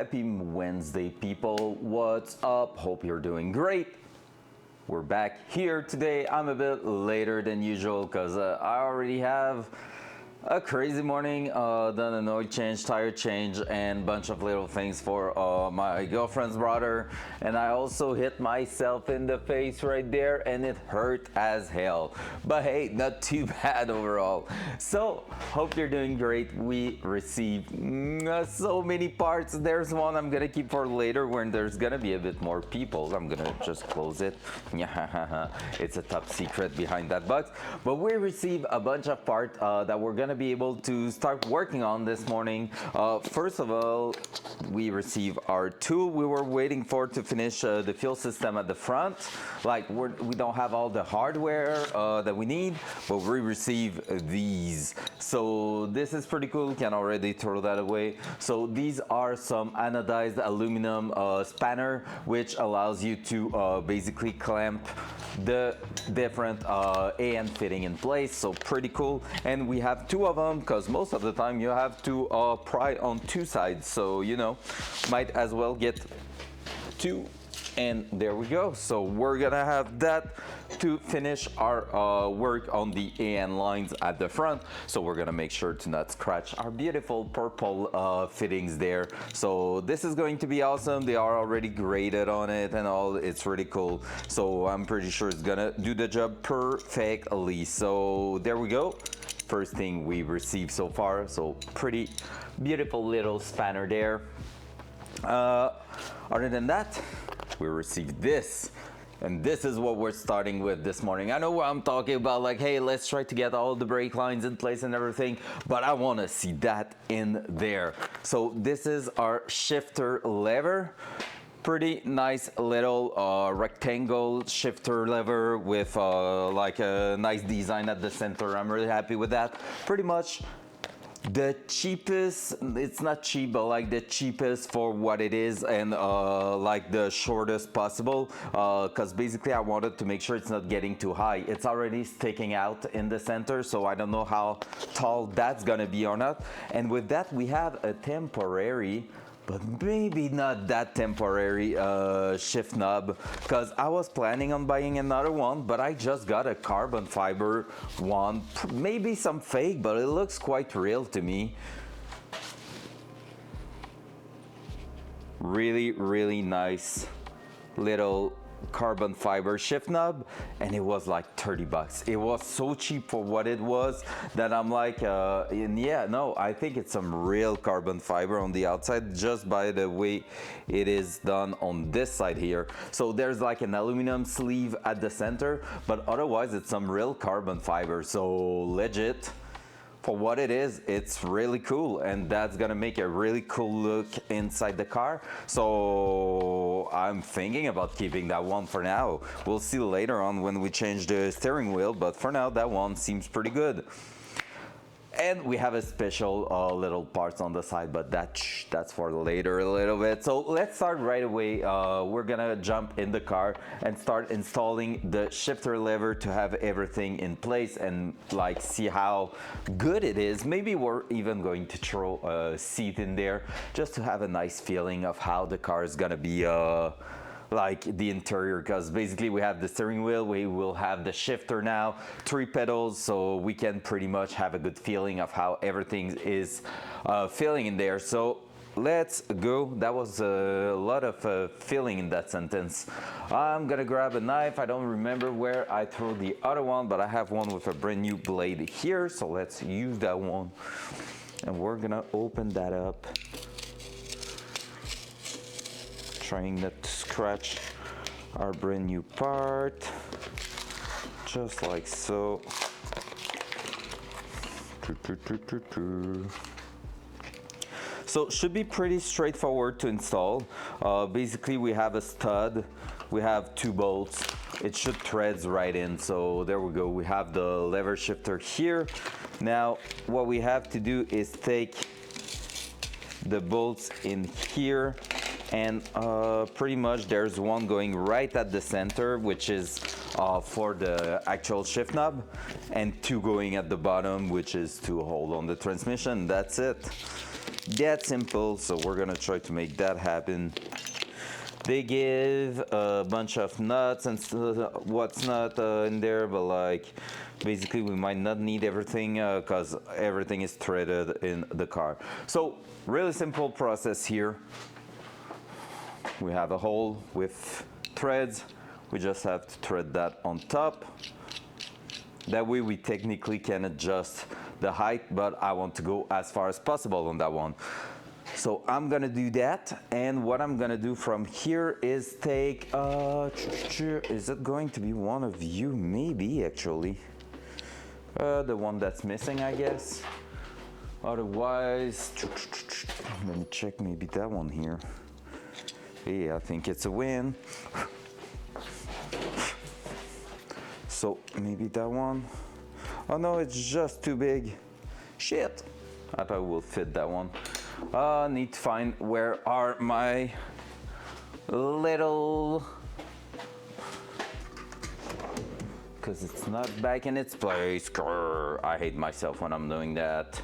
Happy Wednesday, people. What's up? Hope you're doing great. We're back here today. I'm a bit later than usual because I already have a crazy morning, done an oil change, tire change, and bunch of little things for my girlfriend's brother. And I also hit myself in the face right there, and it hurt as hell. But hey, not too bad overall. So, hope you're doing great. We received so many parts. There's one I'm gonna keep for later when there's gonna be a bit more people. I'm gonna just close it. It's a top secret behind that box. But we received a bunch of parts that we're gonna be able to start working on this morning. First of all, we receive our tool we were waiting for to finish the fuel system at the front. Like we don't have all the hardware that we need, but we receive these. So this is pretty cool. Can already throw that away. So these are some anodized aluminum spanner, which allows you to basically clamp the different AN fitting in place. So pretty cool. And we have two of them because most of the time you have to pry on two sides. So, you know, might as well get two. And there we go. So we're gonna have that to finish our work on the AN lines at the front. So we're gonna make sure to not scratch our beautiful purple fittings there. So this is going to be awesome. They are already graded on it and all. It's really cool. So I'm pretty sure it's gonna do the job perfectly. So there we go. First thing we received so far. So pretty beautiful little spanner there. Other than that, we received this, and this is what we're starting with this morning. I know what I'm talking about, like, hey, let's try to get all the brake lines in place and everything, but I want to see that in there. So this is our shifter lever. Pretty nice little rectangle shifter lever with like a nice design at the center. I'm really happy with that. Pretty much the cheapest, it's not cheap, but like the cheapest for what it is, and like the shortest possible, because basically I wanted to make sure it's not getting too high. It's already sticking out in the center, so I don't know how tall that's gonna be or not. And with that we have a temporary, but maybe not that temporary shift knob, because I was planning on buying another one, but I just got a carbon fiber one, maybe some fake, but it looks quite real to me. Really, really nice little carbon fiber shift knob, and it was like 30 bucks. It was so cheap for what it was that I'm like, and yeah, no, I think it's some real carbon fiber on the outside just by the way it is done on this side here. So there's like an aluminum sleeve at the center, but otherwise it's some real carbon fiber. So legit. For what it is, it's really cool, and that's gonna make a really cool look inside the car. So I'm thinking about keeping that one for now. We'll see later on when we change the steering wheel, but for now that one seems pretty good. And we have a special little parts on the side, but that's for later a little bit. So let's start right away. We're gonna jump in the car and start installing the shifter lever to have everything in place and like see how good it is. Maybe we're even going to throw a seat in there just to have a nice feeling of how the car is gonna be like the interior, because basically we have the steering wheel, we will have the shifter now, 3 pedals, so we can pretty much have a good feeling of how everything is feeling in there. So let's go. That was a lot of feeling in that sentence. I'm gonna grab a knife. I don't remember where I threw the other one, but I have one with a brand new blade here, so let's use that one. And we're gonna open that up, trying not to scratch our brand new part, just like so. So should be pretty straightforward to install. Basically we have a stud, we have 2 bolts, it should threads right in. So there we go, we have the lever shifter here. Now what we have to do is take the bolts in here, and pretty much there's one going right at the center, which is for the actual shift knob, and 2 going at the bottom, which is to hold on the transmission. That's it. That simple. So we're gonna try to make that happen. They give a bunch of nuts and what's not in there, but like basically we might not need everything because everything is threaded in the car. So really simple process here. We have a hole with threads. We just have to thread that on top. That way we technically can adjust the height, but I want to go as far as possible on that one. So I'm gonna do that, and what I'm gonna do from here is take, is it going to be one of you? Maybe, actually. The one that's missing, I guess. Otherwise, let me check maybe that one here. Yeah, I think it's a win. So maybe that one. Oh no, it's just too big. Shit, I thought it will fit that one. Need to find where are my little, because it's not back in its place. Grr, I hate myself when I'm doing that.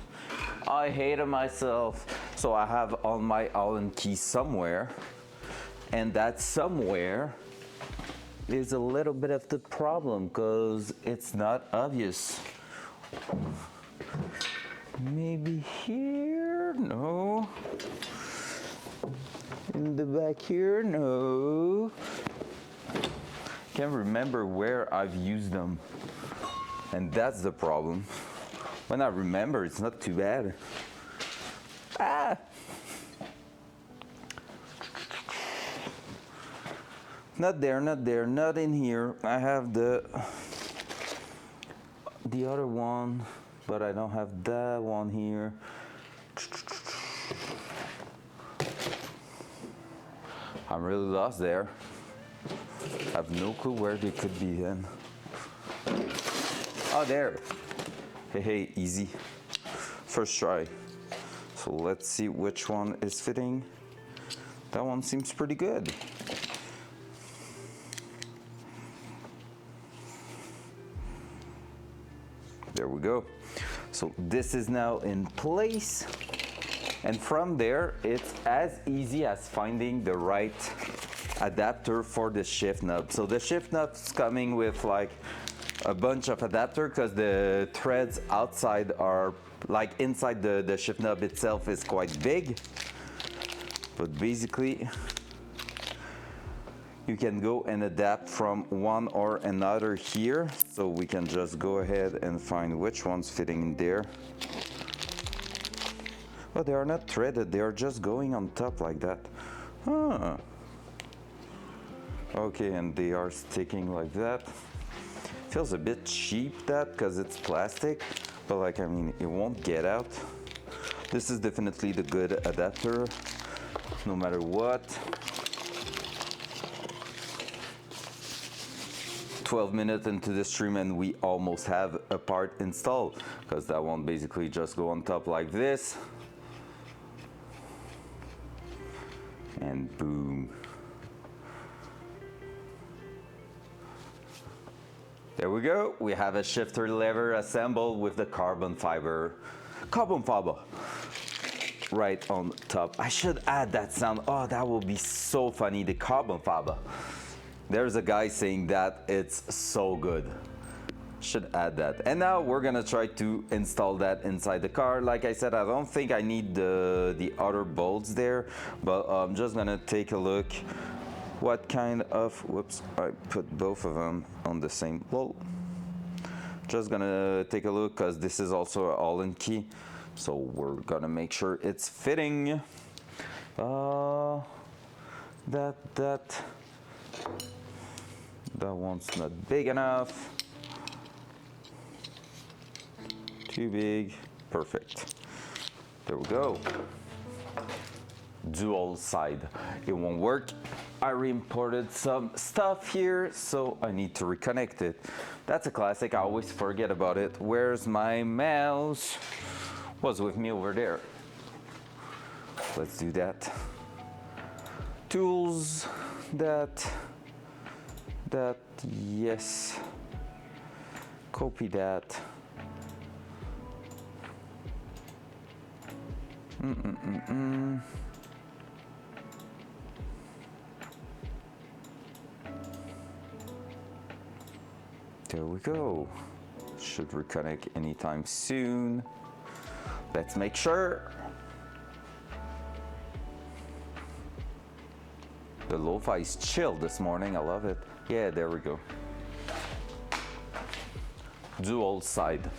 I hate myself. So I have on my Allen key somewhere, and that somewhere is a little bit of the problem because it's not obvious. Maybe here? No. In the back here? No. Can't remember where I've used them. And that's the problem. When I remember, it's not too bad. Ah! Not there, not there, not in here. I have the other one, but I don't have that one here. I'm really lost there. I have no clue where they could be then. Oh, there. Hey, easy. First try. So let's see which one is fitting. That one seems pretty good. There we go. So this is now in place. And from there, it's as easy as finding the right adapter for the shift knob. So the shift knob's coming with like a bunch of adapter because the threads outside are like inside the shift knob itself is quite big. But basically, you can go and adapt from one or another here. So we can just go ahead and find which one's fitting in there. Oh, they are not threaded, they are just going on top like that. Huh. Okay, and they are sticking like that. Feels a bit cheap that, because it's plastic, but like, I mean, it won't get out. This is definitely the good adapter, no matter what. 12 minutes into the stream and we almost have a part installed, because that one basically just go on top like this. And boom. There we go. We have a shifter lever assembled with the carbon fiber right on top. I should add that sound. Oh, that will be so funny, the carbon fiber. There's a guy saying that it's so good. Should add that. And now we're gonna try to install that inside the car. Like I said, I don't think I need the other bolts there, but I'm just gonna take a look what kind of, whoops, I put both of them on the same bolt. Just gonna take a look because this is also an Allen key, so we're gonna make sure it's fitting. That one's not big enough. Too big. Perfect. There we go. Dual side. It won't work. I re-imported some stuff here, so I need to reconnect it. That's a classic. I always forget about it. Where's my mouse? Was with me over there. Let's do that. Tools. that. Yes. Copy that. There we go. Should reconnect anytime soon. Let's make sure. The lo-fi is chill this morning. I love it. Yeah, there we go. Dual side.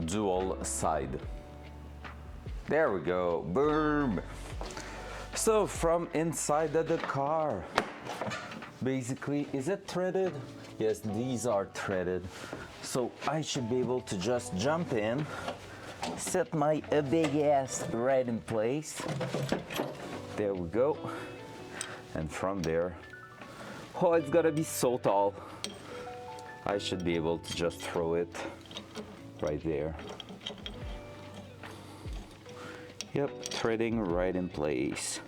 Dual side. There we go. Boom. So from inside of the car, basically, is it threaded? Yes, these are threaded. So I should be able to just jump in, set my big ass right in place. There we go. And from there, oh, it's gonna be so tall. I should be able to just throw it right there. Yep, threading right in place.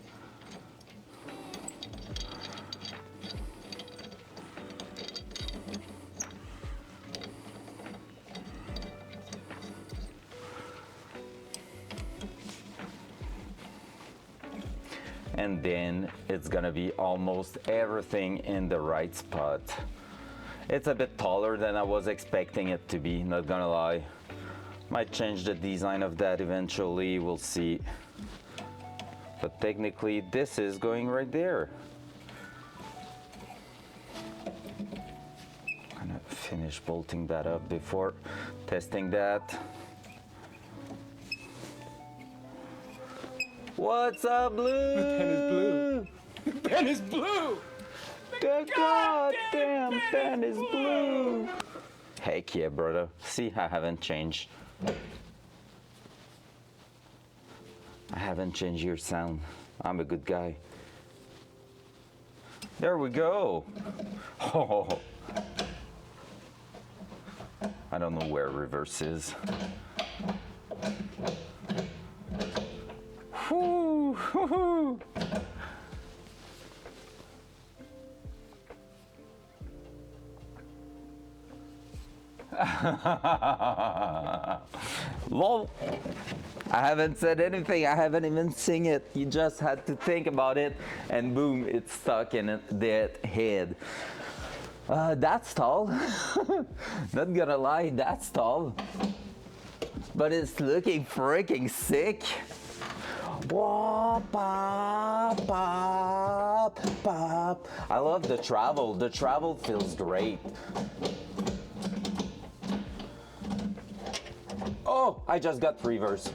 And then it's gonna be almost everything in the right spot. It's a bit taller than I was expecting it to be, not gonna lie. Might change the design of that eventually, we'll see. But technically, this is going right there. I'm gonna finish bolting that up before testing that. What's up, Blue? The pen is blue. The pen is blue! The goddamn pen is blue! Heck yeah, brother. See, I haven't changed. I haven't changed your sound. I'm a good guy. There we go. Oh. I don't know where reverse is. Whoo, whoo. Lol. I haven't said anything. I haven't even seen it. You just had to think about it, and boom, it's stuck in that head. That's tall. Not gonna lie, that's tall. But it's looking freaking sick. Whoa, pop, pop, pop. I love the travel. The travel feels great. Oh, I just got reverse.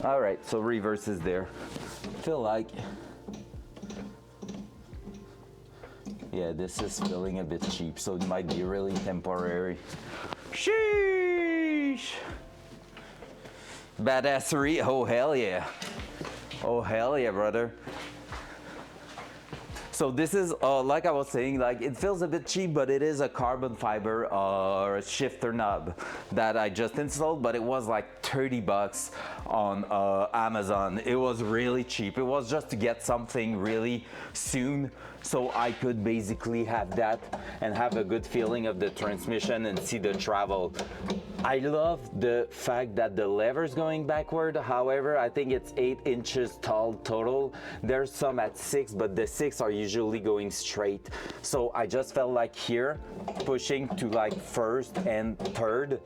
All right, so reverse is there. Feel like, yeah, this is feeling a bit cheap, so it might be really temporary. Sheesh. Badassery, oh hell yeah. Oh hell yeah, brother. So this is, like I was saying, like it feels a bit cheap, but it is a carbon fiber shifter knob that I just installed, but it was like 30 bucks on Amazon. It was really cheap. It was just to get something really soon, so I could basically have that and have a good feeling of the transmission and see the travel. I love the fact that the lever's going backward. However, I think it's 8 inches tall total. There's some at 6, but the 6 are usually going straight. So I just felt like here, pushing to like first and third,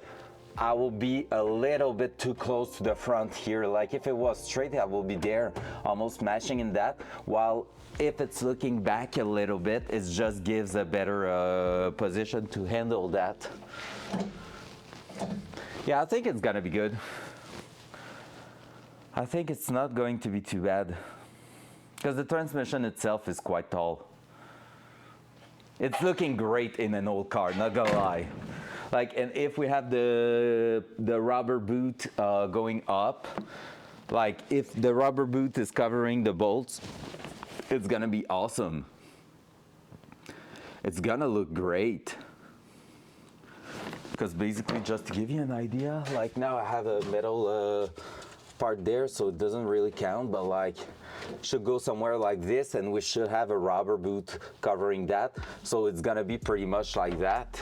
I will be a little bit too close to the front here. Like if it was straight, I will be there, almost mashing in that. While if it's looking back a little bit, it just gives a better position to handle that. Yeah, I think it's gonna be good. I think it's not going to be too bad because the transmission itself is quite tall. It's looking great in an old car, not gonna lie. Like, and if we have the rubber boot going up, like if the rubber boot is covering the bolts, it's gonna be awesome. It's gonna look great. Because basically, just to give you an idea, like now I have a metal part there, so it doesn't really count, but like should go somewhere like this, and we should have a rubber boot covering that, so it's gonna be pretty much like that.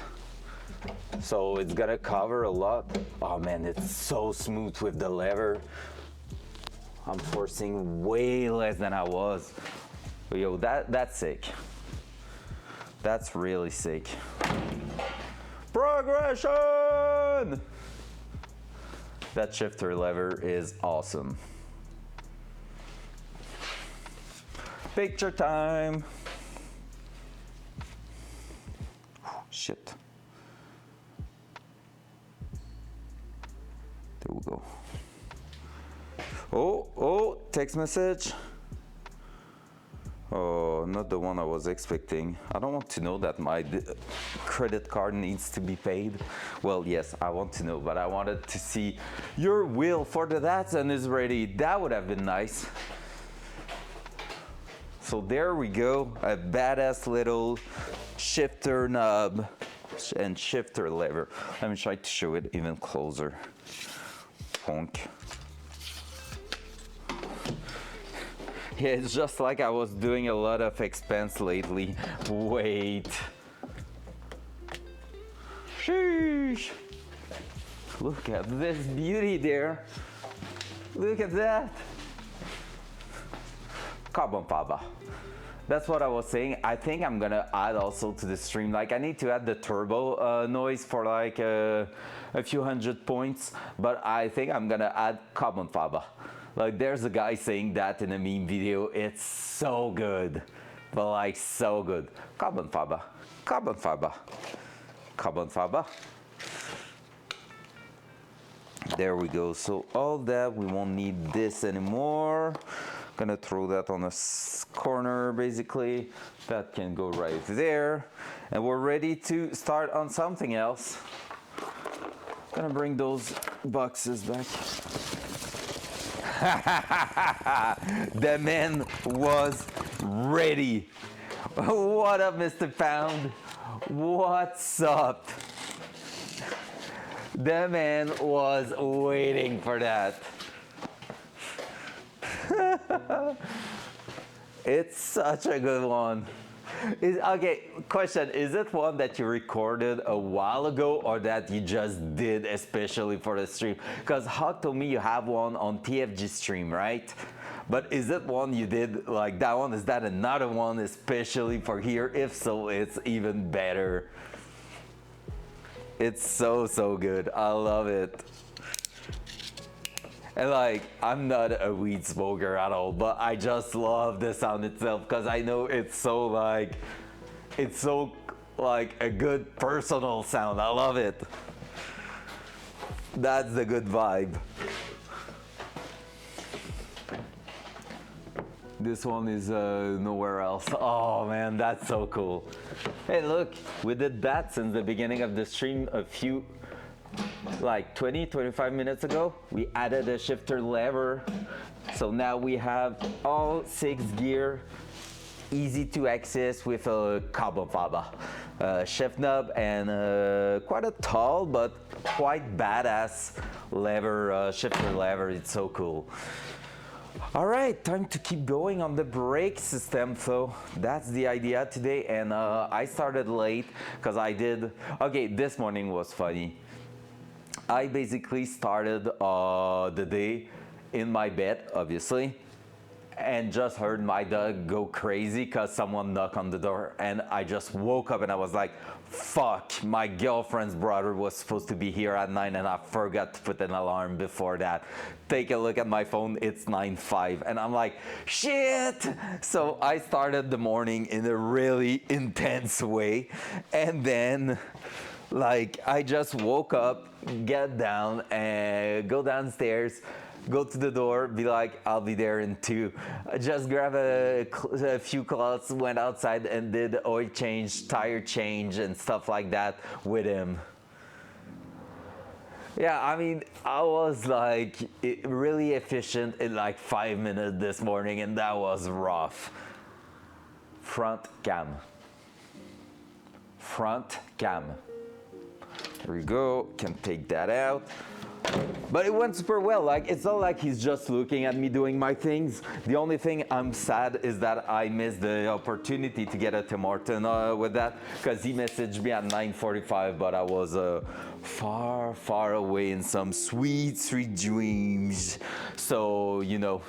So it's gonna cover a lot. Oh man, it's so smooth with the lever. I'm forcing way less than I was. Yo, that's sick. That's really sick. Progression! That shifter lever is awesome. Picture time. Shit. There we go. Oh, text message. Oh, not the one I was expecting. I don't want to know that my credit card needs to be paid. Well, yes, I want to know, but I wanted to see your wheel for the Datsun is ready. That would have been nice. So there we go, a badass little shifter knob and shifter lever. Let me try to show it even closer. Honk. Yeah, it's just like I was doing a lot of expense lately. Wait. Sheesh. Look at this beauty there. Look at that. Carbon fiber. That's what I was saying. I think I'm gonna add also to the stream, like I need to add the turbo noise for like a few hundred points, but I think I'm gonna add carbon fiber. Like there's a guy saying that in a meme video. It's so good, but like so good. Carbon fiber, carbon fiber, carbon fiber. There we go. So all that, we won't need this anymore. Gonna throw that on a corner basically. That can go right there. And we're ready to start on something else. Gonna bring those boxes back. The man was ready. What up, Mr. Pound? What's up? The man was waiting for that. It's such a good one. Okay, question, is it one that you recorded a while ago or that you just did especially for the stream? Because Hawk told me you have one on TFG stream, right? But is it one you did like that one? Is that another one especially for here? If so, it's even better. It's so good. I love it. And like, I'm not a weed smoker at all, but I just love the sound itself because I know it's so like a good personal sound. I love it. That's the good vibe. This one is nowhere else. Oh man, that's so cool. Hey look, we did that since the beginning of the stream a few, like 20-25 minutes ago. We added a shifter lever, so now we have all 6 gear, easy to access with a carbon fiber shift knob and quite a tall but quite badass lever, shifter lever. It's so cool. All right, time to keep going on the brake system. So that's the idea today, and I started late because I did, okay, this morning was funny. I basically started the day in my bed, obviously, and just heard my dog go crazy because someone knocked on the door, and I just woke up and I was like, fuck, my girlfriend's brother was supposed to be here at 9 and I forgot to put an alarm before that. Take a look at my phone, it's 9:05, and I'm like, shit! So I started the morning in a really intense way, and then like I just woke up, get down and go downstairs, go to the door, be like, I'll be there in 2. Just grab a few clothes, went outside and did oil change, tire change and stuff like that with him. Yeah, I mean, I was like really efficient in like 5 minutes this morning, and that was rough. Front cam. Front cam. There we go, can take that out. But it went super well. Like, it's not like he's just looking at me doing my things. The only thing I'm sad is that I missed the opportunity to get a Tim Horton with that, because he messaged me at 9:45, but I was far, far away in some sweet, sweet dreams. So, you know,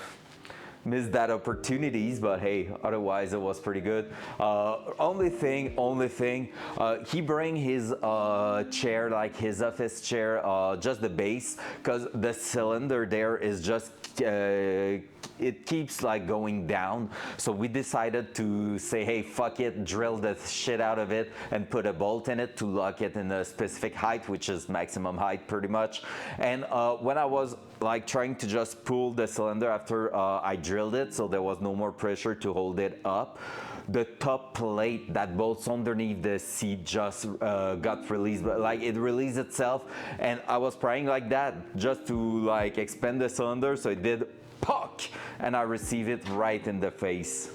missed that opportunities, but hey, otherwise it was pretty good. Only thing, he bring his chair, like his office chair, just the base, because the cylinder there is just it keeps like going down. So we decided to say, hey, fuck it, drill the shit out of it and put a bolt in it to lock it in a specific height, which is maximum height pretty much. And when I was like trying to just pull the cylinder after I drilled it, so there was no more pressure to hold it up, the top plate that bolts underneath the seat just got released, but like it released itself, and I was praying like that just to like expand the cylinder, so it did POC, and I received it right in the face.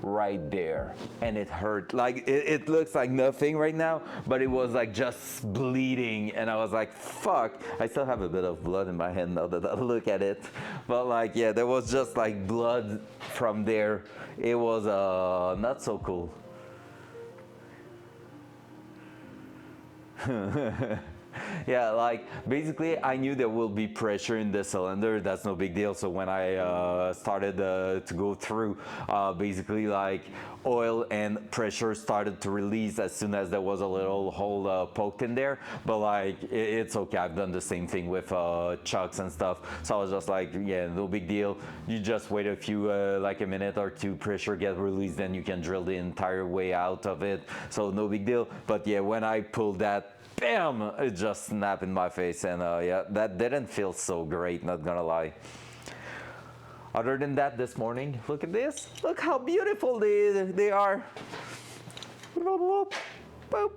Right there, and it hurt. Like it looks like nothing right now, but it was like just bleeding, and I was like, fuck. I still have a bit of blood in my hand now that I look at it, but like, yeah, there was just like blood from there. It was not so cool. Yeah, like basically I knew there will be pressure in the cylinder. That's no big deal. So when I started to go through, basically like oil and pressure started to release as soon as there was a little hole poked in there. But like it's okay. I've done the same thing with chucks and stuff. So I was just like, yeah, no big deal. You just wait a few like a minute or two, pressure get released, then you can drill the entire way out of it. So no big deal. But yeah, when I pulled that, bam, it just snapped in my face, and yeah, that didn't feel so great, not gonna lie. Other than that, this morning, look at this, look how beautiful they are. Boop, boop.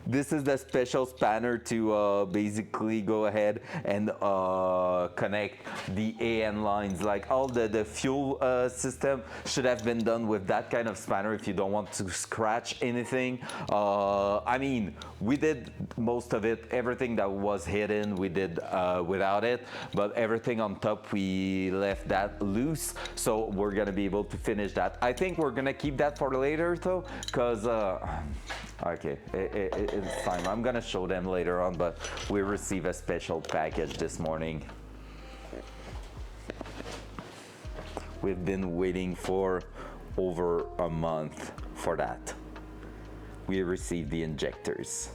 This is the special spanner to basically go ahead and connect the AN lines. Like all the fuel system should have been done with that kind of spanner if you don't want to scratch anything. I mean, we did most of it. Everything that was hidden, we did without it. But everything on top, we left that loose. So we're gonna be able to finish that. I think we're gonna keep that for later though, because okay, it's time. I'm gonna show them later on, but we received a special package this morning. We've been waiting for over a month for that. We received the injectors,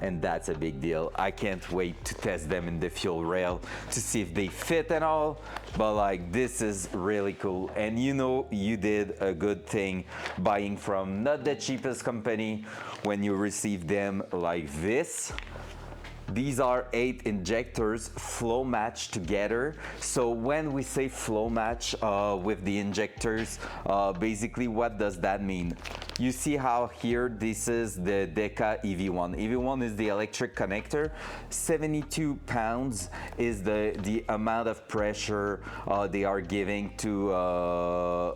and that's a big deal. I can't wait to test them in the fuel rail to see if they fit and all, but like this is really cool. And you know, you did a good thing buying from not the cheapest company when you receive them like this. These are 8 injectors flow match together. So when we say flow match with the injectors, basically what does that mean? You see how here this is the Deca EV1. EV1 is the electric connector. 72 pounds is the amount of pressure they are giving to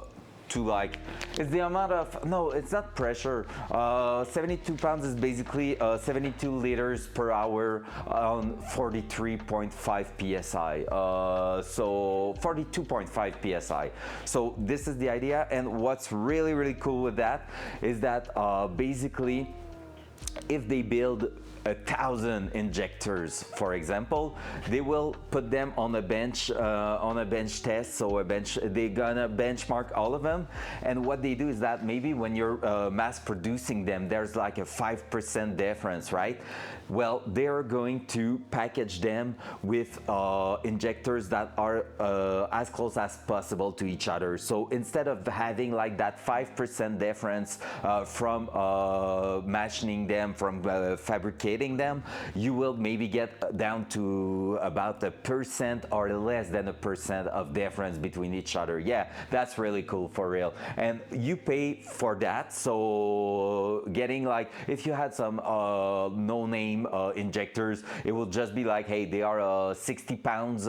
like, it's the amount of, no, it's not pressure. 72 pounds is basically 72 liters per hour on 43.5 psi. So 42.5 psi. So this is the idea. And what's really, really cool with that is that basically if they build 1,000 injectors, for example, they will put them on a bench test. So they're gonna benchmark all of them, and what they do is that maybe when you're mass producing them, there's like a 5% difference, right? Well, they're going to package them with injectors that are as close as possible to each other. So instead of having like that 5% difference from machining them, from fabricating them, you will maybe get down to about 1% or less than 1% of difference between each other. Yeah, that's really cool for real. And you pay for that. So getting like, if you had some no-name injectors, it will just be like, hey, they are 60 pounds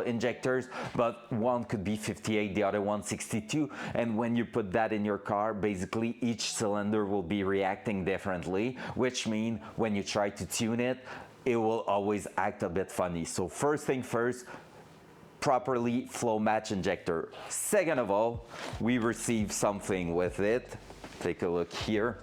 injectors, but one could be 58, the other one 62. And when you put that in your car, basically each cylinder will be reacting differently, which means when you try to tune it, it will always act a bit funny. So first thing first, properly flow match injector. Second of all, we receive something with it. Take a look here.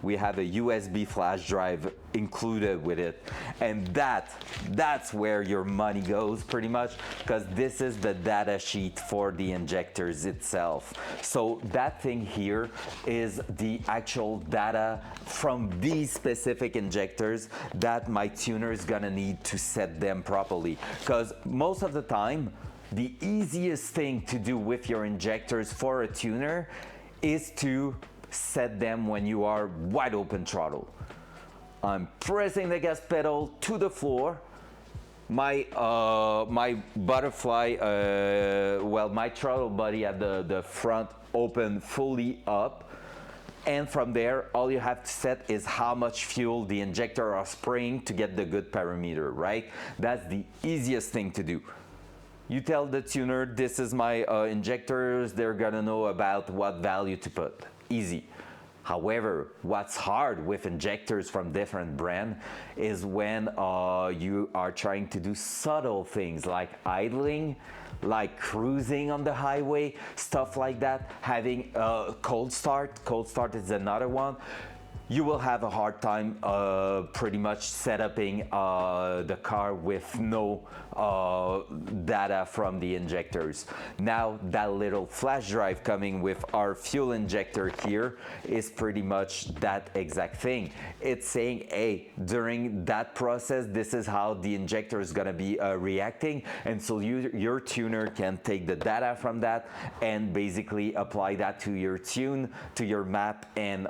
We have a USB flash drive included with it, and that's where your money goes pretty much, because this is the data sheet for the injectors itself. So that thing here is the actual data from these specific injectors that my tuner is gonna need to set them properly, because most of the time the easiest thing to do with your injectors for a tuner is to set them when you are wide open throttle. I'm pressing the gas pedal to the floor. My butterfly, my throttle body at the front open fully up. And from there, all you have to set is how much fuel the injector are spraying to get the good parameter, right? That's the easiest thing to do. You tell the tuner, this is my injectors, they're gonna know about what value to put. Easy. However, what's hard with injectors from different brands is when you are trying to do subtle things like idling, like cruising on the highway, stuff like that, having a cold start. Cold start is another one. You will have a hard time pretty much setting the car with no data from the injectors. Now that little flash drive coming with our fuel injector here is pretty much that exact thing. It's saying, hey, during that process, this is how the injector is gonna be reacting, and so your tuner can take the data from that and basically apply that to your tune, to your map, and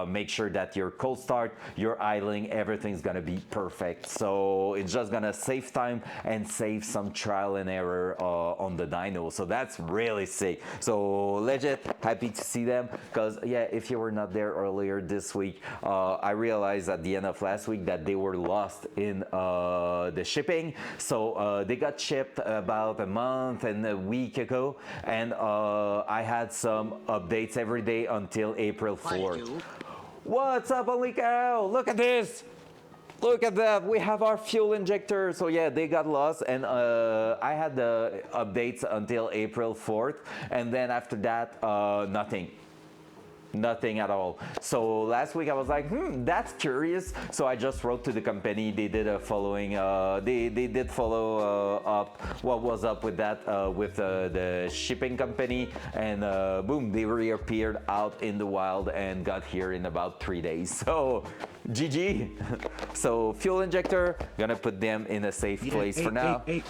make sure that your cold start, your idling, everything's gonna be perfect. So it's just gonna save time and save some trial and error on the dyno. So that's really sick. So legit happy to see them, because yeah, if you were not there earlier this week, I realized at the end of last week that they were lost in the shipping. So they got shipped about a month and a week ago, and I had some updates every day until April 4th. What's up, Only Cow? Look at this! Look at that, we have our fuel injector. So yeah, they got lost, and I had the updates until April 4th, and then after that, nothing at all. So last week I was like, that's curious. So I just wrote to the company. They did a following, they did follow up what was up with that with the shipping company, and boom, they reappeared out in the wild and got here in about 3 days. So GG. So fuel injector, gonna put them in a safe place for now. Yeah.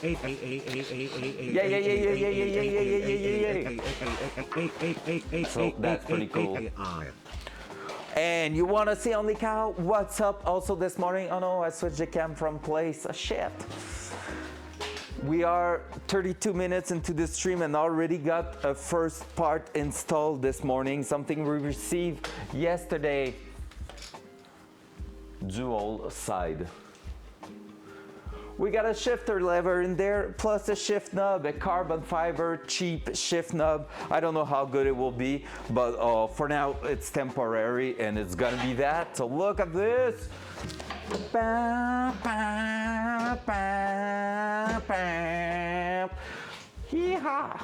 So that's pretty cool. And you wanna see Only Cow? What's up also this morning? Oh no, I switched the cam from place. Shit. We are 32 minutes into the stream and already got a first part installed this morning. Something we received yesterday. Dual side. We got a shifter lever in there, plus a shift knob, a carbon fiber cheap shift knob. I don't know how good it will be, but for now it's temporary and it's gonna be that. So look at this. Yeehaw.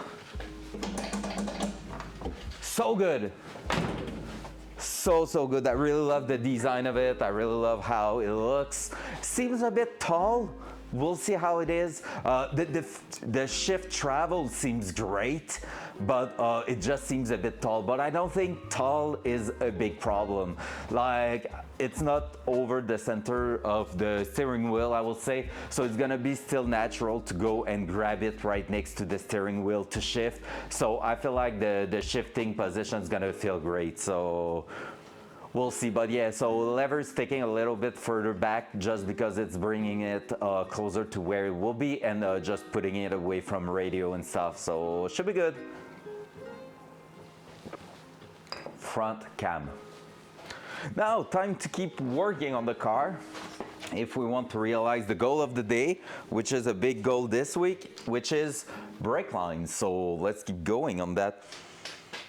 So good. So good. I really love the design of it. I really love how it looks. Seems a bit tall. We'll see how it is. The shift travel seems great, but it just seems a bit tall. But I don't think tall is a big problem. Like, it's not over the center of the steering wheel, I will say. So it's gonna be still natural to go and grab it right next to the steering wheel to shift. So I feel like the shifting position is gonna feel great. So we'll see. But yeah, so lever's taking a little bit further back just because it's bringing it closer to where it will be, and just putting it away from radio and stuff. So should be good. Front cam. Now, time to keep working on the car if we want to realize the goal of the day, which is a big goal this week, which is brake lines. So let's keep going on that.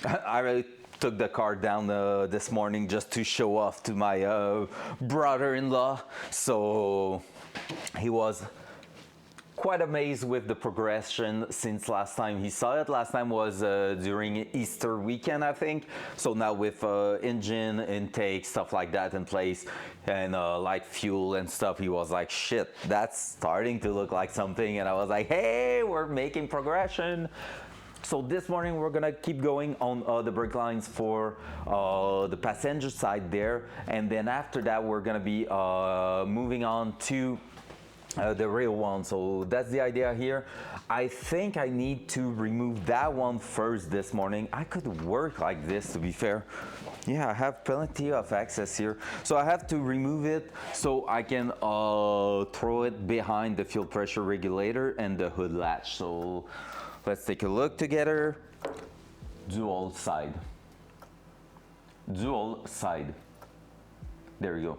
I took the car down this morning just to show off to my brother-in-law. So he was quite amazed with the progression since last time he saw it. Last time was during Easter weekend, I think. So now with engine intake, stuff like that in place, and like fuel and stuff, he was like, shit, that's starting to look like something. And I was like, hey, we're making progression. So this morning we're gonna keep going on the brake lines for the passenger side there, and then after that we're gonna be moving on to the rear one. So that's the idea here. I think I need to remove that one first this morning. I could work like this, to be fair. Yeah, I have plenty of access here. So I have to remove it so I can throw it behind the fuel pressure regulator and the hood latch. So let's take a look together. Dual side. Dual side. There we go.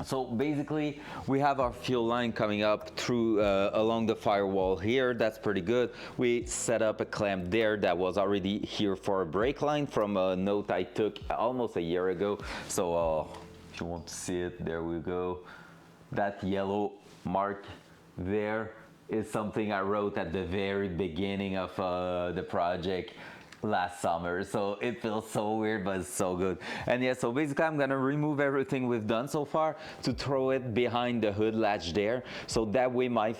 So basically we have our fuel line coming up through along the firewall here. That's pretty good. We set up a clamp there that was already here for a brake line from a note I took almost a year ago. So if you want to see it, there we go. That yellow mark there is something I wrote at the very beginning of the project last summer, so it feels so weird, but it's so good. And yeah, so basically I'm gonna remove everything we've done so far to throw it behind the hood latch there, so that way my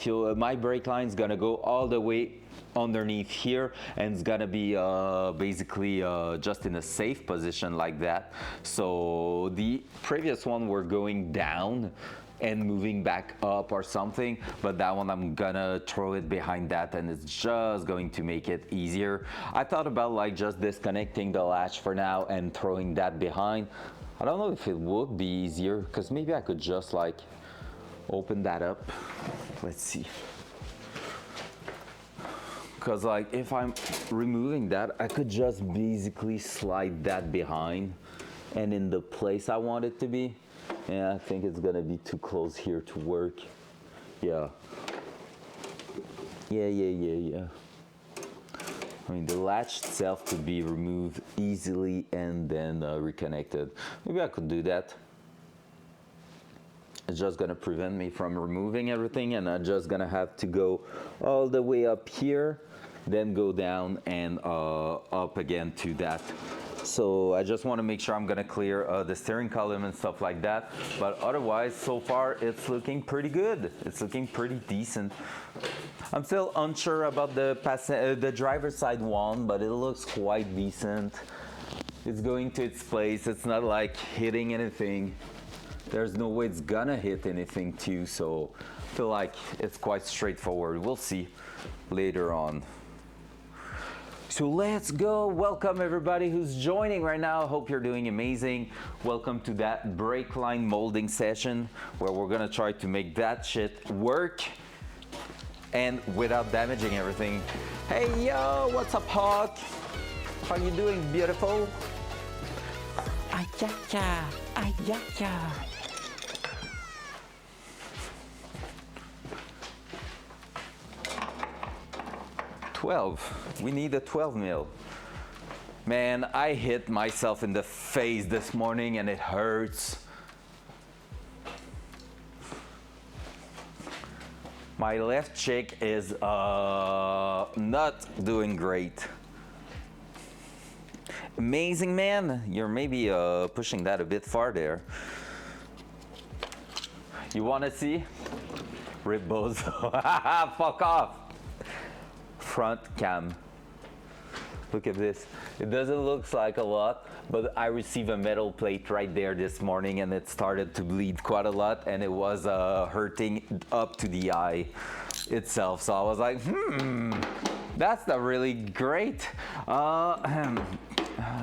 brake line is gonna go all the way underneath here, and it's gonna be basically just in a safe position like that. So the previous one we're going down and moving back up or something, but that one I'm gonna throw it behind that, and it's just going to make it easier. I thought about like just disconnecting the latch for now and throwing that behind. I don't know if it would be easier, because maybe I could just like open that up. Let's see. Because like if I'm removing that, I could just basically slide that behind and in the place I want it to be. Yeah, I think it's gonna be too close here to work. Yeah. Yeah. I mean, the latch itself could be removed easily and then reconnected. Maybe I could do that. It's just gonna prevent me from removing everything, and I'm just gonna have to go all the way up here, then go down and up again to that. So I just want to make sure I'm gonna clear the steering column and stuff like that. But otherwise, so far, it's looking pretty good. It's looking pretty decent. I'm still unsure about the driver's side one, but it looks quite decent. It's going to its place. It's not like hitting anything. There's no way it's gonna hit anything too. So I feel like it's quite straightforward. We'll see later on. So let's go. Welcome everybody who's joining right now. Hope you're doing amazing. Welcome to that brake line molding session where we're gonna try to make that shit work and without damaging everything. Hey yo, what's up, Hawk? How you doing, beautiful? Ayaka, ayaka. 12. We need a 12 mil. Man, I hit myself in the face this morning and it hurts. My left cheek is not doing great. Amazing, man. You're maybe pushing that a bit far there. You want to see? Rebozo. Fuck off. Front cam. Look at this. It doesn't look like a lot, but I received a metal plate right there this morning and it started to bleed quite a lot, and it was hurting up to the eye itself. So I was like, that's not really great.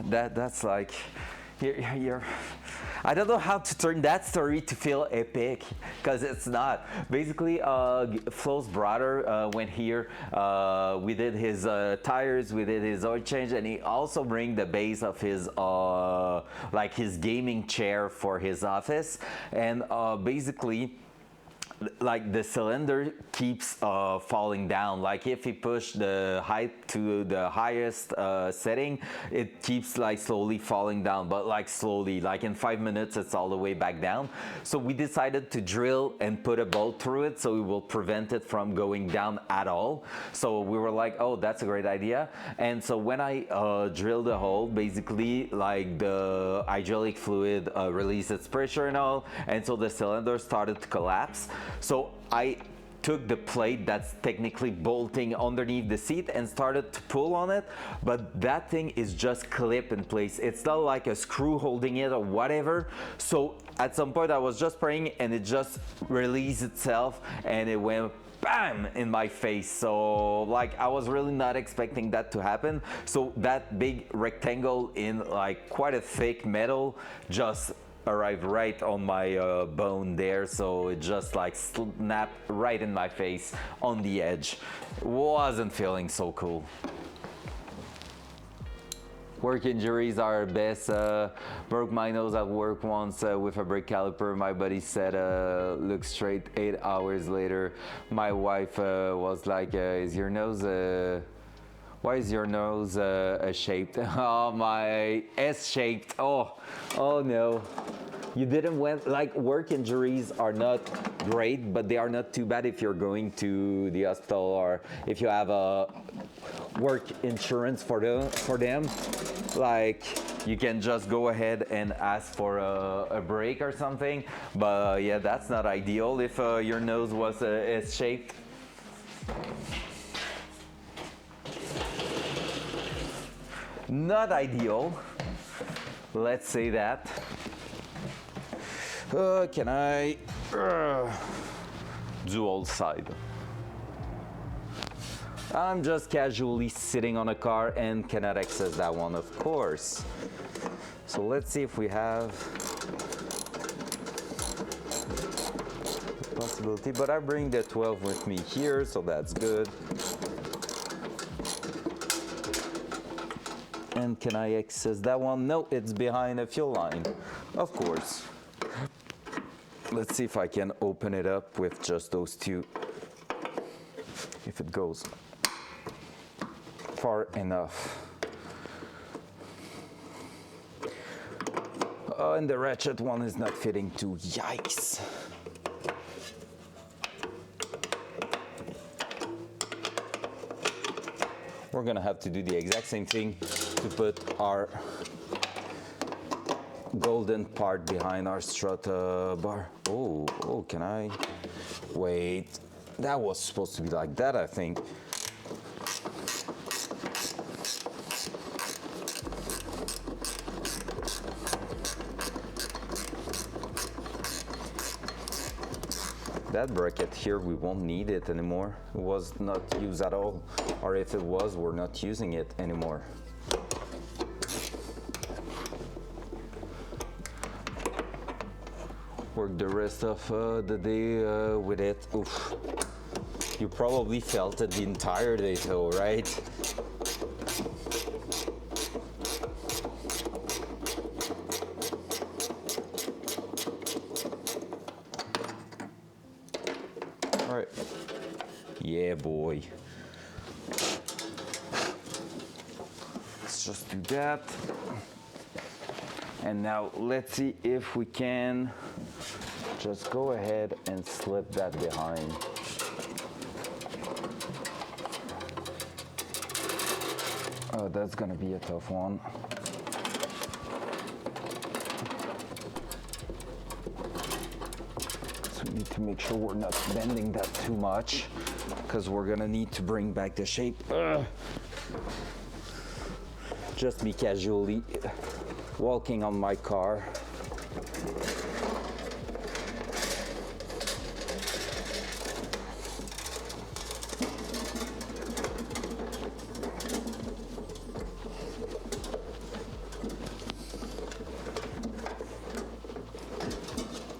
That's like, you're I don't know how to turn that story to feel epic, because it's not. Basically, Flo's brother went here. We did his tires, we did his oil change, and he also bring the base of his like his gaming chair for his office. And basically, like the cylinder keeps falling down. Like if we push the height to the highest setting, it keeps like slowly falling down, but like slowly, like in 5 minutes it's all the way back down. So we decided to drill and put a bolt through it so we will prevent it from going down at all. So we were like, oh, that's a great idea. And so when I drilled the hole, basically like the hydraulic fluid released its pressure and all, and so the cylinder started to collapse. So I took the plate that's technically bolting underneath the seat and started to pull on it, but that thing is just clipped in place. It's not like a screw holding it or whatever. So at some point I was just praying and it just released itself and it went bam in my face. So like I was really not expecting that to happen. So that big rectangle in like quite a thick metal just arrived right on my bone there, so it just like snapped right in my face on the edge. Wasn't feeling so cool. Work injuries are best. Broke my nose at work once with a brake caliper. My buddy said, look straight. 8 hours later, my wife was like, is your nose why is your nose shaped? Oh, my S-shaped. Oh no. You didn't went, like work injuries are not great, but they are not too bad if you're going to the hospital or if you have a work insurance for them. Like you can just go ahead and ask for a break or something. But yeah, that's not ideal if your nose was S-shaped. Not ideal, let's say that. Can I dual side? I'm just casually sitting on a car and cannot access that one, of course. So let's see if we have a possibility, but I bring the 12 with me here, so that's good. And can I access that one? No, it's behind a fuel line, of course. Let's see if I can open it up with just those two. If it goes far enough. Oh, and the ratchet one is not fitting too. Yikes. We're gonna have to do the exact same thing to put our golden part behind our strut bar. Oh, can I? Wait, that was supposed to be like that, I think. That bracket here, we won't need it anymore. It was not used at all. Or if it was, we're not using it anymore. Work the rest of the day with it. Oof. You probably felt it the entire day though, right? All right. Yeah, boy. Let's just do that. And now let's see if we can just go ahead and slip that behind. Oh, that's gonna be a tough one. So we need to make sure we're not bending that too much, because we're gonna need to bring back the shape. Just me casually walking on my car.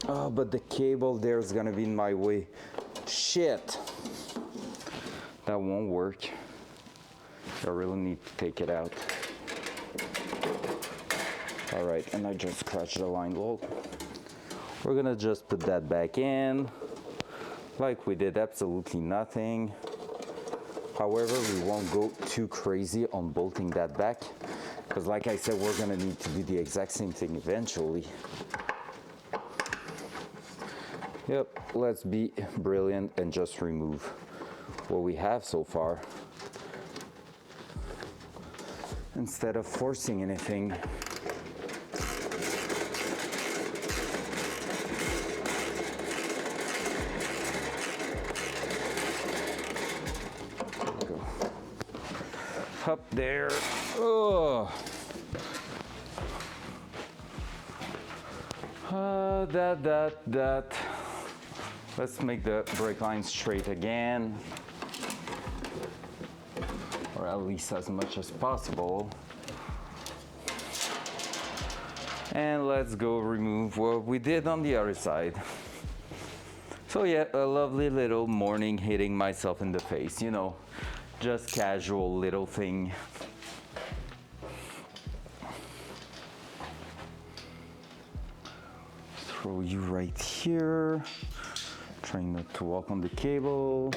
Oh, but the cable there is gonna be in my way. Shit. That won't work. I really need to take it out. All right, and I just scratched the line. Well, we're gonna just put that back in. like we did absolutely nothing. However, we won't go too crazy on bolting that back, because like I said, we're gonna need to do the exact same thing eventually. Yep, let's be brilliant and just remove what we have so far, instead of forcing anything. Up there. Oh. That. Let's make the brake line straight again, or at least as much as possible. And let's go remove what we did on the other side. So yeah, a lovely little morning hitting myself in the face, you know, just casual little thing. Throw you right here. Trying not to walk on the cable.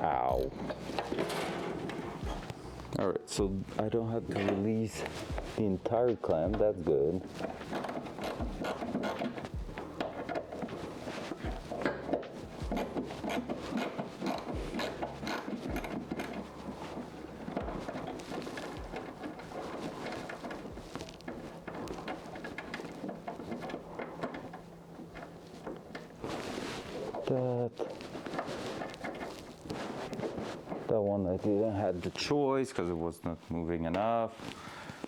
Ow. All right, so I don't have to release the entire clamp, that's good. That one I didn't have the choice because it was not moving enough.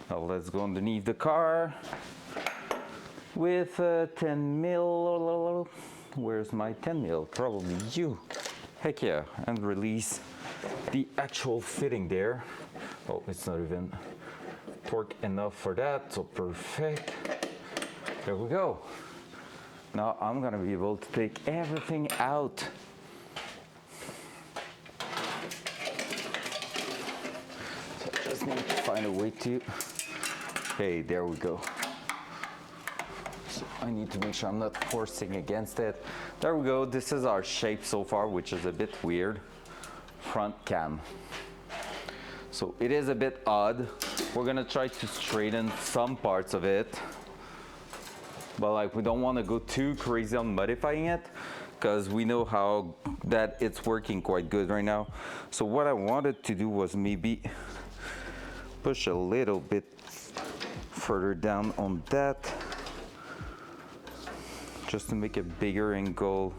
Now let's go underneath the car with 10 mil. Where's my 10 mil? Probably you. Heck yeah, and release the actual fitting there. Oh, it's not even torque enough for that, so perfect. There we go. Now I'm gonna be able to take everything out. So I just need to find a way to, hey, there we go. So I need to make sure I'm not forcing against it. There we go, this is our shape so far, which is a bit weird. Front cam. So it is a bit odd. We're gonna try to straighten some parts of it, but like we don't want to go too crazy on modifying it because we know how that it's working quite good right now. So what I wanted to do was maybe push a little bit further down on that, just to make a bigger angle,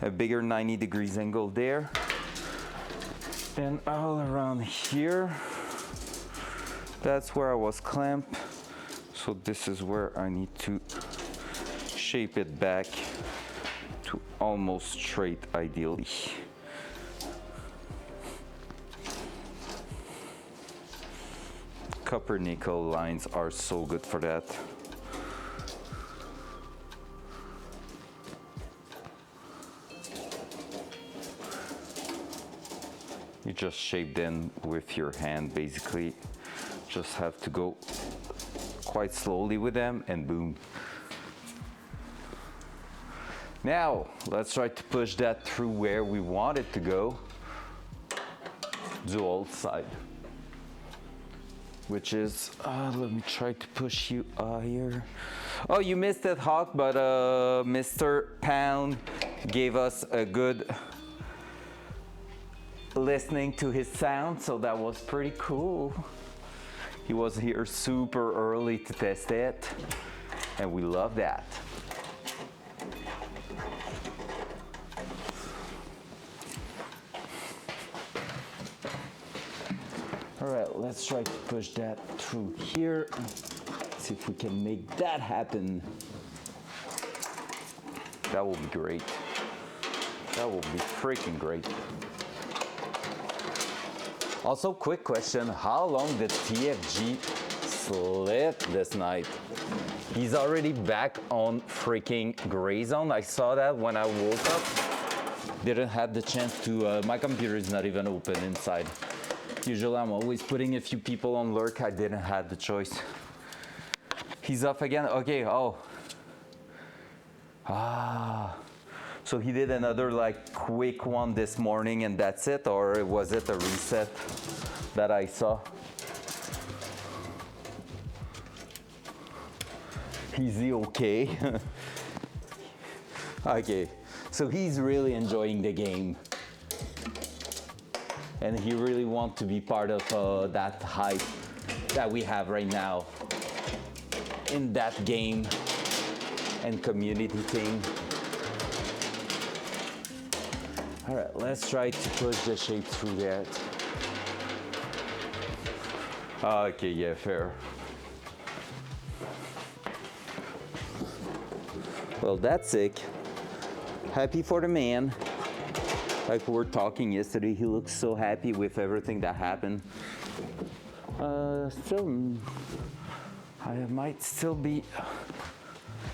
a bigger 90 degrees angle there. And all around here, that's where I was clamped. So this is where I need to shape it back to almost straight, ideally. Copper nickel lines are so good for that. You just shape them with your hand, basically. Just have to go quite slowly with them and boom. Now, let's try to push that through where we want it to go. Dual side. Which is, let me try to push you here. Oh, you missed it, Hawk, but Mr. Pound gave us a good listening to his sound, so that was pretty cool. He was here super early to test it, and we love that. All right, let's try to push that through here. see if we can make that happen. That will be great. That will be freaking great. Also, quick question, how long did TFG sleep this night? He's already back on freaking gray zone. I saw that when I woke up. Didn't have the chance to, my computer is not even open inside. Usually I'm always putting a few people on lurk. I didn't have the choice. He's off again, okay, oh. So he did another like quick one this morning and that's it, or was it a reset that I saw? Is he okay? Okay, so he's really enjoying the game. And he really wants to be part of that hype that we have right now in that game and community thing. All right, let's try to push the shape through that. Okay, yeah, fair. Well, that's sick. Happy for the man. Like we were talking yesterday, he looks so happy with everything that happened. Still, I might still be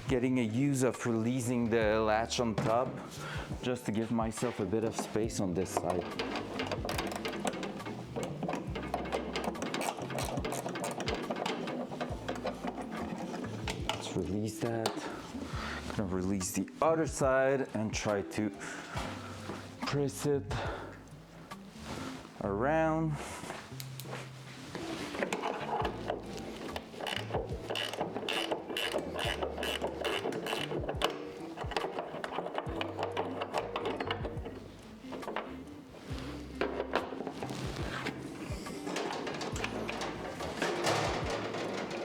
getting a use of releasing the latch on top just to give myself a bit of space on this side. Let's release that. Gonna release the other side and try to press it around.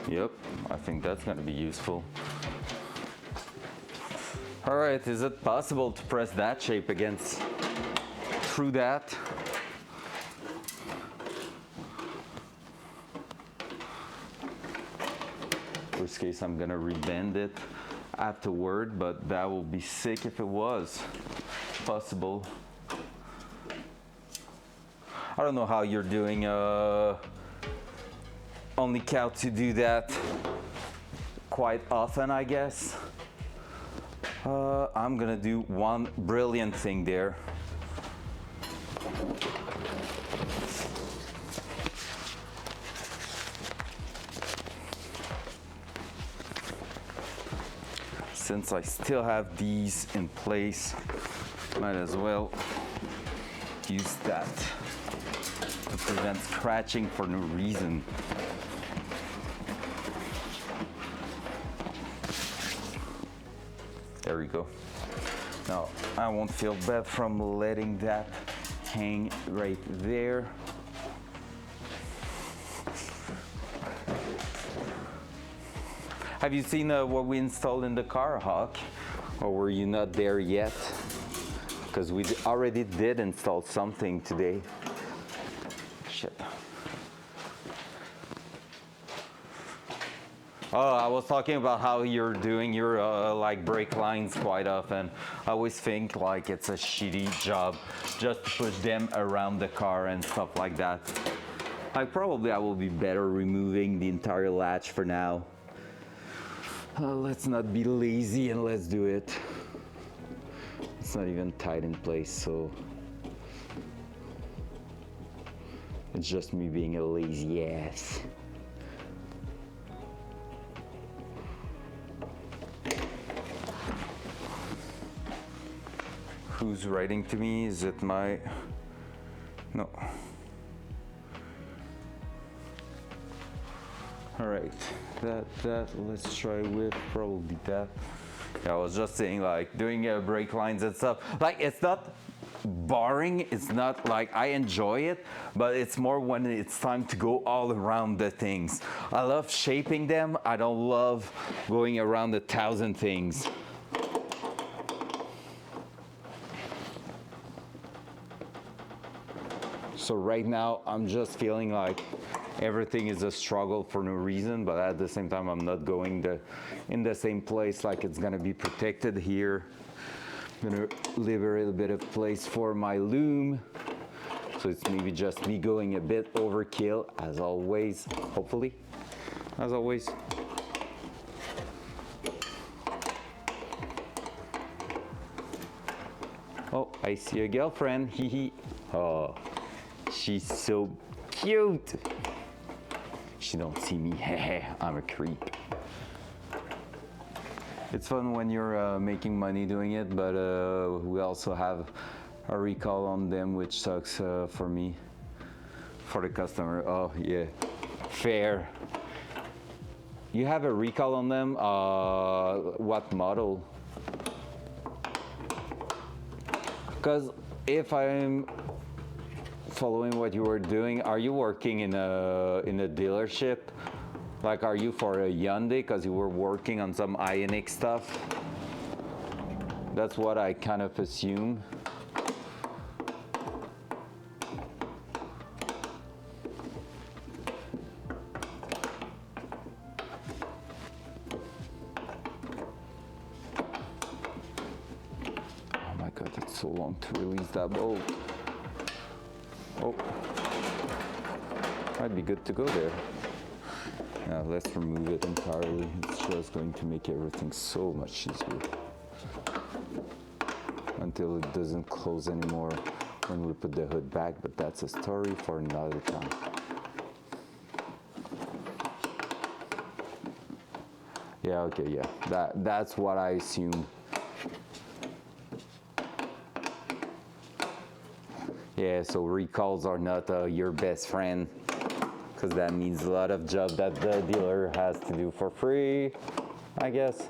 Yep, I think that's gonna be useful. All right, is it possible to press that shape against through that? Worst case, I'm gonna rebend it afterward, but that will be sick if it was possible. I don't know how you're doing. Only cow to do that quite often, I guess. I'm gonna do one brilliant thing there. Since I still have these in place, might as well use that to prevent scratching for no reason. There we go. Now, I won't feel bad from letting that hang right there. Have you seen what we installed in the car, Hawk? Or were you not there yet? Because we already did install something today. Shit. Oh, I was talking about how you're doing your like brake lines quite often. I always think like it's a shitty job just to push them around the car and stuff like that. I will be better removing the entire latch for now. Let's not be lazy and let's do it. It's not even tight in place, so it's just me being a lazy ass. Who's writing to me? Is it my... No. All right, that, let's try with probably that. Yeah, I was just saying like doing brake lines and stuff. Like it's not boring, it's not like I enjoy it, but it's more when it's time to go all around the things. I love shaping them. I don't love going around 1,000 things. So right now, I'm just feeling like everything is a struggle for no reason, but at the same time, I'm not going in the same place. Like it's gonna be protected here. I'm gonna leave a little bit of place for my loom. So it's maybe just me going a bit overkill, as always, hopefully, as always. Oh, I see a girlfriend, hee hee. Oh, she's so cute. She don't see me, heh, I'm a creep. It's fun when you're making money doing it, but we also have a recall on them, which sucks for me, for the customer. Oh yeah, fair. You have a recall on them, what model? Because if I'm following what you were doing, are you working in a dealership? Like, are you for a Hyundai? Because you were working on some Ioniq stuff. That's what I kind of assume. So long to release that bolt. Oh, might be good to go there. Now let's remove it entirely. It's just going to make everything so much easier until it doesn't close anymore when we put the hood back, but that's a story for another time. Yeah, okay, yeah, that's what I assume. Yeah, so recalls are not your best friend, because that means a lot of job that the dealer has to do for free, I guess.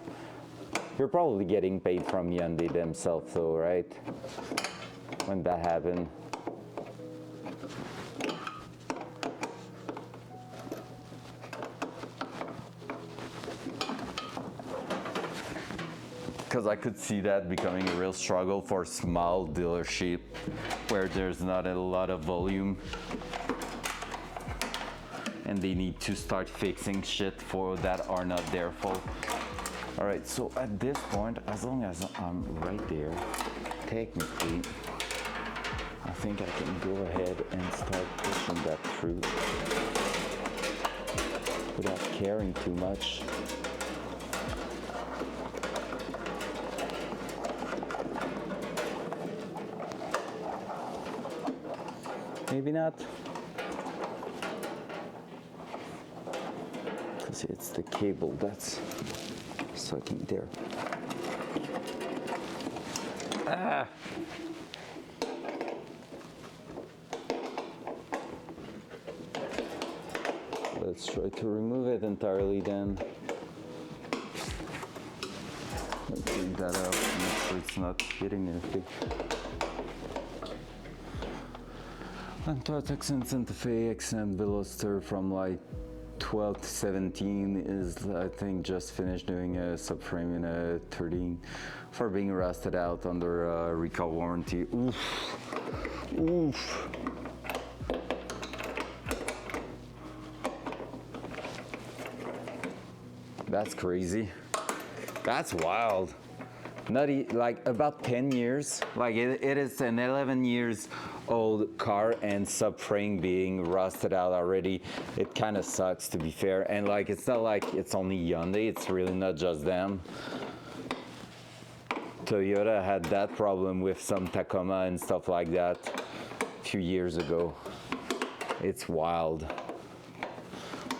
You're probably getting paid from Hyundai themselves though, right? When that happened. Because I could see that becoming a real struggle for small dealership where there's not a lot of volume and they need to start fixing shit for that are not their fault. All right, so at this point, as long as I'm right there, technically, I think I can go ahead and start pushing that through without caring too much. Maybe not. Because it's the cable that's stuck in there. Ah! Let's try to remove it entirely then. Let's take that out, make sure it's not hitting anything. Antoine accent Santa Fe accent Veloster from like 12 to 17 is, I think, just finished doing a subframe in a 13 for being rusted out under a recall warranty. Oof. Oof. That's crazy. That's wild. Like about 10 years. Like it is an 11 years old car and subframe being rusted out already. It kind of sucks, to be fair. And like, it's not like it's only Hyundai, it's really not just them. Toyota had that problem with some Tacoma and stuff like that a few years ago. It's wild.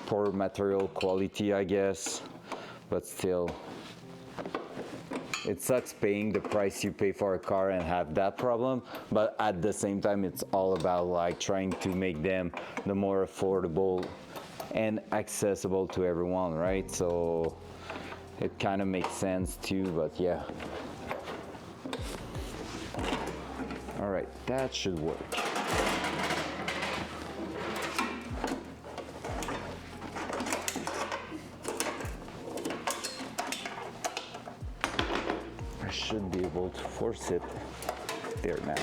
Poor material quality, I guess, but still. It sucks paying the price you pay for a car and have that problem, but at the same time, it's all about like trying to make them the more affordable and accessible to everyone, right? So it kind of makes sense too, but yeah. All right, that should work. Should be able to force it there now.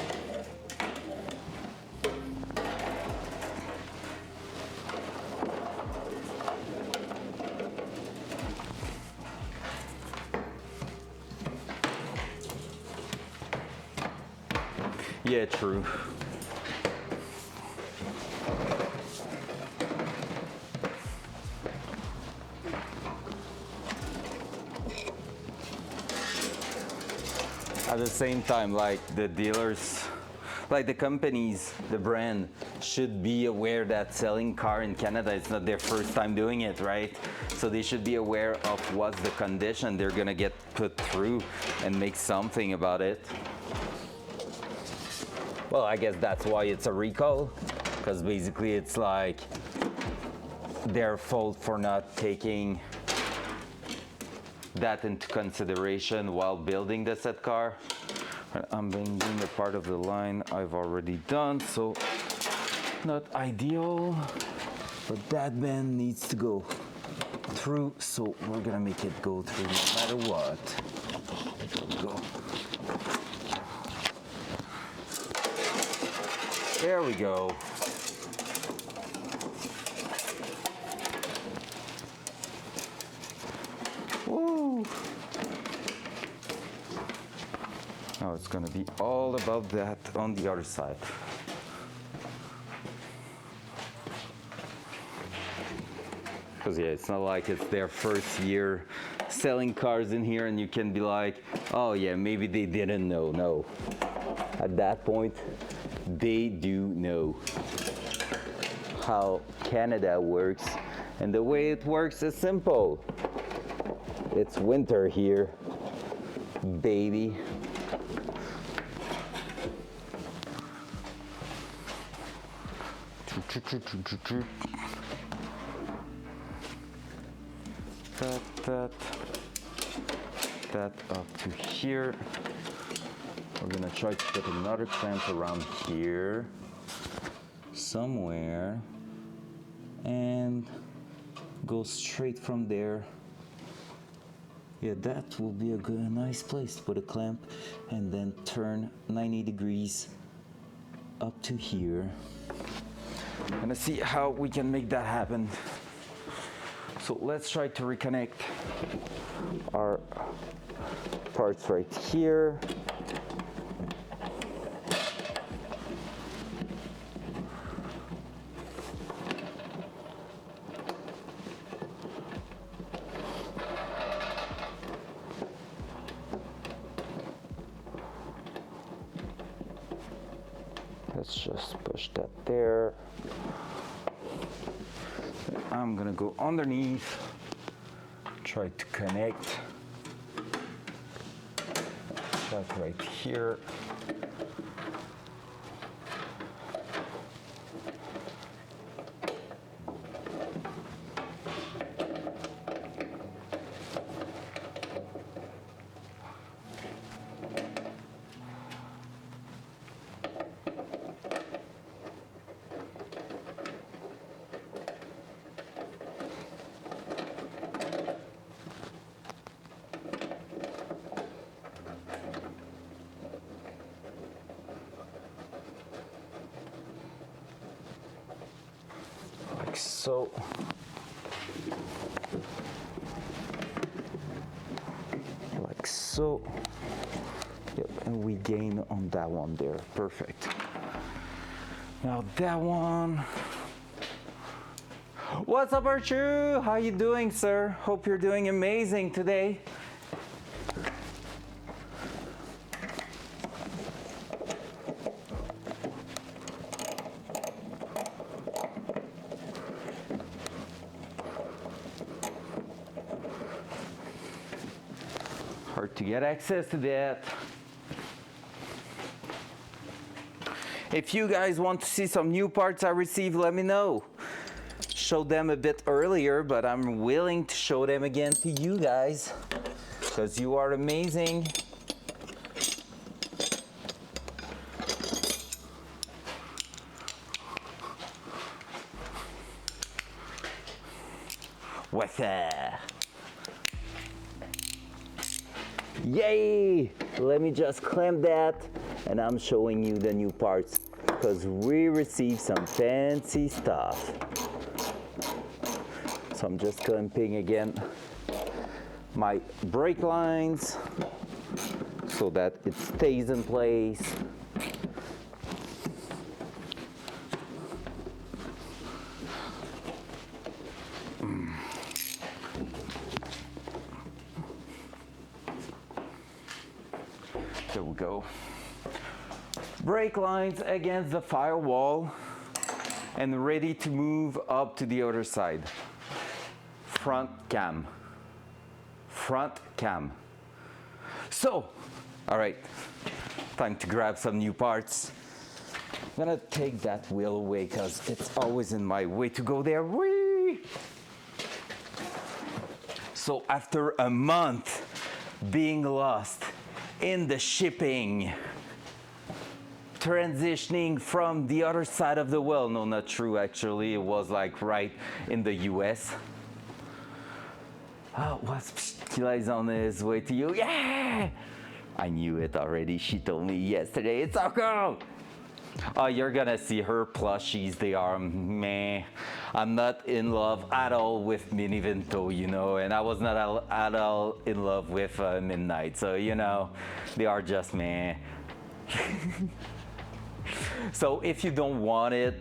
Yeah, true. At the same time, like the dealers, like the companies, the brand should be aware that selling car in Canada is not their first time doing it, right? So they should be aware of what's the condition they're gonna get put through and make something about it. Well, I guess that's why it's a recall, because basically it's like their fault for not taking that into consideration while building the set car. I'm bending a part of the line I've already done, so not ideal, but that bend needs to go through, so we're gonna make it go through no matter what. There we go. There we go. Woo! Now it's gonna be all about that on the other side. Because yeah, it's not like it's their first year selling cars in here and you can be like, oh yeah, maybe they didn't know. No. At that point, they do know how Canada works, and the way it works is simple. It's winter here, baby. That up to here. We're gonna try to put another clamp around here somewhere and go straight from there. Yeah, that will be a good, nice place to put a clamp, and then turn 90 degrees up to here. Gonna see how we can make that happen. So let's try to reconnect our parts right here. Let's just push that there. I'm gonna go underneath, try to connect that right here. So like so. Yep, and we gain on that one there. Perfect. Now that one. What's up, Archu? How you doing, sir? Hope you're doing amazing today. Hard to get access to that. If you guys want to see some new parts I received, let me know. Showed them a bit earlier, but I'm willing to show them again to you guys because you are amazing. What's that? Yay! Let me just clamp that, and I'm showing you the new parts because we received some fancy stuff. So I'm just clamping again my brake lines so that it stays in place. go. Brake lines against the firewall and ready to move up to the other side. Front cam. Front cam. So, all right, time to grab some new parts. I'm gonna take that wheel away because it's always in my way to go there. Whee! So after a month being lost in the shipping, transitioning from the other side of the world, no, not true actually, it was like right in the US. Oh, what's Kila's on his way to you? Yeah! I knew it already, she told me yesterday, it's Oko! You're gonna see her plushies, they are meh. I'm not in love at all with Minivento, you know, and I was not at all in love with Midnight, so you know, they are just meh. So if you don't want it,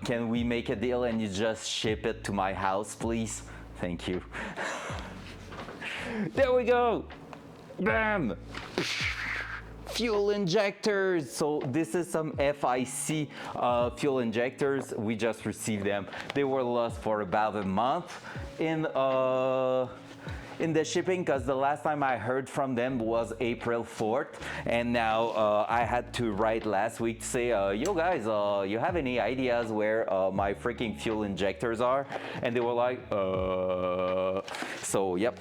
can we make a deal and you just ship it to my house, please? Thank you. There we go. Bam! Fuel injectors. So this is some FIC fuel injectors. We just received them. They were lost for about a month in the shipping because the last time I heard from them was April 4th, and now I had to write last week to say, yo guys, you have any ideas where my freaking fuel injectors are? And they were like, so yep.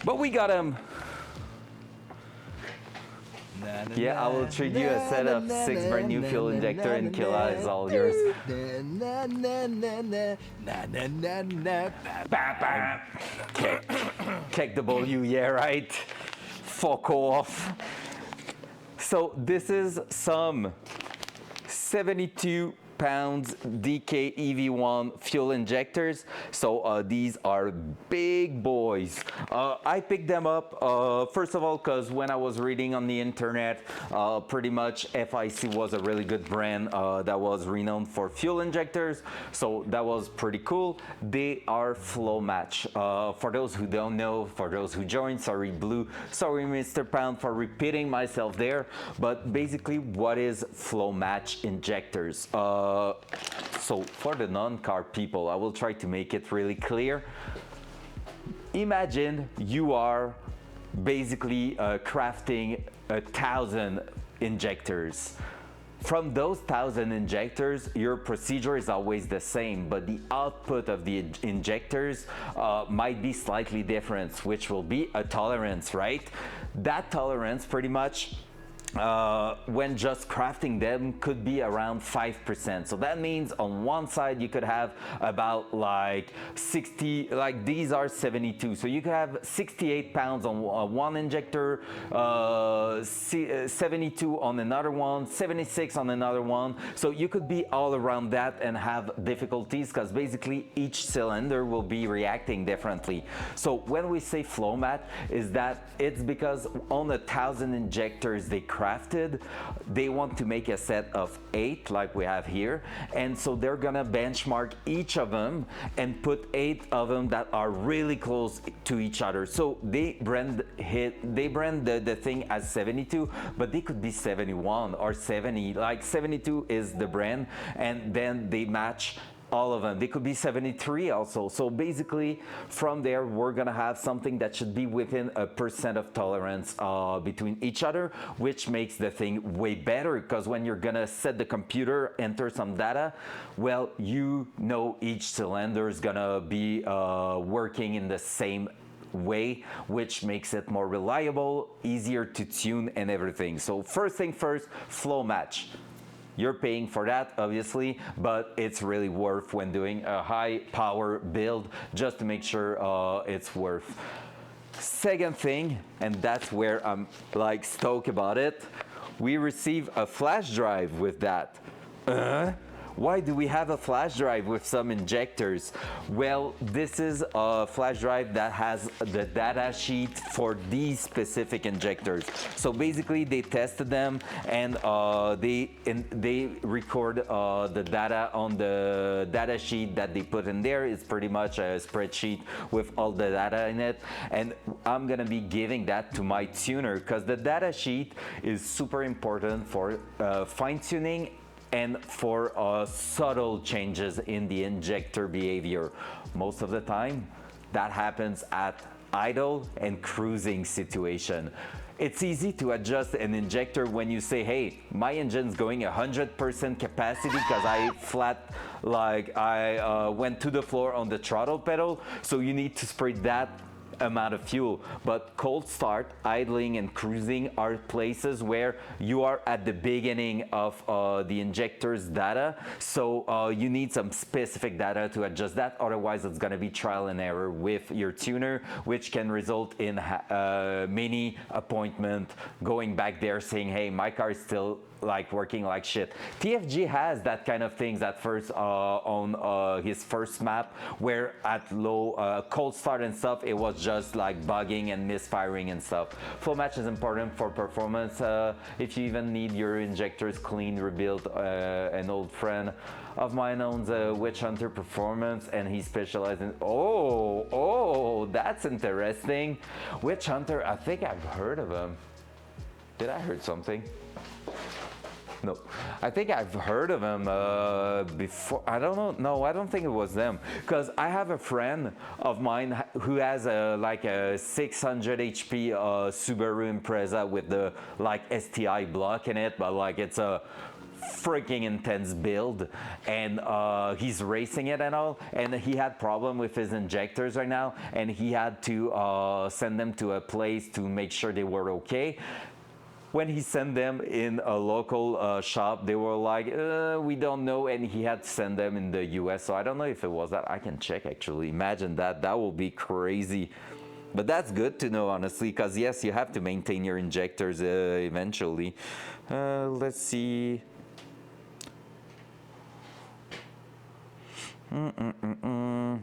But we got them. Yeah, I will treat you a set of 6 brand new fuel injector and Killa is all yours. Kick the W, yeah right. Fuck off. So this is some 72 pounds DK EV1 fuel injectors. So these are big boys. I picked them up first of all because when I was reading on the internet, pretty much FIC was a really good brand that was renowned for fuel injectors, so that was pretty cool. They are flow match. For those who don't know, for those who joined, sorry Blue, sorry Mr. Pound for repeating myself there, but basically what is flow match injectors? So for the non-car people, I will try to make it really clear. Imagine you are basically crafting 1,000 injectors. From those 1,000 injectors, your procedure is always the same, but the output of the injectors might be slightly different, which will be a tolerance, right? That tolerance pretty much when just crafting them could be around 5%. So that means on one side you could have about like 60, like these are 72. So you could have 68 pounds on one injector, 72 on another one, 76 on another one. So you could be all around that and have difficulties because basically each cylinder will be reacting differently. So when we say flow mat, is that it's because on 1,000 injectors they crafted, they want to make a set of 8 like we have here, and so they're gonna benchmark each of them and put 8 of them that are really close to each other. So they brand the thing as 72, but they could be 71 or 70, like 72 is the brand, and then they match all of them. They could be 73 also. So basically from there we're gonna have something that should be within 1% of tolerance between each other, which makes the thing way better, because when you're gonna set the computer, enter some data, well, you know each cylinder is gonna be working in the same way, which makes it more reliable, easier to tune and everything. So first thing first, flow match. You're paying for that, obviously, but it's really worth when doing a high power build, just to make sure it's worth. Second thing, and that's where I'm like stoked about it, we receive a flash drive with that. why do we have a flash drive with some injectors? Well, this is a flash drive that has the data sheet for these specific injectors. So basically they tested them, and they record the data on the data sheet that they put in there. It's pretty much a spreadsheet with all the data in it, and I'm gonna be giving that to my tuner because the data sheet is super important for fine-tuning and for subtle changes in the injector behavior. Most of the time, that happens at idle and cruising situation. It's easy to adjust an injector when you say, hey, my engine's going 100% capacity because I went to the floor on the throttle pedal, so you need to spray that amount of fuel. But cold start, idling, and cruising are places where you are at the beginning of the injector's data, so you need some specific data to adjust that. Otherwise, it's going to be trial and error with your tuner, which can result in many appointment going back there saying, hey, my car is still like working like shit. TFG has that kind of things at first on his first map, where at low cold start and stuff, it was just like bugging and misfiring and stuff. Flow match is important for performance. If you even need your injectors clean, rebuilt. An old friend of mine owns a Witch Hunter Performance, and he specializes in, oh, that's interesting. Witch Hunter, I think I've heard of him. Did I heard something? No, I think I've heard of him before. I don't know. No, I don't think it was them. Because I have a friend of mine who has a 600 HP Subaru Impreza with the like STI block in it, but like it's a freaking intense build, and he's racing it and all, and he had problem with his injectors right now, and he had to send them to a place to make sure they were okay. When he sent them in a local shop, they were like, we don't know, and he had to send them in the US. So I don't know if it was that. I can check actually. Imagine that. That will be crazy. But that's good to know, honestly, because yes, you have to maintain your injectors eventually. Let's see. I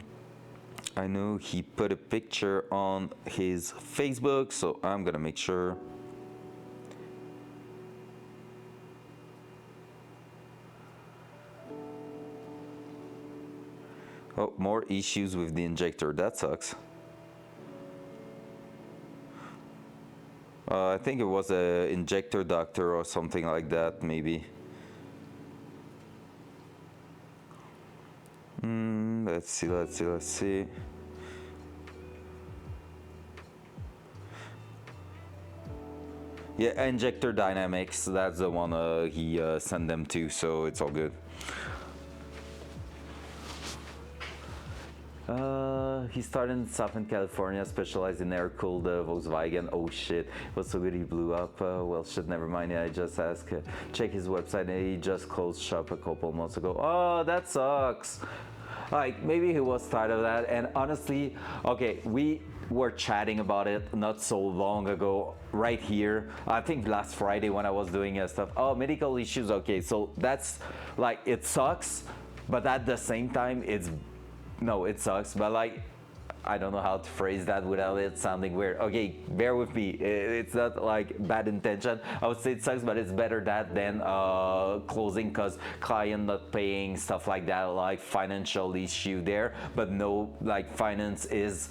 know he put a picture on his Facebook, so I'm gonna make sure. Oh, more issues with the injector. That sucks. I think it was a injector doctor or something like that, maybe. Let's see. Yeah, injector dynamics. That's the one he sent them to, so it's all good. He started in Southern California, specialized in air-cooled Volkswagen. Oh shit, it was so good he blew up. Well, shit, never mind. Yeah, I just asked. Check his website, and he just closed shop a couple months ago. Oh, that sucks. Like, maybe he was tired of that. And honestly, okay, we were chatting about it not so long ago, right here. I think last Friday when I was doing stuff. Oh, medical issues. Okay, so that's like, it sucks, but at the same time, no, it sucks, but like, I don't know how to phrase that without it sounding weird. Okay, bear with me. It's not like bad intention. I would say it sucks, but it's better that than closing because client not paying, stuff like that, like financial issue there. But no, like finance is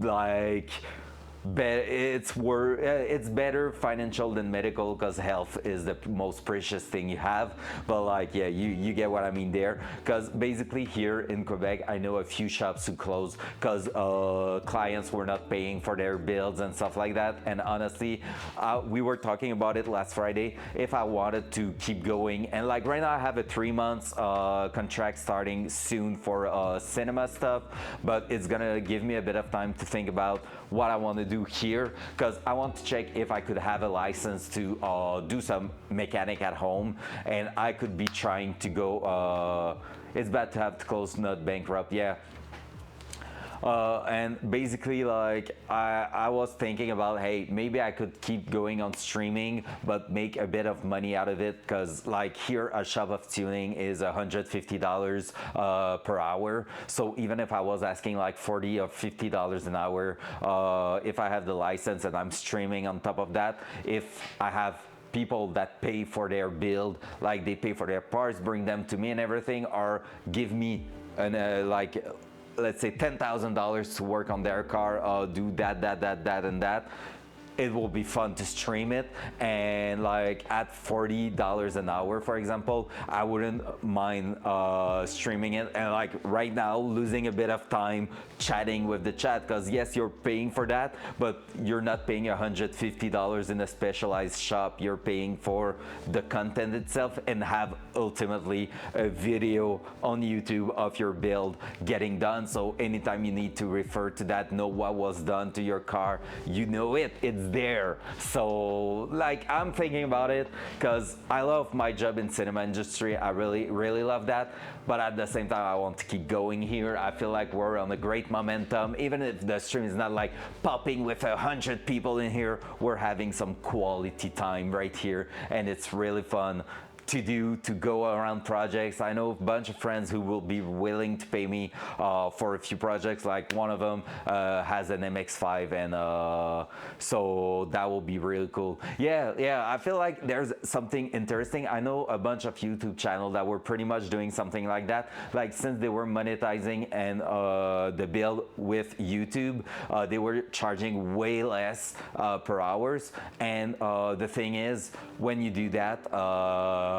like, it's better financial than medical because health is the most precious thing you have. But like, yeah, you get what I mean there. Because basically here in Quebec, I know a few shops who closed because clients were not paying for their bills and stuff like that. And honestly, we were talking about it last Friday. If I wanted to keep going, and like right now I have a 3 months contract starting soon for cinema stuff, but it's gonna give me a bit of time to think about what I want to do here, because I want to check if I could have a license to do some mechanic at home, and I could be trying to go, it's bad to have to close, not bankrupt, yeah. And basically, like I was thinking about, hey, maybe I could keep going on streaming, but make a bit of money out of it, because like here a shop of tuning is $150 per hour. So even if I was asking like $40 or $50 an hour, if I have the license and I'm streaming on top of that, if I have people that pay for their build, like they pay for their parts, bring them to me and everything, or give me an like let's say $10,000 to work on their car, do that and that, it will be fun to stream it. And like at $40 an hour, for example, I wouldn't mind streaming it, and like right now losing a bit of time chatting with the chat, because yes, you're paying for that, but you're not paying $150 in a specialized shop. You're paying for the content itself, and have ultimately a video on YouTube of your build getting done. So anytime you need to refer to that, know what was done to your car, you know it's there. So like I'm thinking about it because I love my job in cinema industry. I really love that, but at the same time I want to keep going here. I feel like we're on a great momentum. Even if the stream is not like popping with 100 people in here, we're having some quality time right here, and it's really fun to go around projects. I know a bunch of friends who will be willing to pay me for a few projects. Like one of them has an MX-5, and so that will be really cool. Yeah, I feel like there's something interesting. I know a bunch of YouTube channels that were pretty much doing something like that. Like since they were monetizing and the build with YouTube, they were charging way less per hours. And the thing is, when you do that,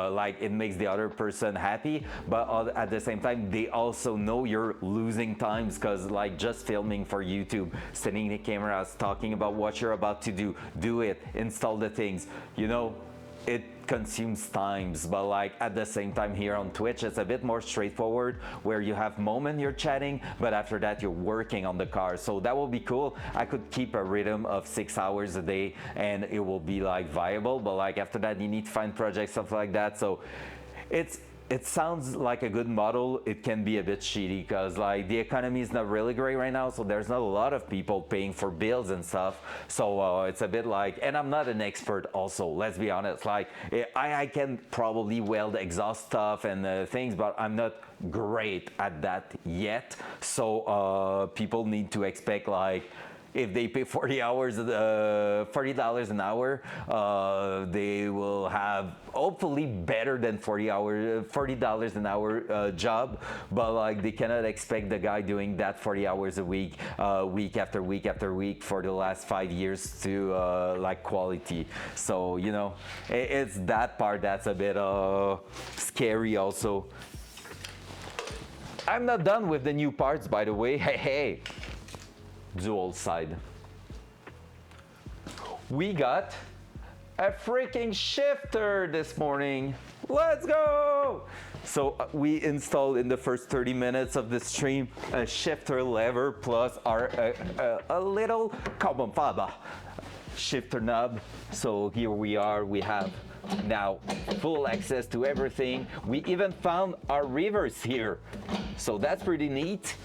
like it makes the other person happy, but at the same time they also know you're losing times, because like just filming for YouTube, setting the cameras, talking about what you're about to do it, install the things, you know, it consumes times. But like at the same time here on Twitch, it's a bit more straightforward, where you have moment you're chatting, but after that you're working on the car. So that will be cool. I could keep a rhythm of 6 hours a day and it will be like viable, but like after that you need to find projects, stuff like that. So it sounds like a good model. It can be a bit shitty because like the economy is not really great right now, so there's not a lot of people paying for bills and stuff. So it's a bit like, and I'm not an expert also, let's be honest. Like I can probably weld exhaust stuff and things, but I'm not great at that yet. So people need to expect like, if they pay $40 an hour, they will have hopefully better than $40 an hour job. But like they cannot expect the guy doing that 40 hours a week, week after week after week for the last 5 years to like quality. So you know, it's that part that's a bit scary also. I'm not done with the new parts, by the way. Hey. Dual side. We got a freaking shifter this morning. Let's go! So we installed in the first 30 minutes of the stream a shifter lever plus our a little carbon fiber shifter knob. So here we are. We have now full access to everything. We even found our reverse here. So that's pretty neat.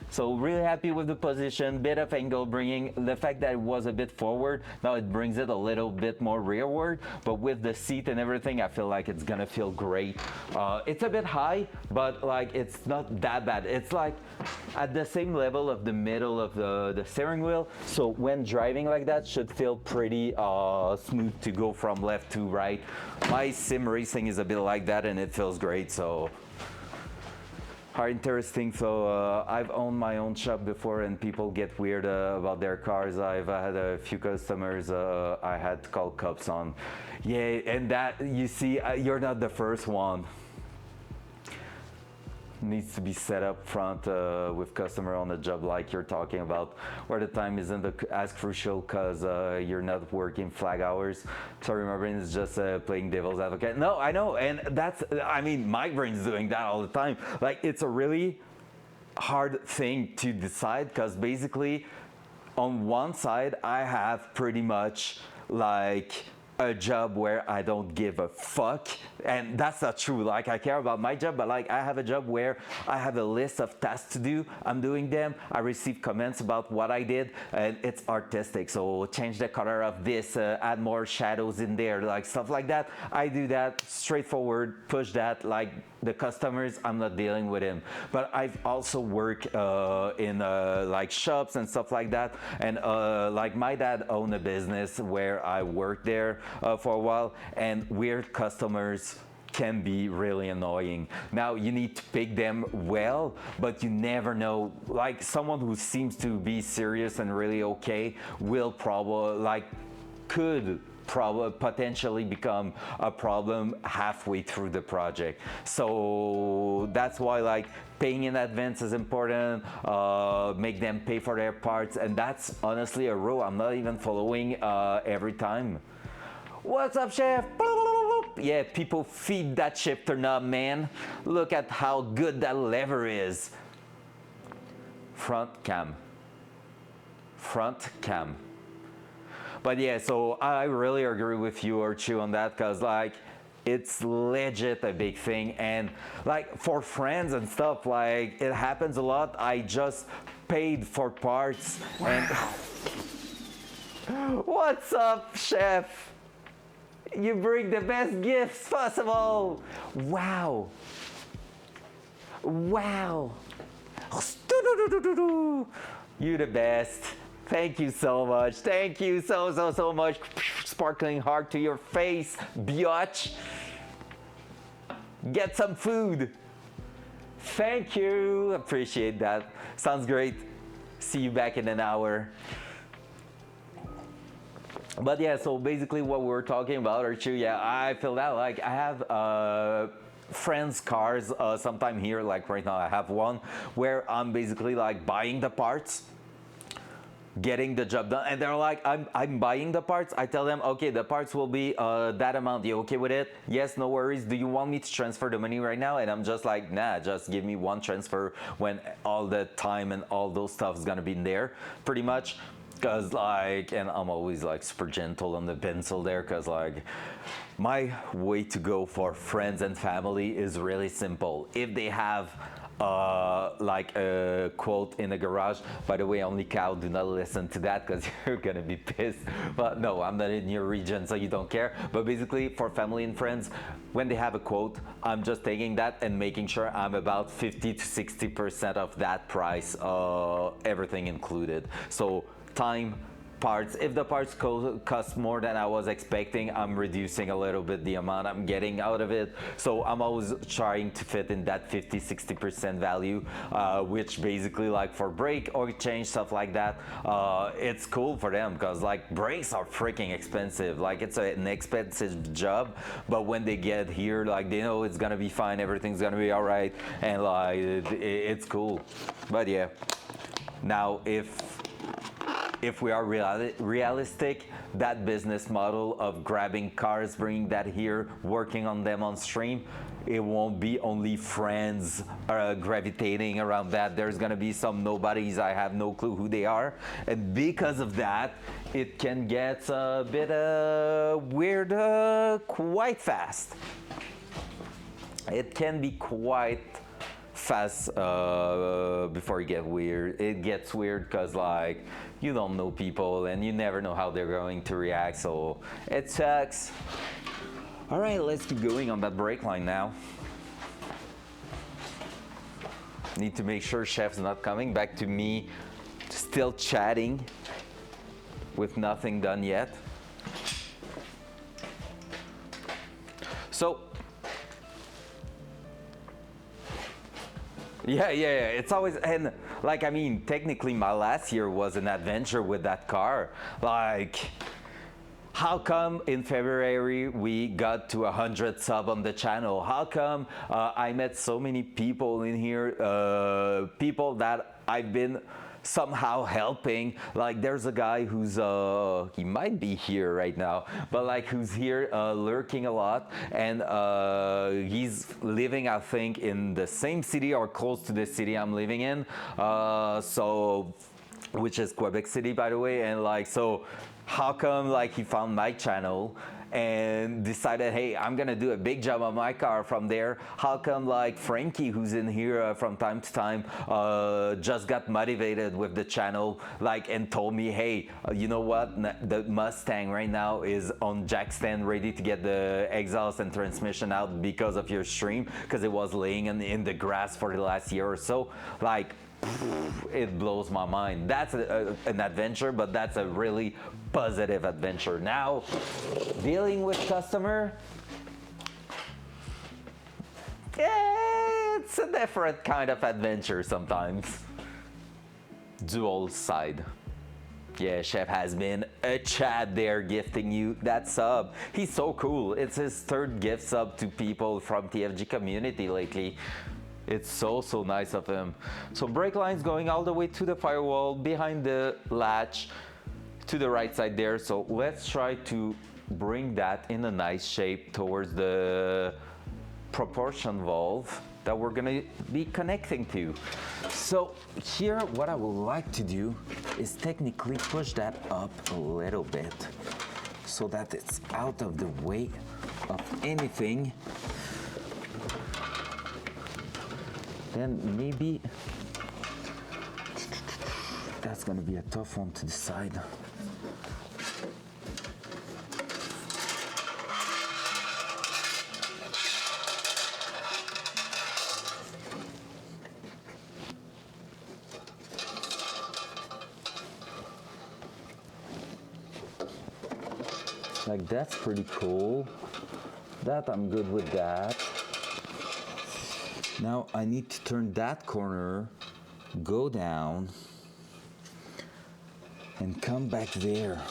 So really happy with the position, bit of angle bringing, the fact that it was a bit forward, now it brings it a little bit more rearward, but with the seat and everything, I feel like it's gonna feel great. It's a bit high, but like it's not that bad. It's like at the same level of the middle of the steering wheel, so when driving like that, should feel pretty smooth to go from left to right. My sim racing is a bit like that and it feels great, so. Are interesting. So I've owned my own shop before and people get weird about their cars. I've had a few customers I had to call cops on. Yeah, and that, you see, you're not the first one. Needs to be set up front with customer on the job like you're talking about, where the time isn't as crucial because you're not working flag hours. Sorry, my brain is just playing devil's advocate. No, I know, and that's, I mean, my brain's doing that all the time. Like, it's a really hard thing to decide because basically on one side I have pretty much like a job where I don't give a fuck and that's not true. Like I care about my job, but like I have a job where I have a list of tasks to do. I'm doing them. I receive comments about what I did, and it's artistic. So change the color of this, add more shadows in there, like stuff like that. I do that straightforward, push that. Like the customers, I'm not dealing with him. But I've also worked in like shops and stuff like that. And like my dad owned a business where I worked there for a while, and weird customers can be really annoying. Now you need to pick them well, but you never know. Like someone who seems to be serious and really okay will probably like could probably potentially become a problem halfway through the project. So that's why like paying in advance is important. Make them pay for their parts, and that's honestly a rule I'm not even following every time. What's up, chef? Yeah, people feed that shifter knob, man. Look at how good that lever is. Front cam. Front cam. But yeah, so I really agree with you, Archie, on that, because like it's legit a big thing. And like for friends and stuff, like it happens a lot. I just paid for parts. And what's up, chef? You bring the best gifts possible. Wow. Wow. You the best. Thank you so much. Thank you so much. Sparkling heart to your face, biatch. Get some food. Thank you. Appreciate that. Sounds great. See you back in an hour. But yeah, so basically what we're talking about, Archie, yeah, I feel that like I have friends' cars sometime here, like right now I have one where I'm basically like buying the parts, getting the job done, and they're like, I'm buying the parts. I tell them, okay, the parts will be that amount. You okay with it? Yes, no worries. Do you want me to transfer the money right now? And I'm just like, nah, just give me one transfer when all the time and all those stuff is gonna be in there, pretty much. Cause like, and I'm always like super gentle on the pencil there, cause like my way to go for friends and family is really simple. If they have like a quote in the garage, by the way, only cow, do not listen to that because you're gonna be pissed. But no, I'm not in your region, so you don't care. But basically for family and friends, when they have a quote, I'm just taking that and making sure I'm about 50 to 60% of that price, everything included. So time, parts, if the parts cost more than I was expecting, I'm reducing a little bit the amount I'm getting out of it. So I'm always trying to fit in that 50-60% value, which basically like for brake or change, stuff like that, it's cool for them because like brakes are freaking expensive. Like it's an expensive job, but when they get here, like they know it's gonna be fine, everything's gonna be all right, and like it's cool. But yeah, now if we are realistic, that business model of grabbing cars, bringing that here, working on them on stream, it won't be only friends gravitating around that. There's gonna be some nobodies, I have no clue who they are. And because of that, it can get a bit weird quite fast. It can be quite fast before it gets weird. It gets weird because like you don't know people and you never know how they're going to react, so it sucks. All right, let's keep going on that brake line now. Need to make sure chef's not coming back to me still chatting with nothing done yet. So yeah, it's always, and like, I mean, technically my last year was an adventure with that car. Like, how come in February we got to 100 sub on the channel? How come I met so many people in here, people that I've been somehow helping? Like there's a guy who's he might be here right now, but like who's here lurking a lot, and he's living, I think, in the same city or close to the city I'm living in, so which is Quebec City, by the way. And like, so how come like he found my channel and decided, hey, I'm gonna do a big job on my car from there. How come like Frankie, who's in here from time to time, just got motivated with the channel, like, and told me, hey, you know what, the Mustang right now is on jack stand ready to get the exhaust and transmission out because of your stream, because it was laying in the grass for the last year or so. Like, it blows my mind. That's an adventure, but that's a really positive adventure. Now, dealing with customer, it's a different kind of adventure sometimes. Dual side. Yeah, Chef has been a Chad there gifting you that sub. He's so cool. It's his third gift sub to people from TFG community lately. It's so nice of him. So brake lines going all the way to the firewall, behind the latch, to the right side there. So let's try to bring that in a nice shape towards the proportion valve that we're gonna be connecting to. So here, what I would like to do is technically push that up a little bit so that it's out of the way of anything. Then maybe that's gonna be a tough one to decide. Like, that's pretty cool. That I'm good with that. Now I need to turn that corner, go down, and come back there.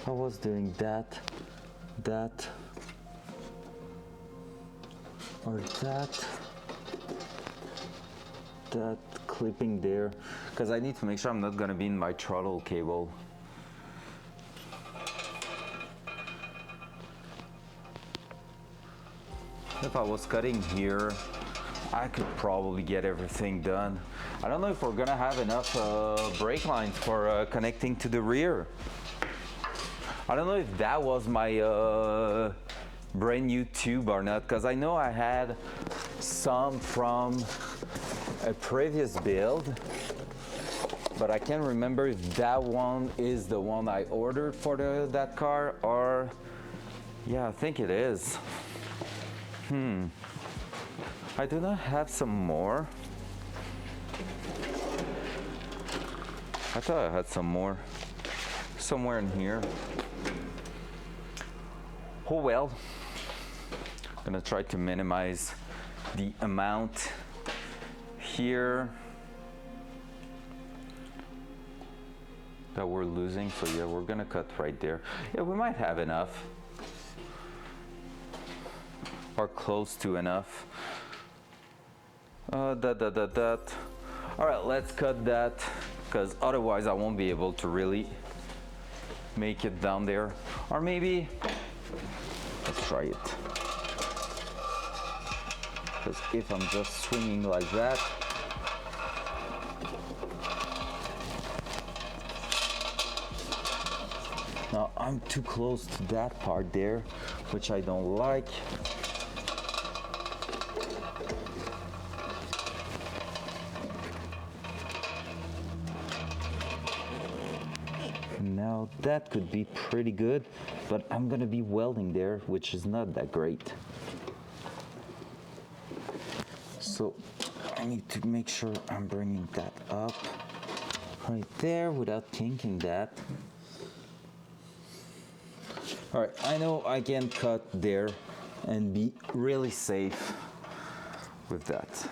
I was doing that, or that clipping there, because I need to make sure I'm not gonna be in my throttle cable. If I was cutting here, I could probably get everything done. I don't know if we're gonna have enough brake lines for connecting to the rear. I don't know if that was my brand new tube or not, because I know I had some from a previous build, but I can't remember if that one is the one I ordered for that car, or yeah, I think it is. I do not have some more. I thought I had some more somewhere in here. Oh well. I'm gonna try to minimize the amount here that we're losing. So yeah, we're gonna cut right there. Yeah, we might have enough, or close to enough. All right, let's cut that, because otherwise I won't be able to really make it down there. Or maybe, let's try it. Because if I'm just swinging like that, now I'm too close to that part there, which I don't like. Now that could be pretty good, but I'm gonna be welding there, which is not that great. So I need to make sure I'm bringing that up right there without kinking that. All right, I know I can cut there and be really safe with that.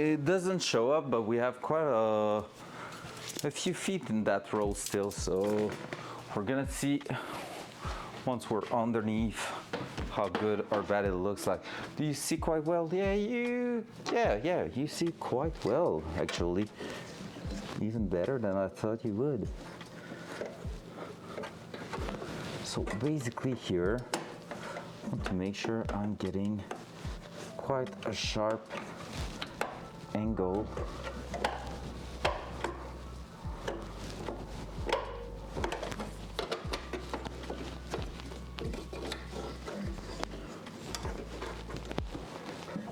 It doesn't show up, but we have quite a few feet in that roll still, so we're gonna see once we're underneath how good or bad it looks like. Do you see quite well? Yeah, you see quite well, actually. Even better than I thought you would. So basically here, I want to make sure I'm getting quite a sharp angle.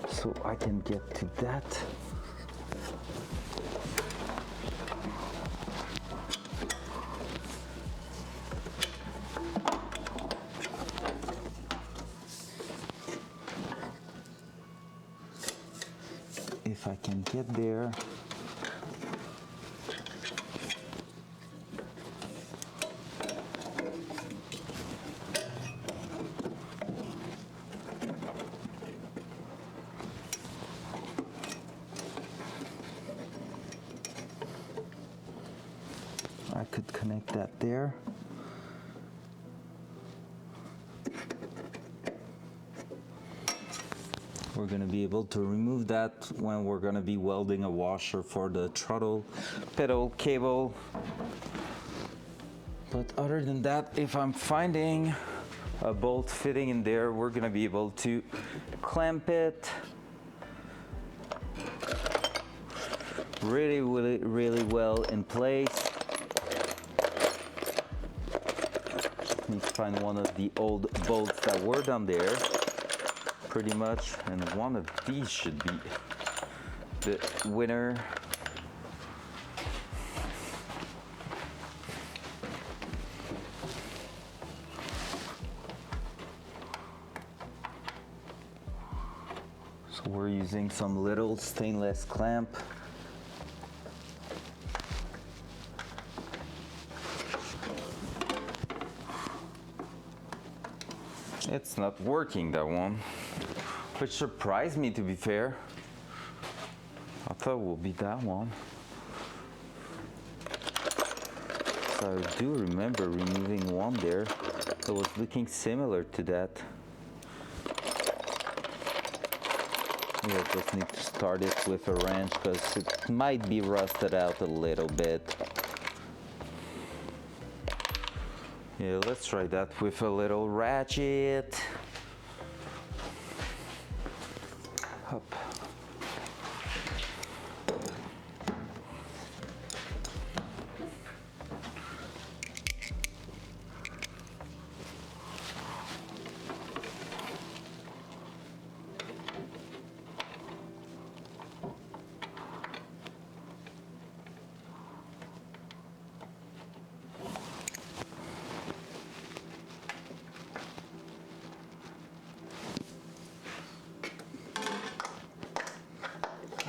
So I can get to that. If I can get there. I could connect that there. We're going to be able to remove that when we're going to be welding a washer for the throttle pedal cable. But other than that, if I'm finding a bolt fitting in there, we're going to be able to clamp it really well in place. Need to find one of the old bolts that were down there. Pretty much, and one of these should be the winner. So we're using some little stainless clamp. It's not working, that one. Which surprised me, to be fair. I thought it would be that one. So I do remember removing one there that was looking similar to that. Maybe I just need to start it with a wrench because it might be rusted out a little bit. Yeah, let's try that with a little ratchet. Up.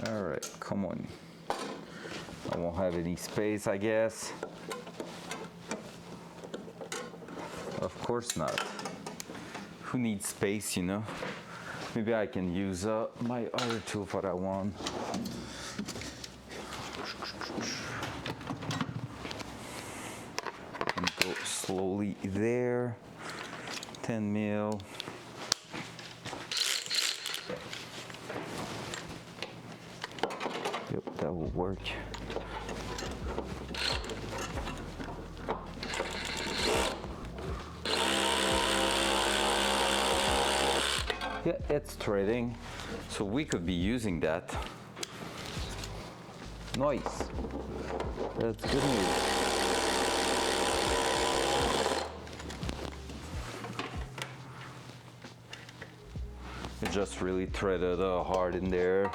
All right, come on. I won't have any space, I guess. Of course not. Who needs space, you know? Maybe I can use my other tool for that one. And go slowly there. 10 mil. Yep, that will work. Yeah, it's threading, so we could be using that. Nice. That's good news. It just really threaded hard in there.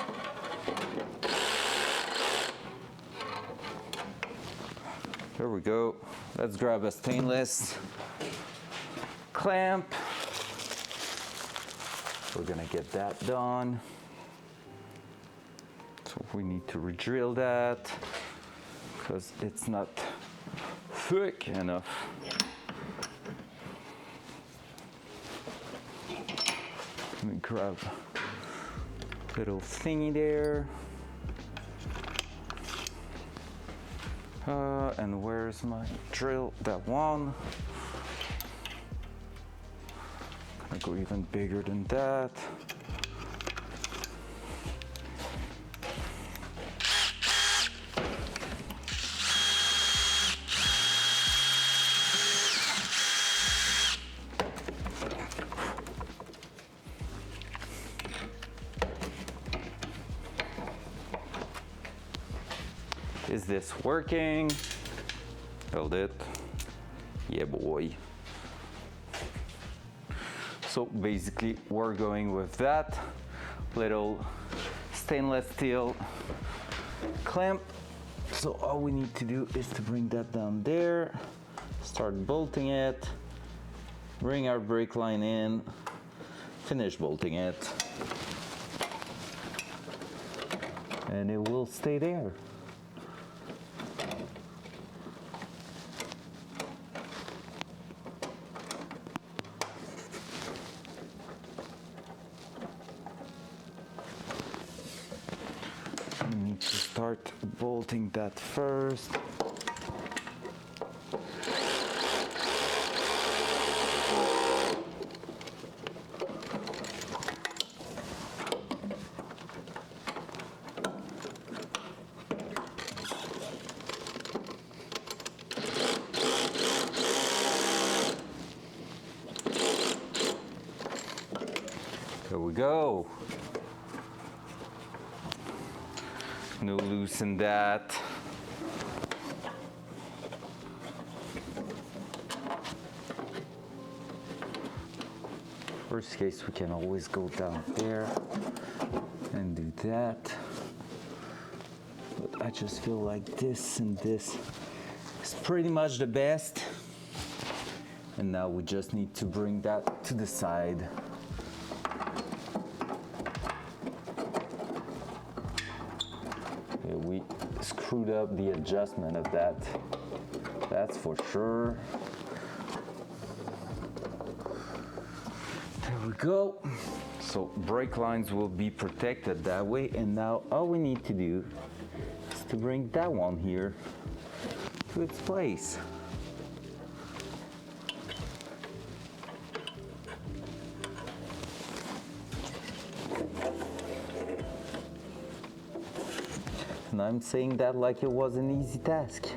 There we go. Let's grab a stainless clamp. We're gonna get that done. So we need to re-drill that because it's not thick enough. Let me grab a little thingy there. And where's my drill? That one. Gonna go even bigger than that. Is this working? Held it. Yeah, boy. So basically we're going with that little stainless steel clamp. So all we need to do is to bring that down there, start bolting it, bring our brake line in, finish bolting it, and it will stay there. We need to start bolting that first. There we go. No loosen that. Worst case, we can always go down there and do that. But I just feel like this and this is pretty much the best. And now we just need to bring that to the side. We screwed up the adjustment of that, that's for sure. There we go. So brake lines will be protected that way, and now all we need to do is to bring that one here to its place. And I'm saying that like it was an easy task.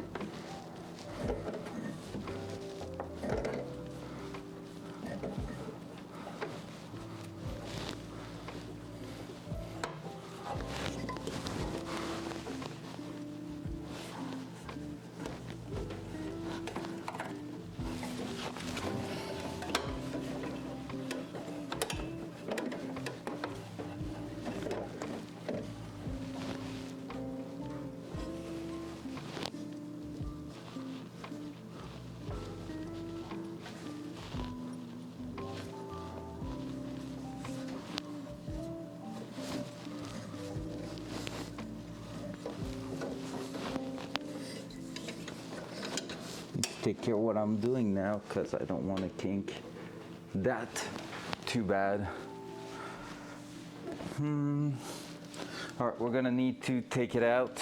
Take care of what I'm doing now because I don't want to kink that too bad. All right, we're gonna need to take it out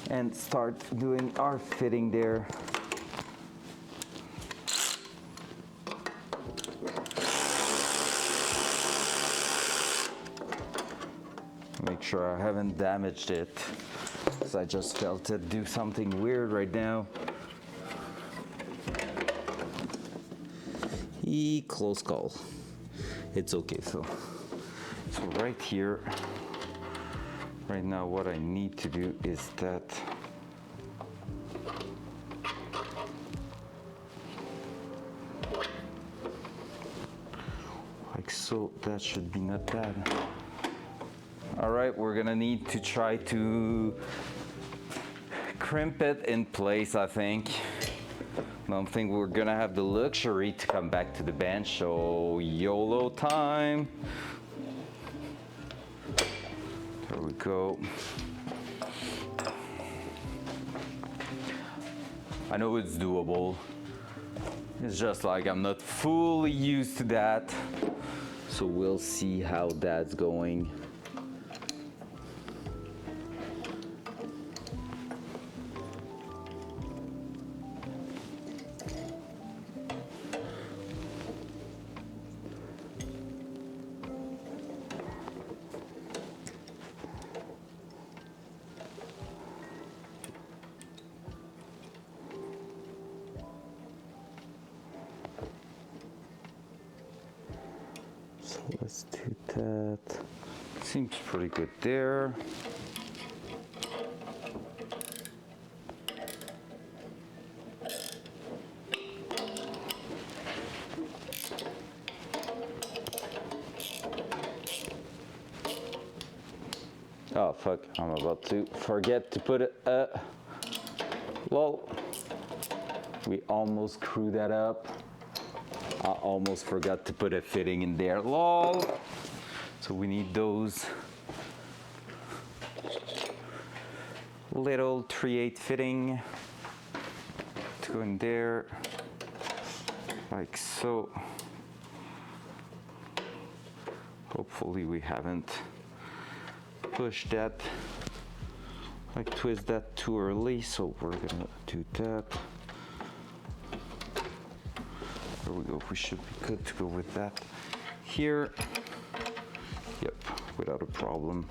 and start doing our fitting there. Make sure I haven't damaged it because I just felt it do something weird right now. Close call. It's okay. So right here, right now, what I need to do is that like so. That should be not bad. All right, we're gonna need to try to crimp it in place, I think. I don't think we're gonna have the luxury to come back to the bench, so YOLO time. There we go. I know it's doable. It's just like I'm not fully used to that. So we'll see how that's going. let's do that. Seems pretty good there. Oh fuck, I'm about to forget to put it, lol. We almost screwed that up. I almost forgot to put a fitting in there, lol. So we need those little 3/8 fitting to go in there, like so. Hopefully we haven't pushed that, like twist that too early, so we're gonna do that. There we go, we should be good to go with that here. Yep, without a problem.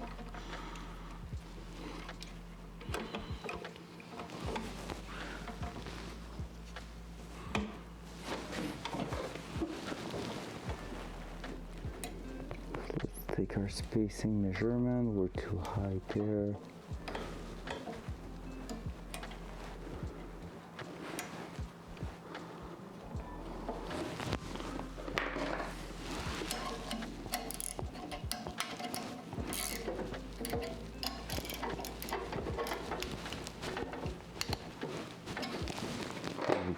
Let's take our spacing measurement, we're too high there.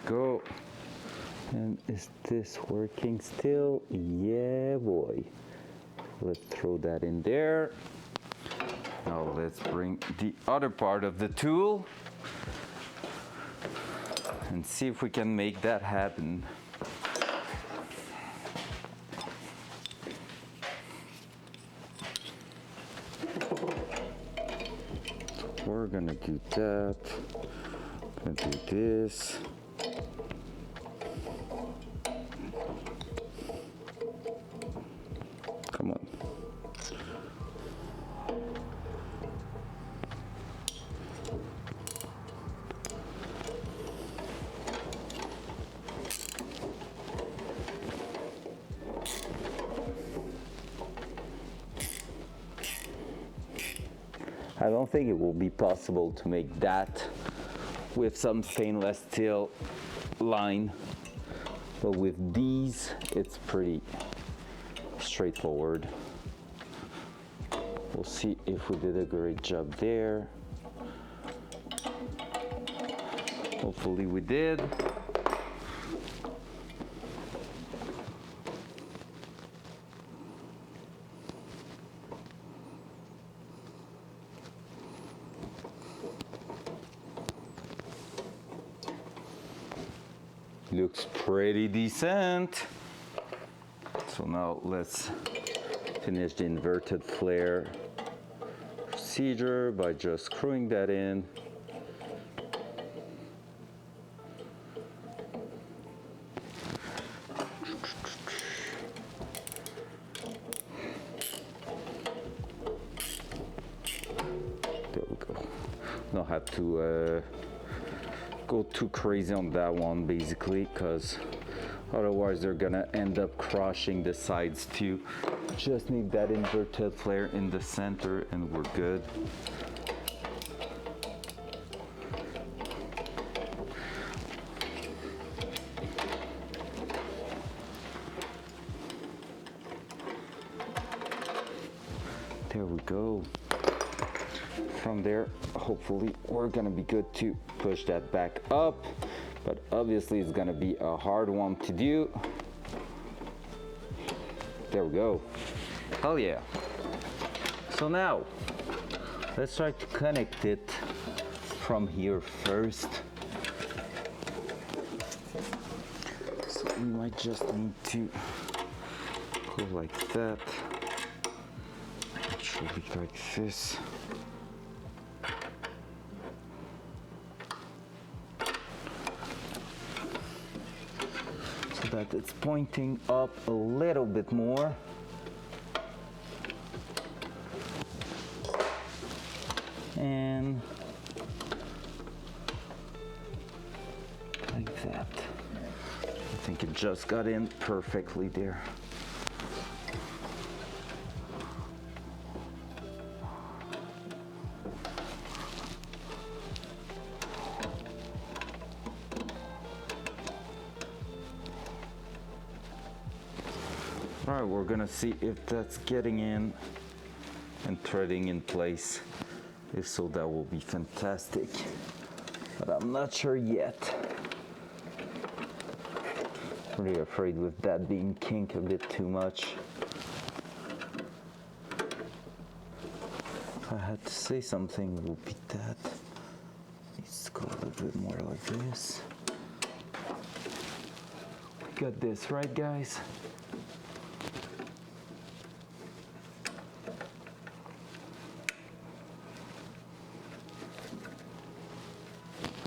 Go. And is this working still? Yeah, boy. Let's throw that in there. Now let's bring the other part of the tool and see if we can make that happen. We're gonna do that. Gonna do this. Come on. I don't think it will be possible to make that with some stainless steel line, but with these it's pretty straightforward. We'll see if we did a great job there. Hopefully we did. Looks pretty decent. So now let's finish the inverted flare procedure by just screwing that in. There we go. Don't have to go too crazy on that one basically, because otherwise they're gonna end up crushing the sides too. Just need that inverted flare in the center and we're good. There we go. From there, hopefully we're gonna be good to push that back up, but obviously it's gonna be a hard one to do. There we go. Hell yeah. So now, let's try to connect it from here first. So we might just need to go like that. Actually like this. That it's pointing up a little bit more. And like that. I think it just got in perfectly there. right, we're gonna see if that's getting in and threading in place. If so, that will be fantastic. But I'm not sure yet. Really afraid with that being kink a bit too much. If I had to say something, it would be that. Needs to go a little bit more like this. We got this, right, guys?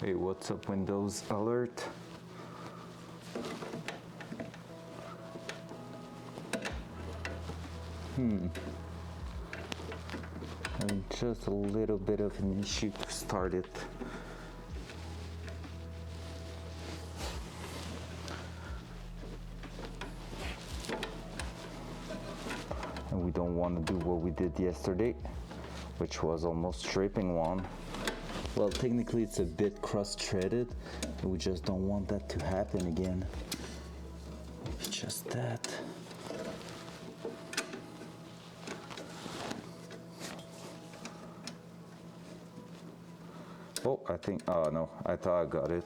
Hey, what's up, Windows alert? Having just a little bit of an issue to start it. And we don't want to do what we did yesterday, which was almost stripping one. Well, technically it's a bit cross-threaded, but we just don't want that to happen again. It's just that. Oh, I think, oh no, I thought I got it,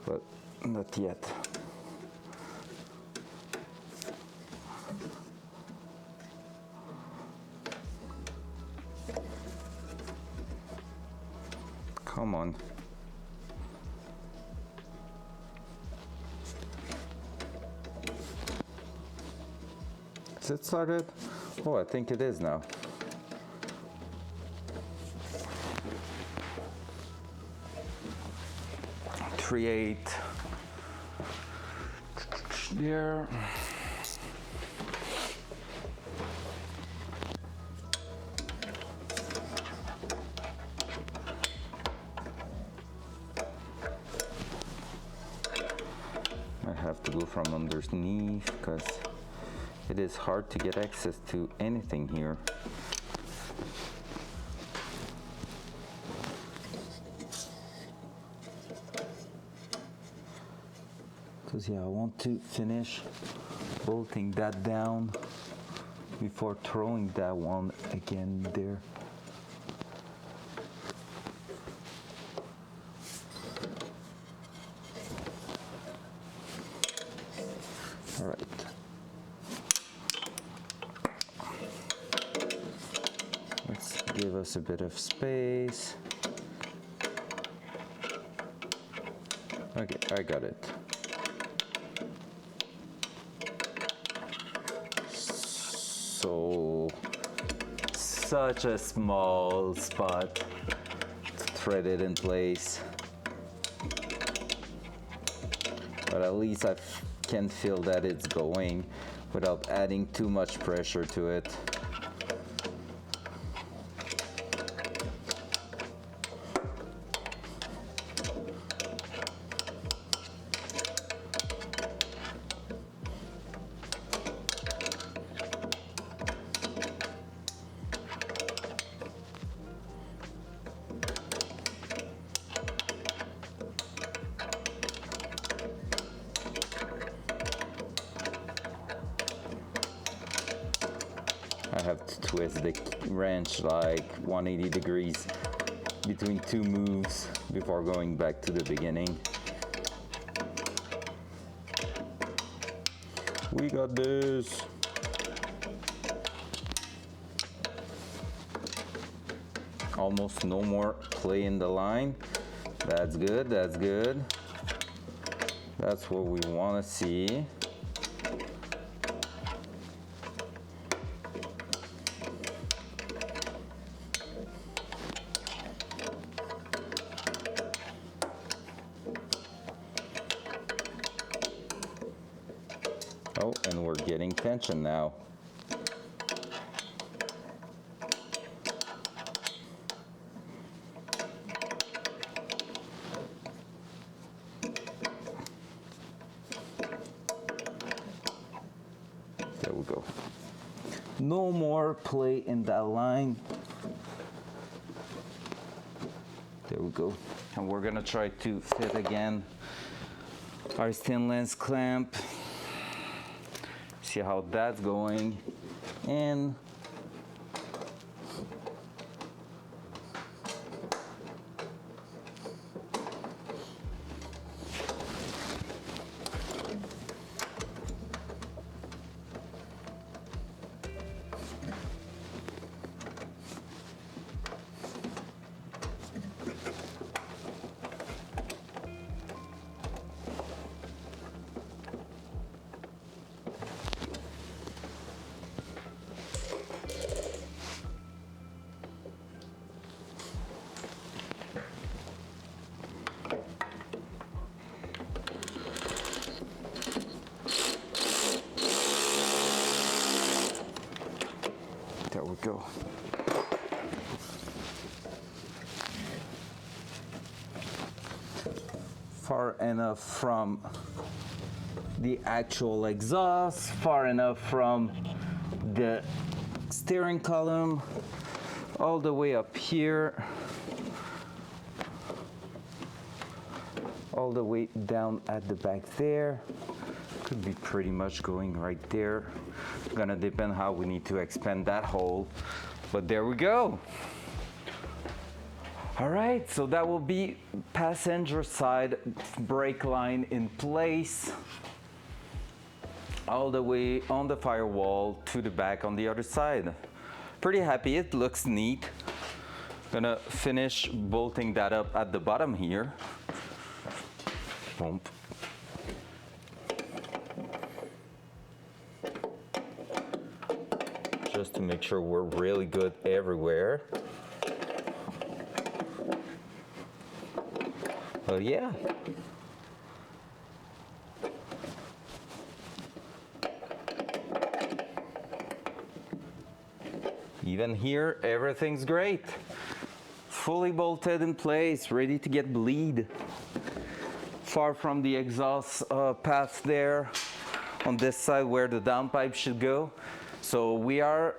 but not yet. Come on. Is it started? Oh, I think it is now. Create there. I have to go from underneath because it is hard to get access to anything here. Because yeah, I want to finish bolting that down before throwing that one again there. All right. Let's give us a bit of space. Okay, I got it. So, such a small spot to thread it in place. But at least I can feel that it's going without adding too much pressure to it. I have to twist the wrench like 180 degrees between two moves before going back to the beginning. We got this. Almost no more play in the line. That's good, that's good. That's what we want to see. Oh, and we're getting tension now. There we go. No more play in that line. There we go. And we're gonna try to fit again our thin lens clamp. see how that's going. And there we go. Far enough from the actual exhaust, far enough from the steering column, all the way up here, all the way down at the back there. Could be pretty much going right there. Gonna depend how we need to expand that hole, but there we go. All right, so that will be passenger side brake line in place, all the way on the firewall to the back on the other side. Pretty happy, it looks neat. Gonna finish bolting that up at the bottom here. Boom. Just to make sure we're really good everywhere. But yeah. Even here, everything's great. Fully bolted in place, ready to get bleed. Far from the exhaust path there on this side where the downpipe should go. So we are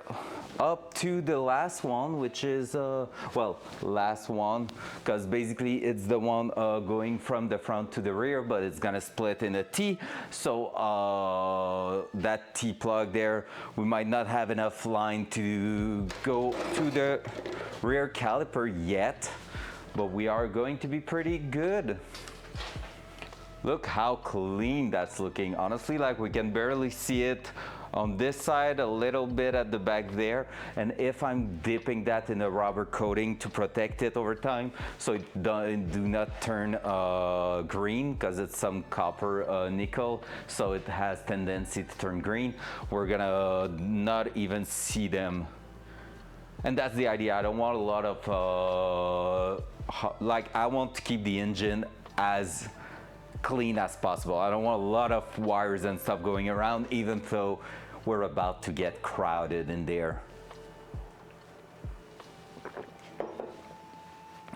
up to the last one, which is, well, last one, because basically it's the one going from the front to the rear, but it's gonna split in a T. So that T plug there, we might not have enough line to go to the rear caliper yet, but we are going to be pretty good. Look how clean that's looking. Honestly, like we can barely see it on this side, a little bit at the back there. And if I'm dipping that in a rubber coating to protect it over time, so it do not turn green, because it's some copper nickel, so it has tendency to turn green, we're gonna not even see them. And that's the idea. I don't want a lot of, like I want to keep the engine as clean as possible. I don't want a lot of wires and stuff going around, even though we're about to get crowded in there.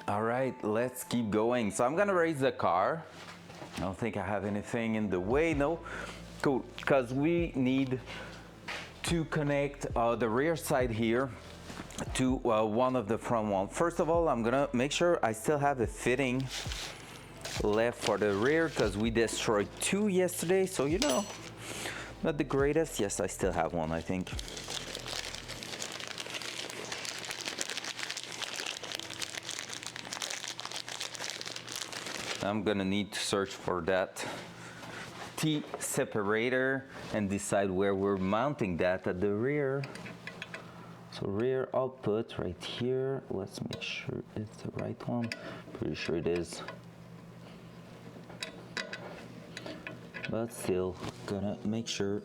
All right, let's keep going. So I'm gonna raise the car. I don't think I have anything in the way, no? Cool, because we need to connect the rear side here to one of the front ones. First of all, I'm gonna make sure I still have a fitting left for the rear, because we destroyed two yesterday, so you know, not the greatest. Yes, I still have one, I think. I'm gonna need to search for that T separator and decide where we're mounting that at the rear. So rear output right here. Let's make sure it's the right one. Pretty sure it is. But still, gonna make sure,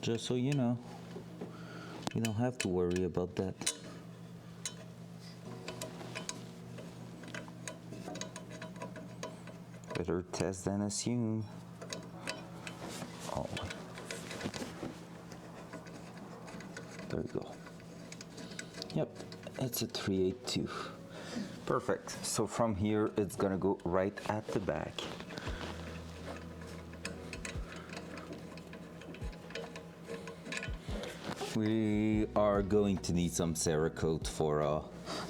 just so you know, you don't have to worry about that. Better test than assume. Oh, there you go. Yep, it's a 382. Perfect. So from here, it's gonna go right at the back. We are going to need some Cerakote for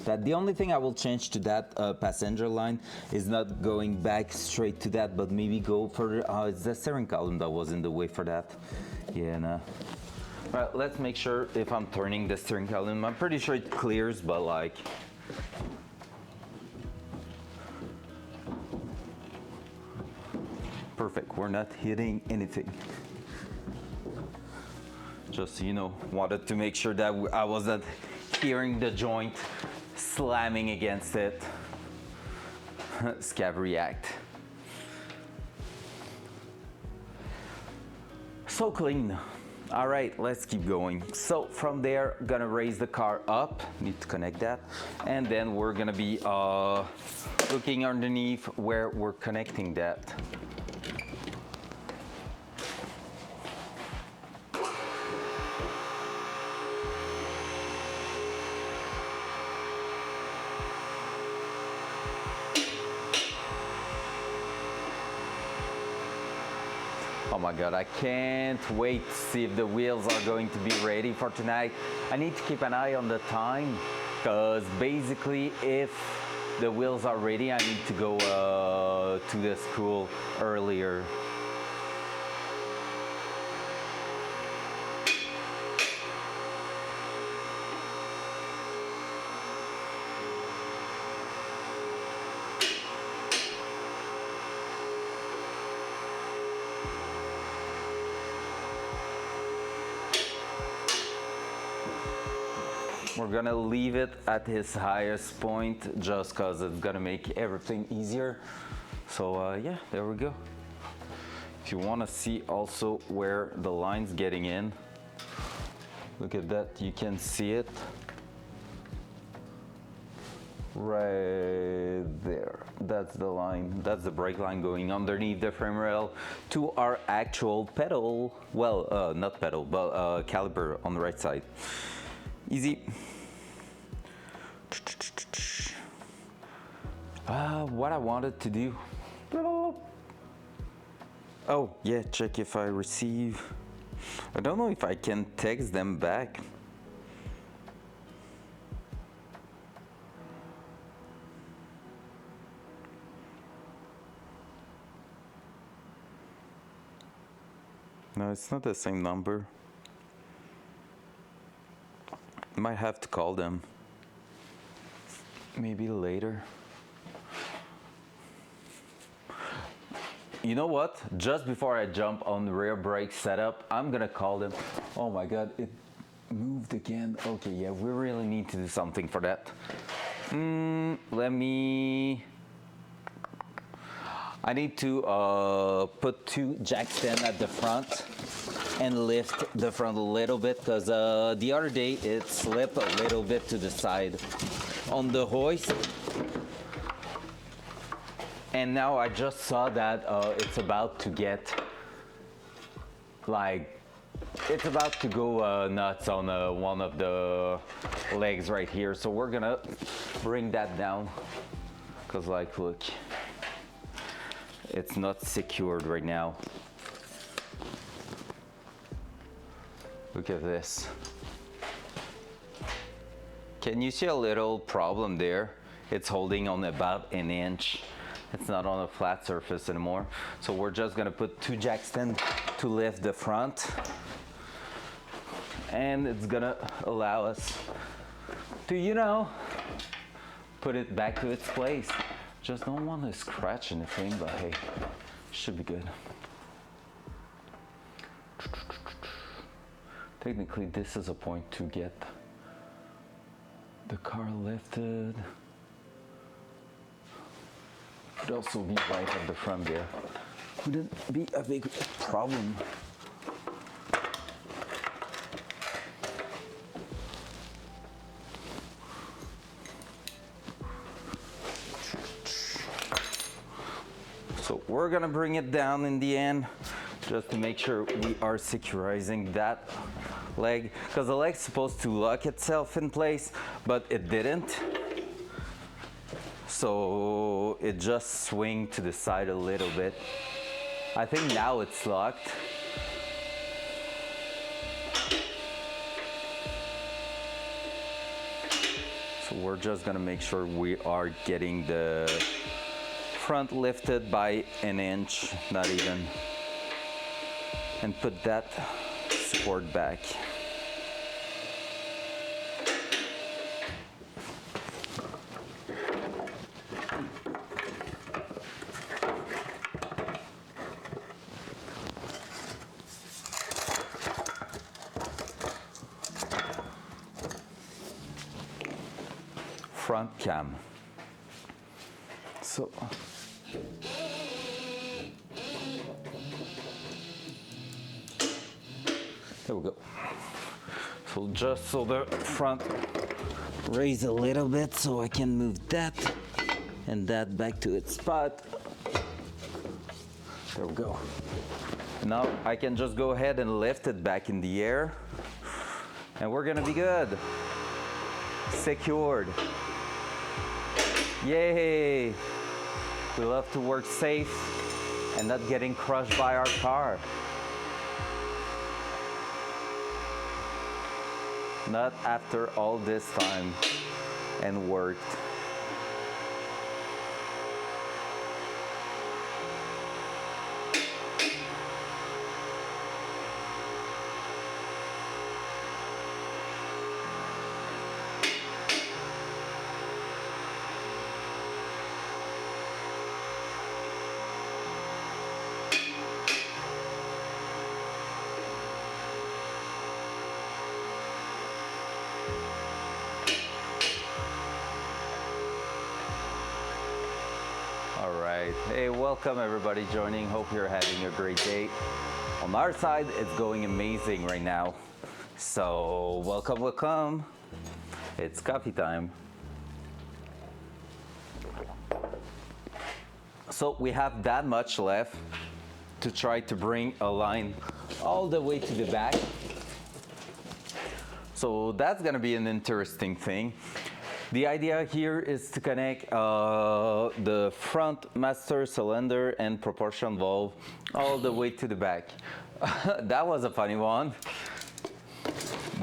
that. The only thing I will change to that passenger line is not going back straight to that, but maybe go further. It's the steering column that was in the way for that. Yeah, no. Alright, let's make sure if I'm turning the steering column, I'm pretty sure it clears, but like... Perfect, we're not hitting anything. Just so you know, wanted to make sure that I wasn't hearing the joint slamming against it. Scav react. So clean. All right, let's keep going. So from there, gonna raise the car up, need to connect that. And then we're gonna be looking underneath where we're connecting that. Oh my God, I can't wait to see if the wheels are going to be ready for tonight. I need to keep an eye on the time because basically if the wheels are ready, I need to go to the school earlier. We're gonna leave it at his highest point just cause it's gonna make everything easier. So yeah, there we go. If you wanna see also where the line's getting in, look at that, you can see it right there. That's the line, that's the brake line going underneath the frame rail to our actual pedal. Well, not pedal, but caliper on the right side. Easy. What I wanted to do. Oh, yeah, check if I receive. I don't know if I can text them back. No, it's not the same number. Might have to call them. Maybe later. You know what? Just before I jump on the rear brake setup, I'm gonna call them. Oh my God, it moved again. Okay, yeah, we really need to do something for that. I need to put two jack stands at the front and lift the front a little bit because the other day it slipped a little bit to the side on the hoist. And now I just saw that it's about to get like, it's about to go nuts on one of the legs right here. So we're gonna bring that down because like, look, it's not secured right now. Look at this. Can you see a little problem there? It's holding on about an inch. It's not on a flat surface anymore. So we're just gonna put two jack stands to lift the front. And it's gonna allow us to, you know, put it back to its place. Just don't want to scratch anything, but hey, should be good. Technically, this is a point to get the car lifted. Could also be right at the front there. Wouldn't be a big problem. So we're gonna bring it down in the end just to make sure we are securizing that leg, because the leg's supposed to lock itself in place, but it didn't. So it just swing to the side a little bit. I think now it's locked. So we're just gonna make sure we are getting the front lifted by an inch, not even. And put that support back. Front cam. So there we go. So just so the front raise a little bit so I can move that and that back to its spot. There we go. Now I can just go ahead and lift it back in the air and we're gonna be good. Secured. Yay! We love to work safe and not getting crushed by our car. Not after all this time and worked. Hey, welcome everybody joining. Hope you're having a great day. On our side, it's going amazing right now. So welcome, welcome. It's coffee time. So we have that much left to try to bring a line all the way to the back. So that's gonna be an interesting thing. The idea here is to connect the front master cylinder and propulsion valve all the way to the back. That was a funny one.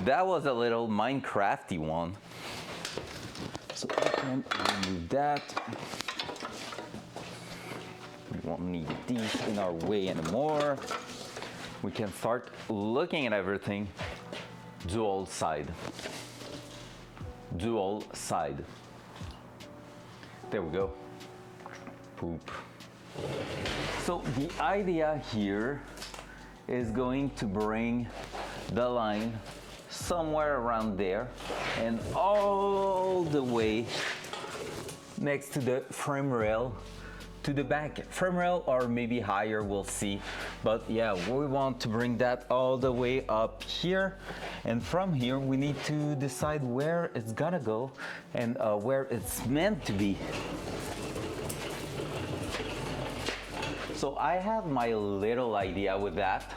That was a little Minecrafty one. So I can remove that. We won't need these in our way anymore. We can start looking at everything dual side. Dual side. There we go. Poop. So the idea here is going to bring the line somewhere around there and all the way next to the frame rail to the back. Frame rail or maybe higher, we'll see. But yeah, we want to bring that all the way up here. And from here, we need to decide where it's gonna go and where it's meant to be. So I have my little idea with that,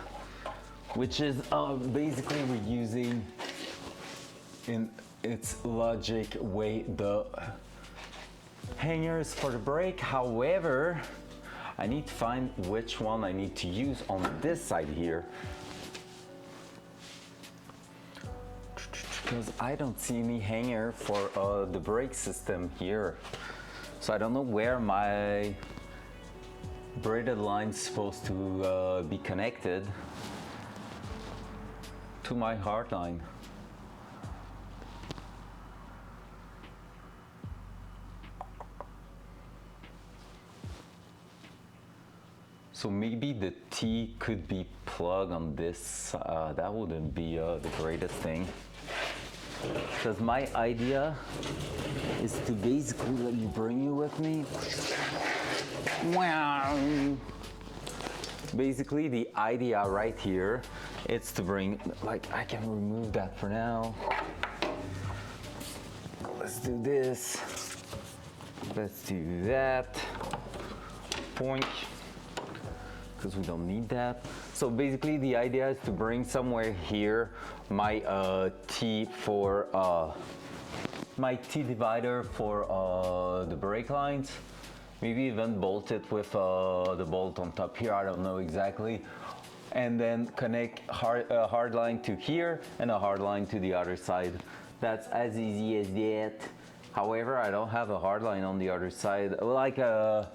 which is basically we're using in its logic way the hangers for the brake. However, I need to find which one I need to use on this side here, because I don't see any hanger for the brake system here. So I don't know where my braided line is supposed to be connected to my hard line. So maybe the T could be plugged on this. That wouldn't be the greatest thing. Because my idea is to basically, let me bring you with me. Wow. Basically the idea right here is to bring, like I can remove that for now. Let's do this. Let's do that. Point. Because we don't need that. So basically the idea is to bring somewhere here my T for my T divider for the brake lines. Maybe even bolt it with the bolt on top here, I don't know exactly. And then connect a hard line to here and a hard line to the other side. That's as easy as that. However, I don't have a hard line on the other side, like a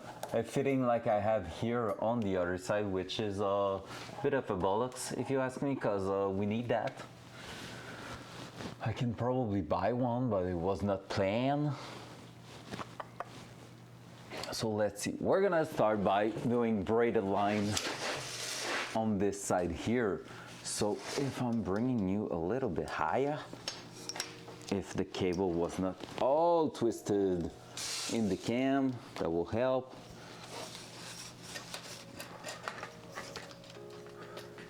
fitting like I have here on the other side, which is a bit of a bollocks if you ask me, because we need that. I can probably buy one, but it was not planned. So let's see, we're gonna start by doing braided lines on this side here. So if I'm bringing you a little bit higher, if the cable was not all twisted in the cam, that will help.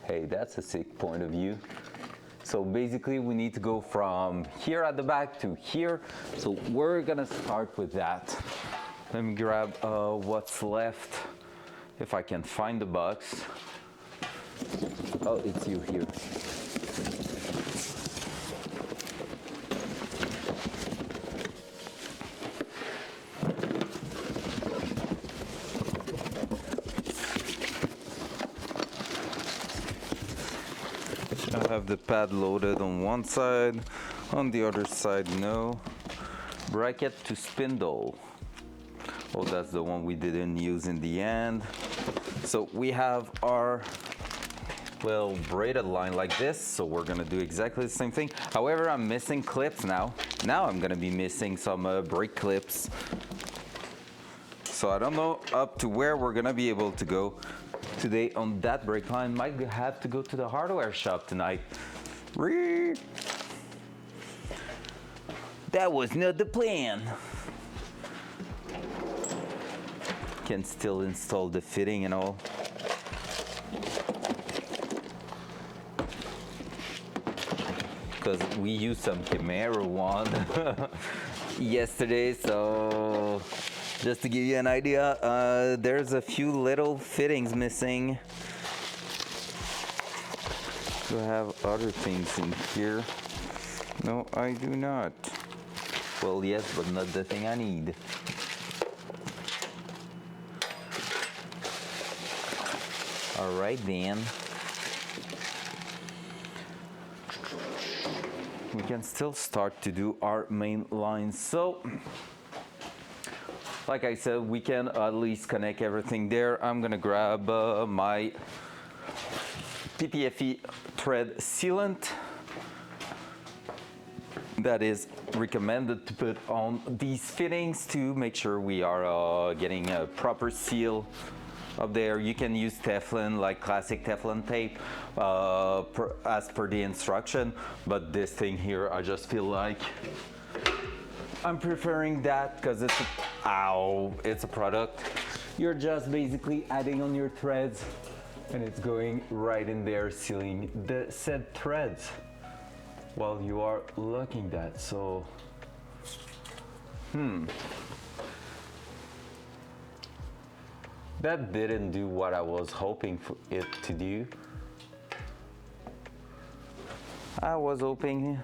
Hey, that's a sick point of view. So basically we need to go from here at the back to here. So we're gonna start with that. Let me grab what's left, if I can find the box. Oh, it's you here. I have the pad loaded on one side, on the other side no. Bracket to spindle. Oh, that's the one we didn't use in the end. So we have our, well, braided line like this, so we're gonna do exactly the same thing. However, I'm missing clips now. Now I'm gonna be missing some brake clips. So I don't know up to where we're gonna be able to go today on that brake line. Might have to go to the hardware shop tonight. That was not the plan. Can still install the fitting and all. Because we used some Camaro one yesterday, so just to give you an idea, there's a few little fittings missing. Do I have other things in here? No, I do not. Well, yes, but not the thing I need. All right, then. We can still start to do our main lines. So, like I said, we can at least connect everything there. I'm gonna grab my PPFE thread sealant that is recommended to put on these fittings to make sure we are getting a proper seal up there. You can use Teflon, like classic Teflon tape, as per the instruction, but this thing here, I just feel like I'm preferring that because it's a product. You're just basically adding on your threads and it's going right in there, sealing the said threads while you are locking that. So, that didn't do what I was hoping for it to do. I was hoping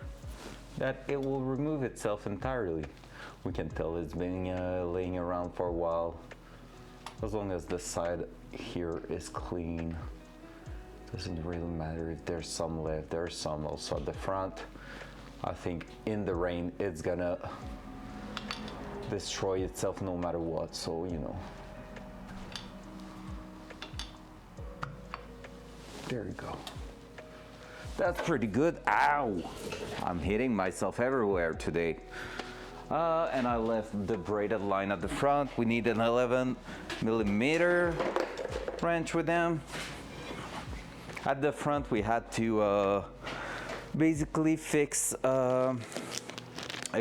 that it will remove itself entirely. We can tell it's been laying around for a while. As long as the side here is clean, doesn't really matter if there's some left. There's some also at the front. I think in the rain it's gonna destroy itself no matter what, so you know. There you go. That's pretty good. Ow! I'm hitting myself everywhere today. And I left the braided line at the front. We need an 11mm wrench with them. At the front, we had to basically fix a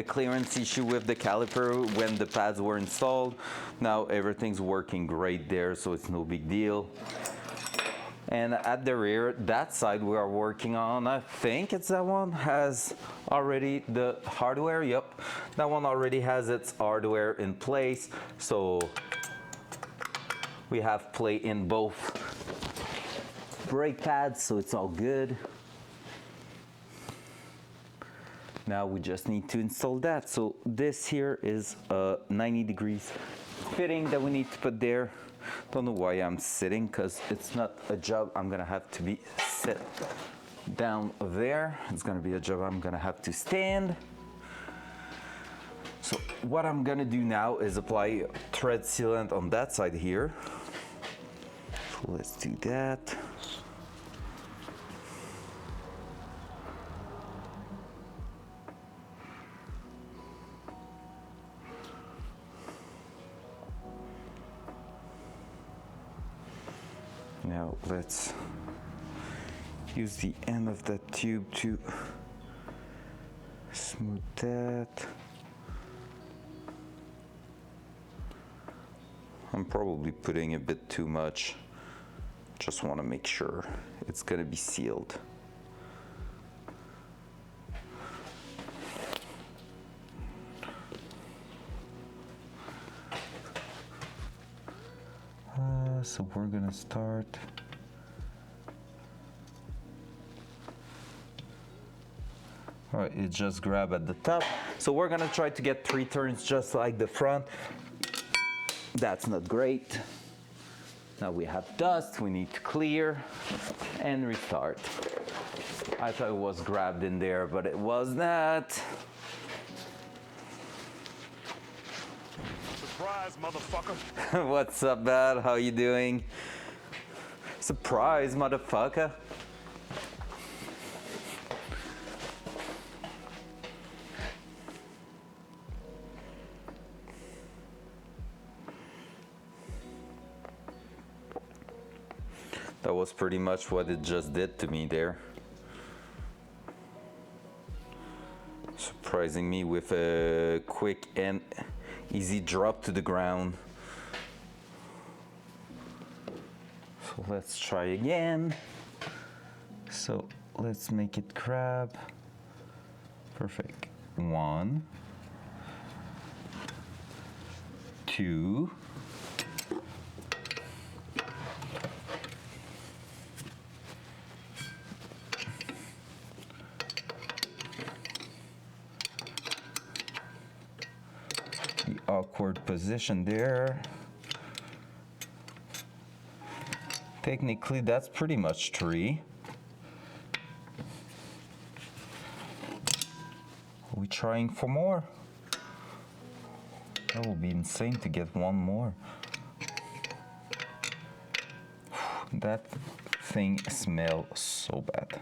clearance issue with the caliper when the pads were installed. Now everything's working great there, so it's no big deal. And at the rear, that side we are working on, I think it's that one, has already the hardware. Yep, that one already has its hardware in place. So we have play in both brake pads, so it's all good. Now we just need to install that. So this here is a 90 degrees fitting that we need to put there. Don't know why I'm sitting, because it's not a job I'm gonna have to be sit down there. It's gonna be a job I'm gonna have to stand. So what I'm gonna do now is apply thread sealant on that side here. So let's do that. Now let's use the end of that tube to smooth that. I'm probably putting a bit too much. Just want to make sure it's going to be sealed. So we're gonna start. All right, it just grabbed at the top. So we're gonna try to get 3 turns just like the front. That's not great. Now we have dust, we need to clear and restart. I thought it was grabbed in there, but it was not. Surprise, motherfucker. What's up, Bad? How you doing? Surprise, motherfucker. That was pretty much what it just did to me there. Surprising me with a quick and easy drop to the ground. So let's try again. So let's make it grab. Perfect. 1, 2. Awkward position there. Technically, that's pretty much 3. Are we trying for more? That will be insane to get 1 more. That thing smells so bad.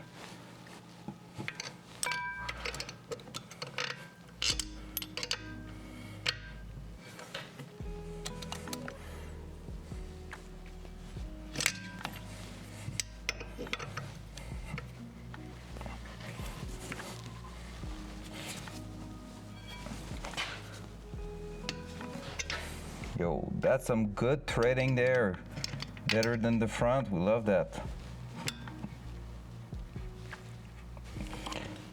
Yo, that's some good threading there. Better than the front, we love that.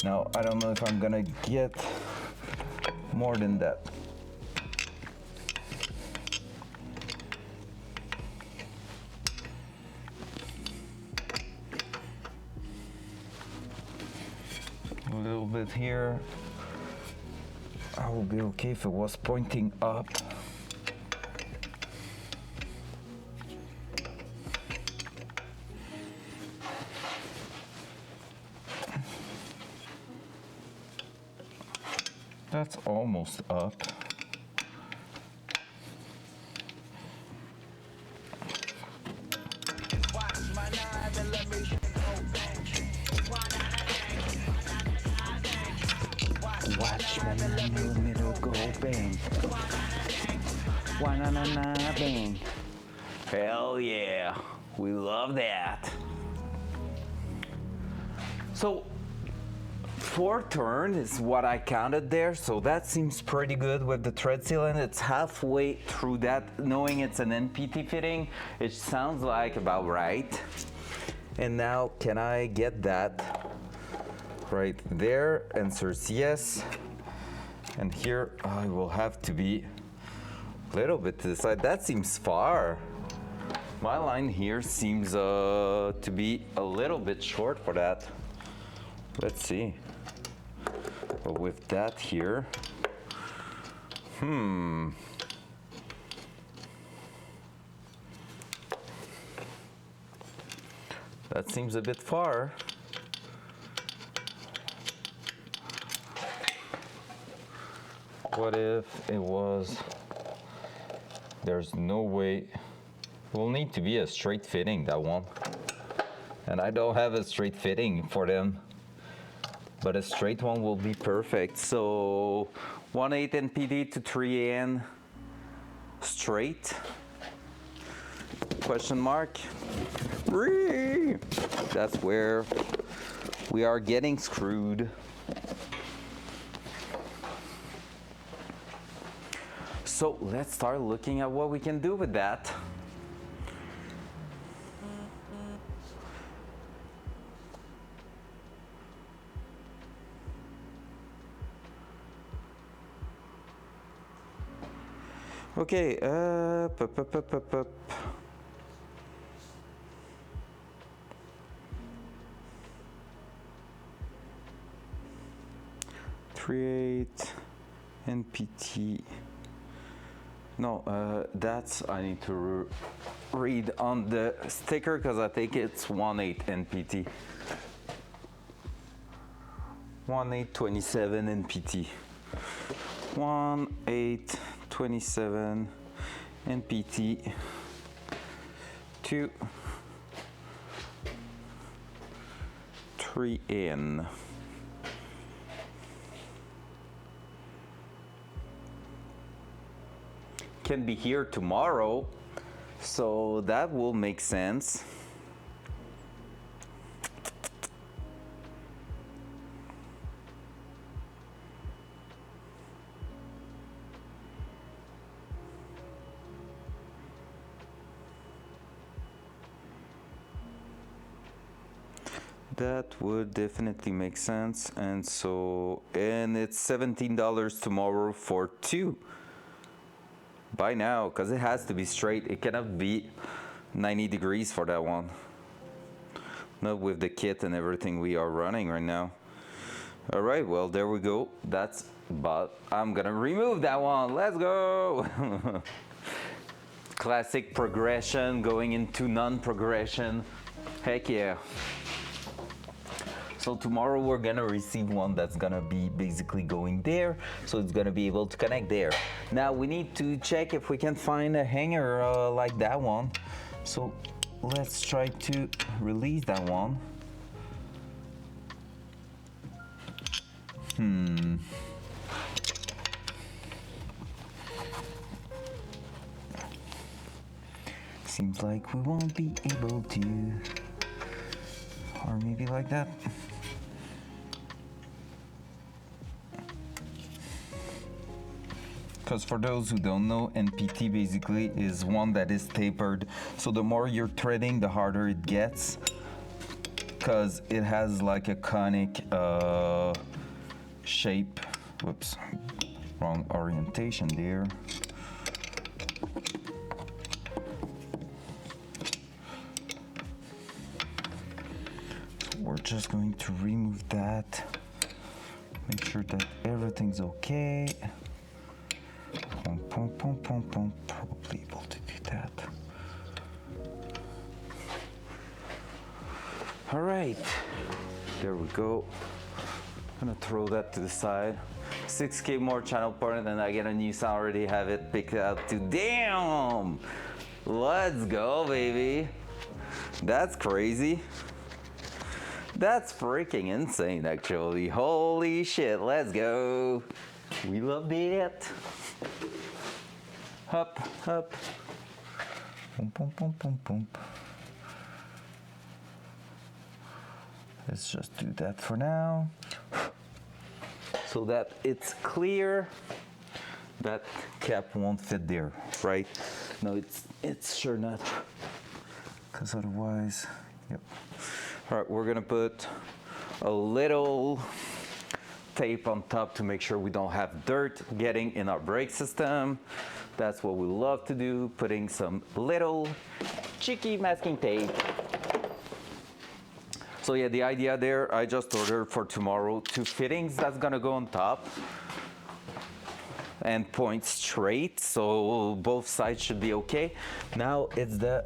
Now, I don't know if I'm gonna get more than that. A little bit here. I will be okay if it was pointing up. That's almost up. Watch my 9mm go bang. Wa-na-na-na bang. Hell yeah, we love that. So 4 turns is what I counted there, so that seems pretty good with the thread sealant. It's halfway through that, knowing it's an NPT fitting, it sounds like about right. And now, can I get that right there? Answer's yes. And here I will have to be a little bit to the side. That seems far. My line here seems to be a little bit short for that. Let's see. But with that here, that seems a bit far. What if it was, there's no way, it will need to be a straight fitting, that one. And I don't have a straight fitting for them, but a straight one will be perfect. So 1/8 NPT to 3AN straight, question mark. That's where we are getting screwed. So let's start looking at what we can do with that. Okay, up. 3/8 NPT. No, that's, I need to read on the sticker because I think it's 1/8 NPT. 1/8 27 NPT. 1/8 27 NPT to 3N. Can be here tomorrow, so that will make sense. That would definitely make sense. And so, and it's $17 tomorrow for 2. Buy now, because it has to be straight. It cannot be 90 degrees for that one. Not with the kit and everything we are running right now. All right, well, there we go. That's, but I'm gonna remove that one. Let's go. Classic progression going into non-progression. Heck yeah. So tomorrow we're gonna receive one that's gonna be basically going there, so it's gonna be able to connect there. Now we need to check if we can find a hanger like that one. So let's try to release that one. Seems like we won't be able to, or maybe like that. Because for those who don't know, NPT basically is one that is tapered. So the more you're threading, the harder it gets. Because it has like a conic shape. Whoops, wrong orientation there. So we're just going to remove that. Make sure that everything's okay. Probably able to do that. All right, there we go. I'm gonna throw that to the side. 6K more channel partner, and I get a new sound. Already have it picked out to damn. Let's go, baby. That's crazy. That's freaking insane, actually. Holy shit, let's go. We loved it. Up, up. Boom, boom, boom, boom, boom. Let's just do that for now. So that it's clear. That cap won't fit there, right? No, it's sure not. Because otherwise, yep. All right, we're gonna put a little tape on top to make sure we don't have dirt getting in our brake system. That's what we love to do, putting some little cheeky masking tape. So yeah, the idea there, I just ordered for tomorrow 2 fittings that's gonna go on top and point straight, so both sides should be okay. Now it's the,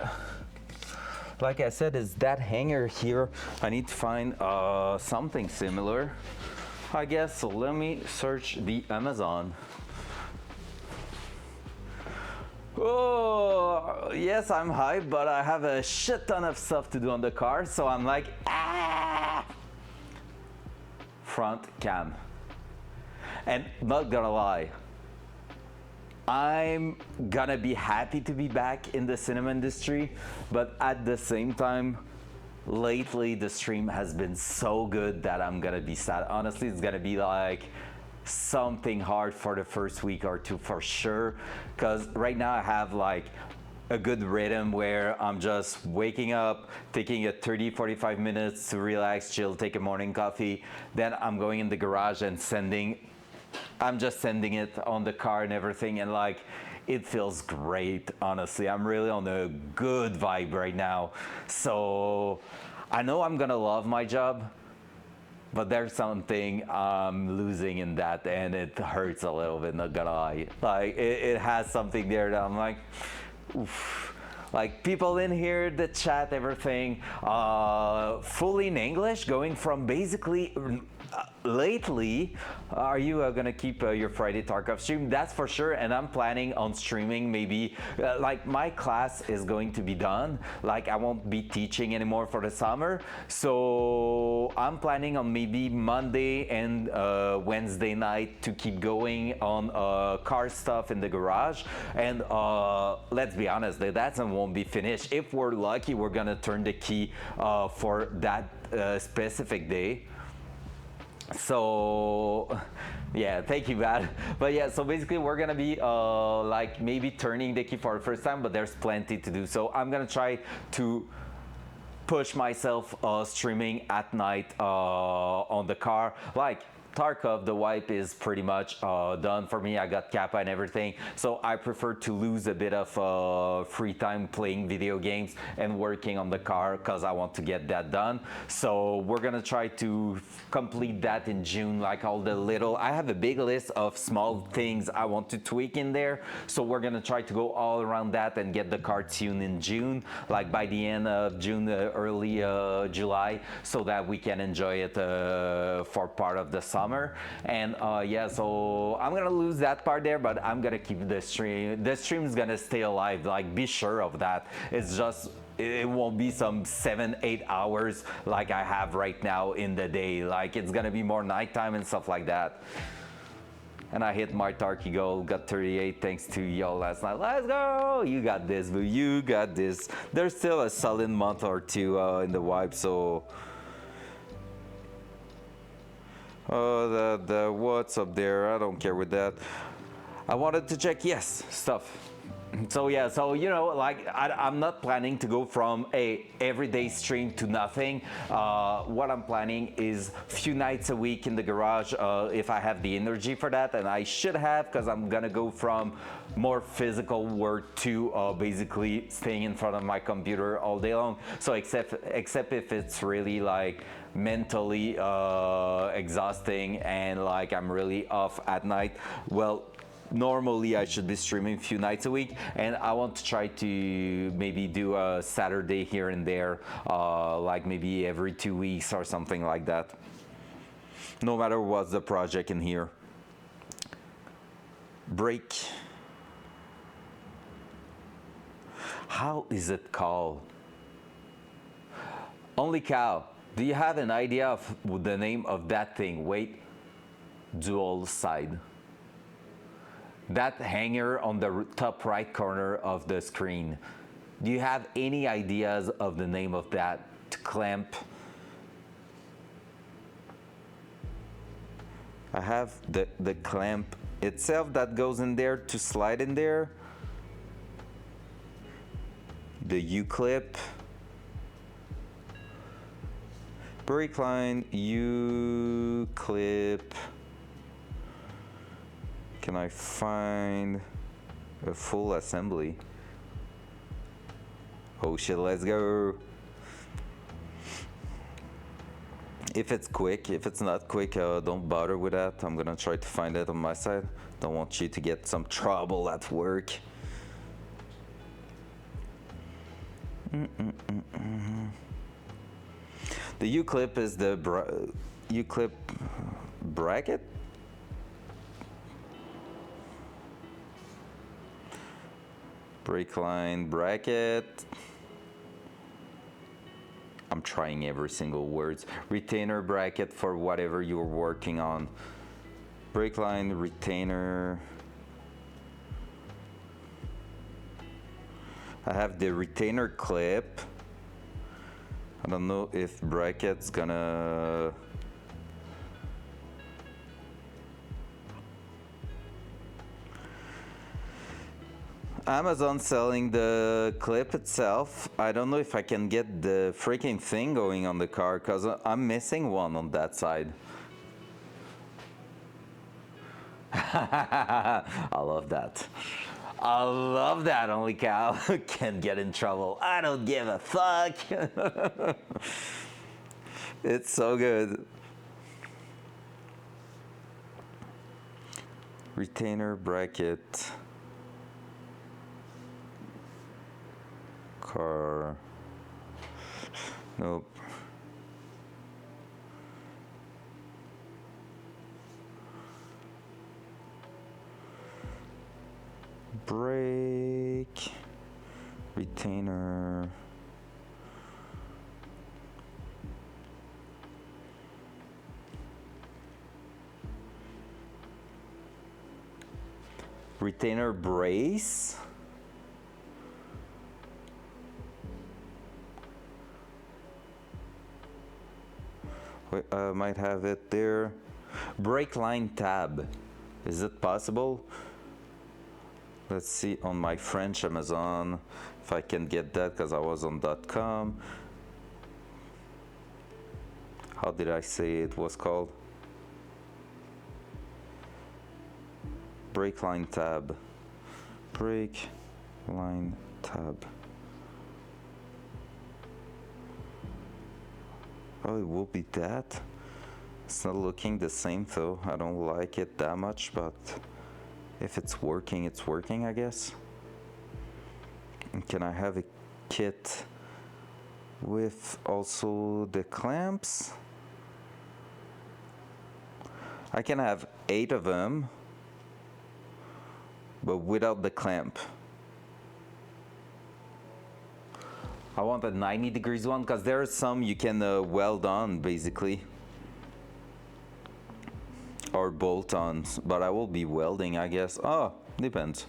like I said, is that hanger here. I need to find something similar, I guess. So let me search the Amazon. Oh, yes, I'm hyped, but I have a shit ton of stuff to do on the car, so I'm like, ah! Front cam. And not gonna lie, I'm gonna be happy to be back in the cinema industry, but at the same time, lately the stream has been so good that I'm gonna be sad. Honestly, it's gonna be like something hard for the first week or two for sure, because right now I have like a good rhythm where I'm just waking up, taking a 30-45 minutes to relax, chill, take a morning coffee, then I'm going in the garage and I'm just sending it on the car and everything, and like it feels great. Honestly, I'm really on a good vibe right now, so I know I'm gonna love my job, but there's something I'm losing in that, and it hurts a little bit, not gonna lie. Like it has something there that I'm like, oof. Like people in here, the chat, everything, fully in English, going from basically lately. Are you gonna keep your Friday Tarkov stream? That's for sure, and I'm planning on streaming maybe, like my class is going to be done, like I won't be teaching anymore for the summer, so I'm planning on maybe Monday and Wednesday night to keep going on car stuff in the garage, and let's be honest, the Datsun won't be finished. If we're lucky, we're gonna turn the key for that specific day. So yeah, thank you, Matt. But yeah, so basically we're gonna be like maybe turning the key for the first time, but there's plenty to do, so I'm gonna try to push myself streaming at night on the car. Like Tarkov, the wipe is pretty much done for me. I got Kappa and everything, so I prefer to lose a bit of free time playing video games and working on the car because I want to get that done. So we're gonna try to complete that in June, like all the little, I have a big list of small things I want to tweak in there, so we're gonna try to go all around that and get the car tuned in June, like by the end of June, early July, so that we can enjoy it for part of the summer. And yeah, so I'm gonna lose that part there, but I'm gonna keep the stream. The stream's gonna stay alive, like be sure of that. It's just, it won't be some 7-8 hours like I have right now in the day. Like it's gonna be more nighttime and stuff like that. And I hit my Tarky goal, got 38 thanks to y'all last night. Let's go! You got this, boo. You got this. There's still a solid month or two in the wipe, so. Oh, the what's up there? I don't care with that. I wanted to check, yes, stuff. So yeah, so you know, like I'm not planning to go from a everyday stream to nothing. What I'm planning is few nights a week in the garage if I have the energy for that, and I should have, because I'm gonna go from more physical work to basically staying in front of my computer all day long. So except if it's really like mentally exhausting and like I'm really off at night, well, normally I should be streaming a few nights a week, and I want to try to maybe do a Saturday here and there, like maybe every 2 weeks or something like that, no matter what's the project in here. Break. How is it called? Only Cow. Do you have an idea of the name of that thing? Wait. Dual side. That hanger on the top right corner of the screen. Do you have any ideas of the name of that clamp? I have the clamp itself that goes in there to slide in there. The U-clip. Brake line, U-clip. Can I find a full assembly? Oh shit, let's go. If it's quick, if it's not quick, don't bother with that. I'm gonna try to find it on my side. Don't want you to get some trouble at work. The U-clip is the U-clip bracket? Brake line bracket. I'm trying every single word. Retainer bracket for whatever you're working on. Brake line, retainer. I have the retainer clip. I don't know if bracket's gonna... Amazon selling the clip itself. I don't know if I can get the freaking thing going on the car because I'm missing one on that side. I love that. I love that. Only cow can get in trouble. I don't give a fuck. It's so good. Retainer bracket. Car. Nope. Brake. Retainer. Retainer brace. I might have it there. Brake line tab. Is it possible? Let's see on my French Amazon if I can get that because I was on .com. How did I say it was called? Brake line tab. Brake line tab. Oh, it will be that. It's not looking the same though. I don't like it that much, but if it's working, I guess. And can I have a kit with also the clamps? I can have 8 of them, but without the clamp. I want a 90 degrees one because there are some you can weld on basically. Or bolt ons, but I will be welding, I guess. Oh, depends.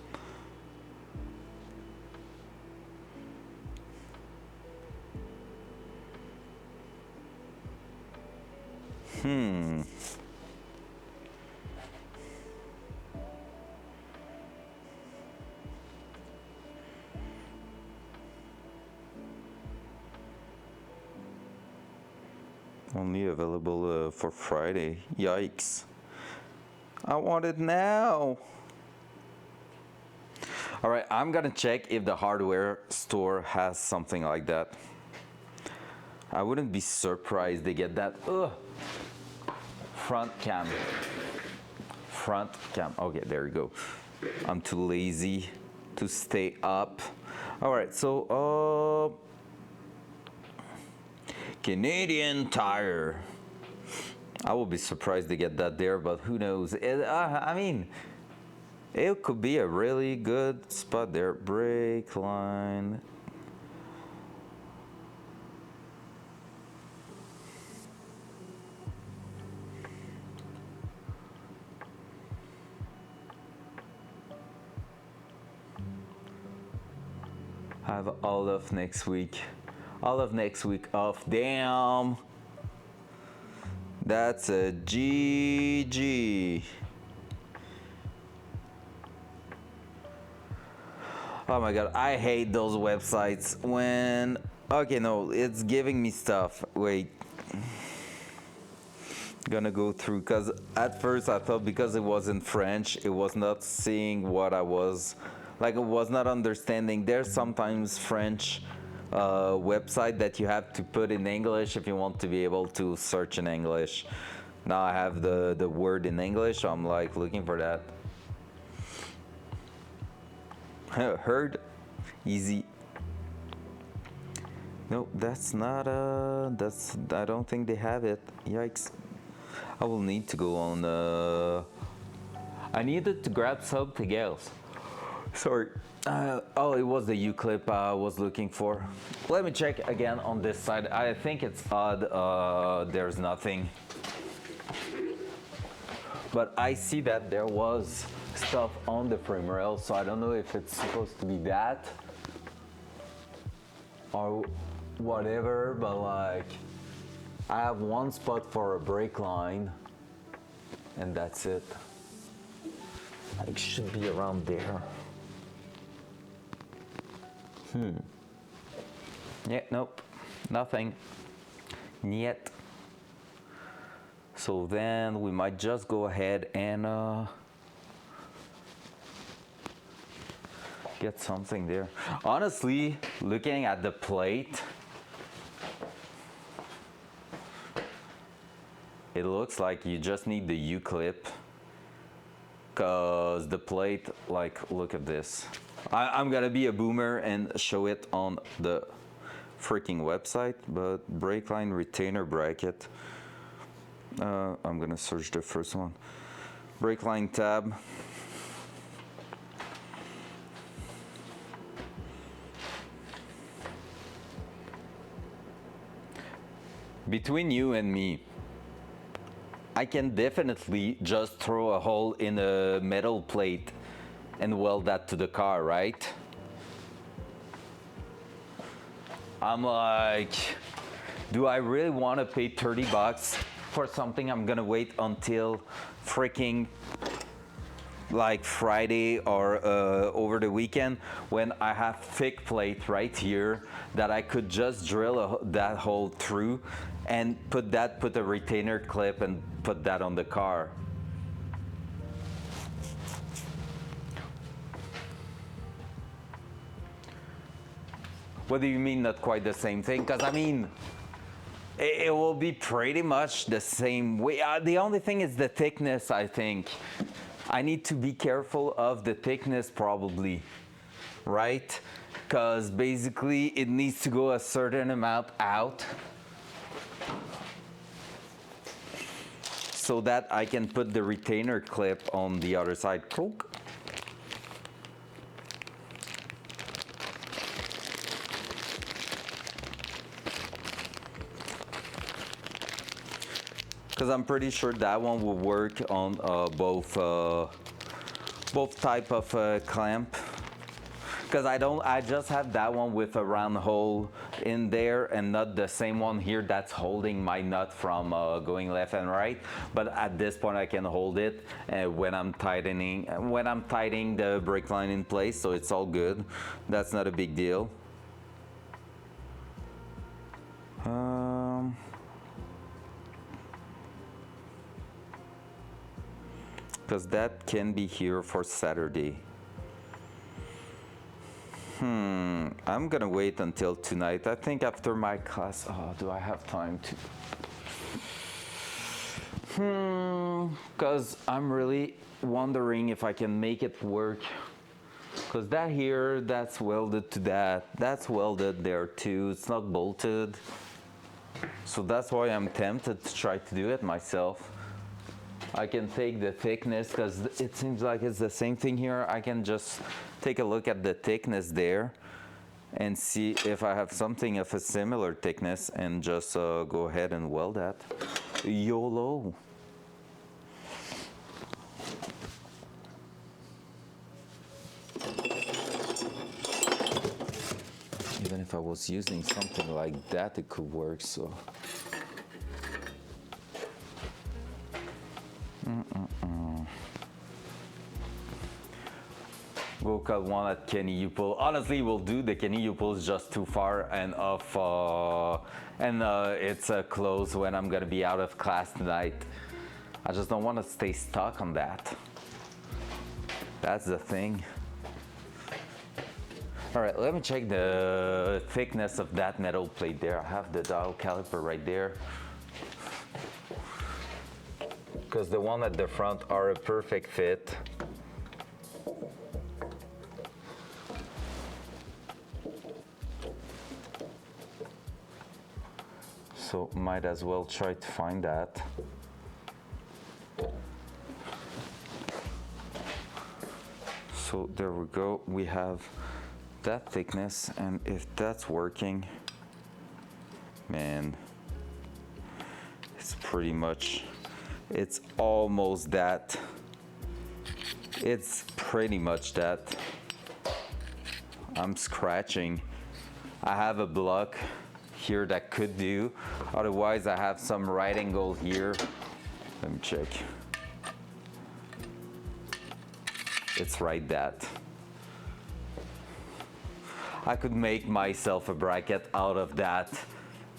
Only available for Friday. Yikes. I want it now. All right, I'm gonna check if the hardware store has something like that. I wouldn't be surprised they get that. Ugh. Front cam. Front cam. Okay, there you go. I'm too lazy to stay up. All right, so Canadian Tire. I will be surprised to get that there, but who knows? I mean, it could be a really good spot there. Brake line. I have all of next week. All of next week off. Damn. That's a GG. Oh my god, I hate those websites when... Okay, no, it's giving me stuff. Wait. Gonna go through, because at first I thought because it was in French, it was not seeing what I was... Like, it was not understanding. There's sometimes French website that you have to put in English if you want to be able to search in English. Now I have the word in English, so I'm like looking for that. Heard? Easy. No, that's not I don't think they have it. Yikes. I will need to go on I needed to grab something else. Sorry. Oh, Oh, it was the U-clip I was looking for. Let me check again on this side. I think it's odd, there's nothing. But I see that there was stuff on the frame rail, so I don't know if it's supposed to be that or whatever, but like I have one spot for a brake line and that's it. It should be around there. Yeah, nope, nothing yet. So then we might just go ahead and get something there. Honestly, looking at the plate, it looks like you just need the U-clip, because the plate, like, look at this. I'm gonna be a boomer and show it on the freaking website, but brake line retainer bracket. I'm gonna search the first one. Brake line tab. Between you and me, I can definitely just throw a hole in a metal plate and weld that to the car, right? I'm like, do I really want to pay 30 bucks for something I'm gonna wait until freaking like Friday or over the weekend, when I have thick plate right here that I could just drill that hole through and put a retainer clip and put that on the car? What do you mean not quite the same thing? Because I mean, it will be pretty much the same way. The only thing is the thickness, I think. I need to be careful of the thickness probably, right? Because basically it needs to go a certain amount out so that I can put the retainer clip on the other side. Because I'm pretty sure that one will work on both type of clamp. Because I just have that one with a round hole in there and not the same one here that's holding my nut from going left and right. But at this point I can hold it when I'm tightening the brake line in place, so it's all good. That's not a big deal. Because that can be here for Saturday. I'm gonna wait until tonight. I think after my class. Oh, do I have time to? Because I'm really wondering if I can make it work. Because that here, that's welded to that. That's welded there too. It's not bolted. So that's why I'm tempted to try to do it myself. I can take the thickness, because it seems like it's the same thing here. I can just take a look at the thickness there and see if I have something of a similar thickness and just go ahead and weld that. YOLO. Even if I was using something like that, it could work, so. We'll cut one at Kenny Upul. Honestly, we'll do the Kenny Upul is just too far and off, and it's close when I'm gonna be out of class tonight. I just don't want to stay stuck on that. That's the thing. All right, let me check the thickness of that metal plate there. I have the dial caliper right there. Because the one at the front are a perfect fit. So might as well try to find that. So there we go. We have that thickness, and if that's working, man, it's pretty much, it's almost that. It's pretty much that. I'm scratching. I have a block here that could do. Otherwise, I have some right angle here. Let me check. It's right that. I could make myself a bracket out of that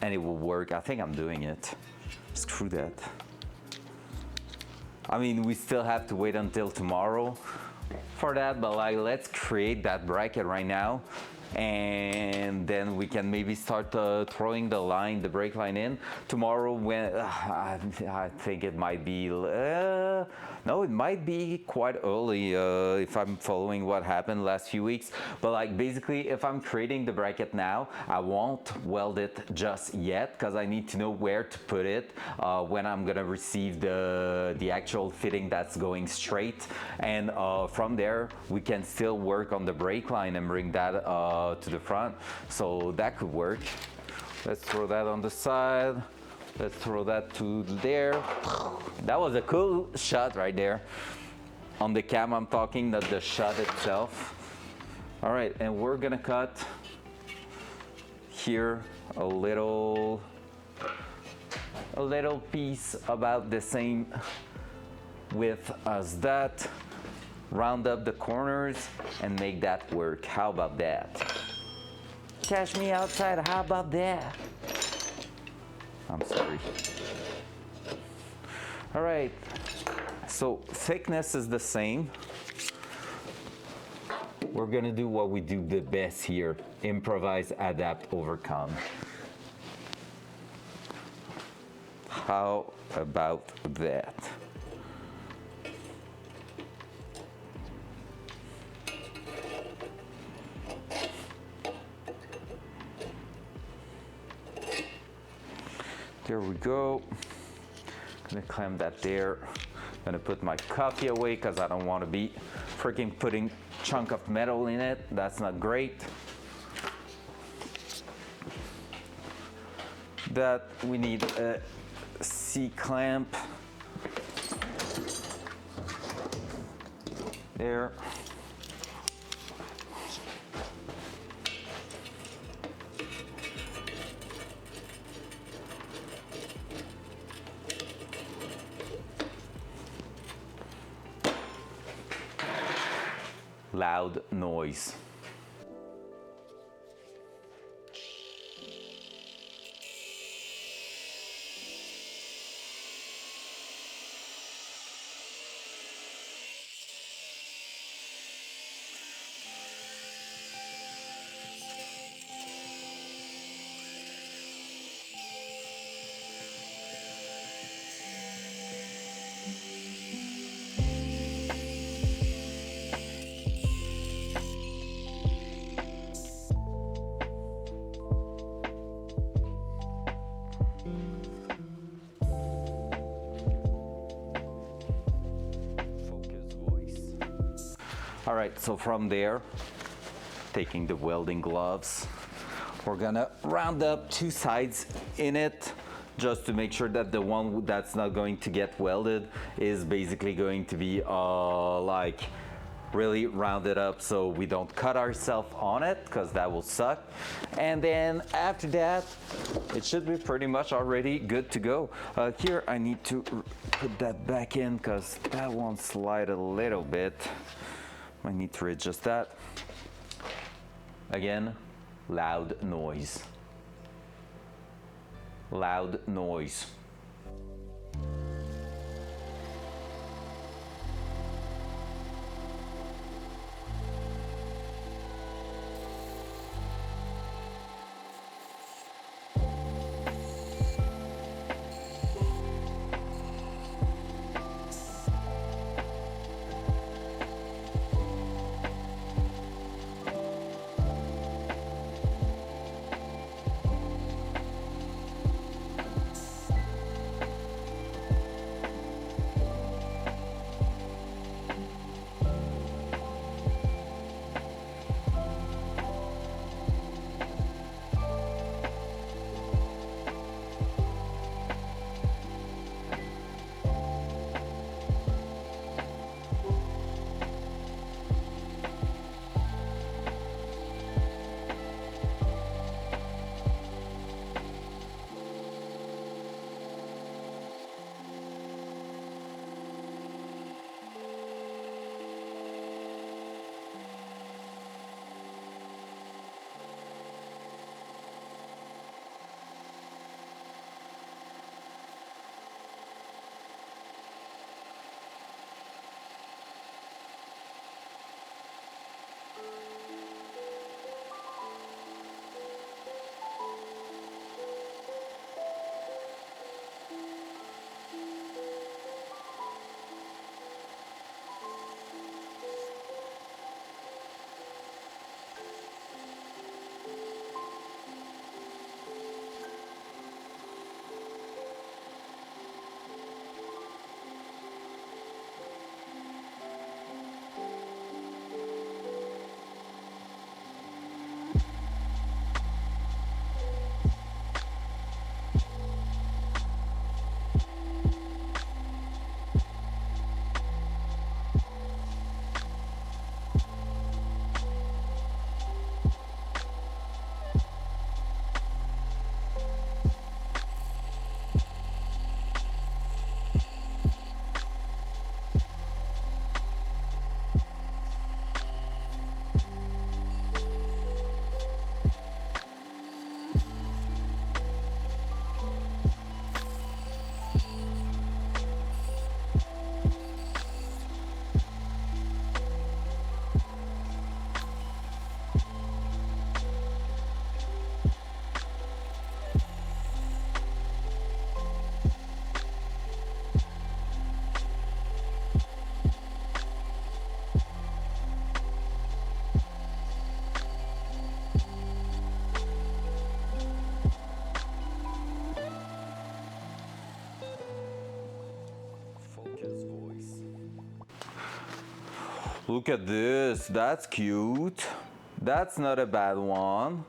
and it will work. I think I'm doing it. Screw that. I mean, we still have to wait until tomorrow for that, but like, let's create that bracket right now, and then we can maybe start throwing the brake line in tomorrow. When I think it might be no, it might be quite early if I'm following what happened last few weeks. But like, basically, if I'm creating the bracket now, I won't weld it just yet because I need to know where to put it when I'm gonna receive the actual fitting that's going straight, and from there we can still work on the brake line and bring that to the front. So that could work. Let's throw that on the side. Let's throw that to there. That was a cool shot right there. On the cam I'm talking, not the shot itself. All right, and we're gonna cut here a little piece about the same width as that. Round up the corners and make that work. How about that? Catch me outside, how about that? I'm sorry. All right, so thickness is the same. We're gonna do what we do the best here: improvise, adapt, overcome. How about that? There we go. Gonna clamp that there. Gonna put my coffee away because I don't want to be freaking putting chunk of metal in it. That's not great. That we need a C-clamp. There. Loud noise. All right, so from there, taking the welding gloves, we're gonna round up two sides in it just to make sure that the one that's not going to get welded is basically going to be like really rounded up so we don't cut ourselves on it, because that will suck. And then after that, it should be pretty much already good to go. Here I need to put that back in because that won't slide a little bit. I need to adjust that. Again, loud noise. Loud noise. Look at this, that's cute. That's not a bad one.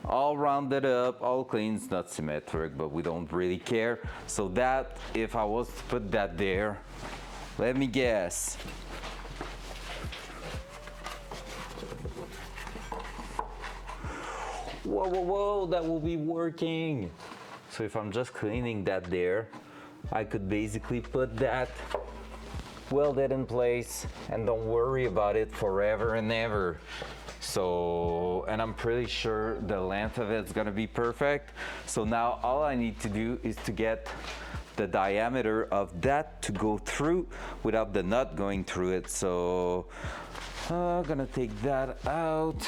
All rounded up, all clean, it's not symmetric, but we don't really care. So that, if I was to put that there, let me guess. Whoa, whoa, whoa, that will be working. So if I'm just cleaning that there, I could basically put that welded in place and don't worry about it forever and ever. So, and I'm pretty sure the length of it's gonna be perfect. So now all I need to do is to get the diameter of that to go through without the nut going through it. So I'm gonna take that out.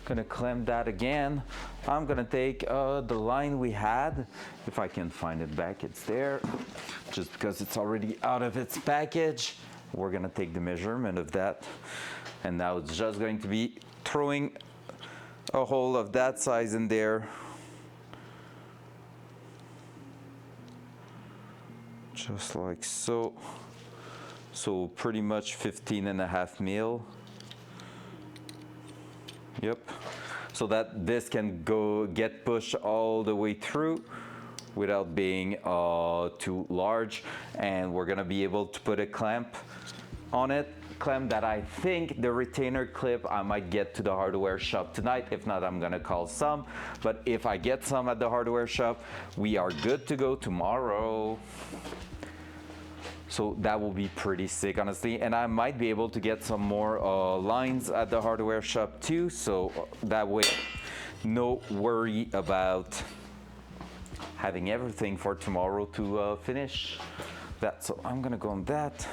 Gonna clamp that again. I'm gonna take the line we had. If I can find it back, it's there. Just because it's already out of its package. We're gonna take the measurement of that. And now it's just going to be throwing a hole of that size in there. Just like so. So pretty much 15.5 mil. Yep. So that this can get pushed all the way through without being too large. And we're gonna be able to put a clamp on it. Clamp that I think the retainer clip I might get to the hardware shop tonight. If not, I'm gonna call some. But if I get some at the hardware shop, we are good to go tomorrow. So that will be pretty sick, honestly. And I might be able to get some more lines at the hardware shop too. So that way, no worry about having everything for tomorrow to finish that. So I'm gonna go on that.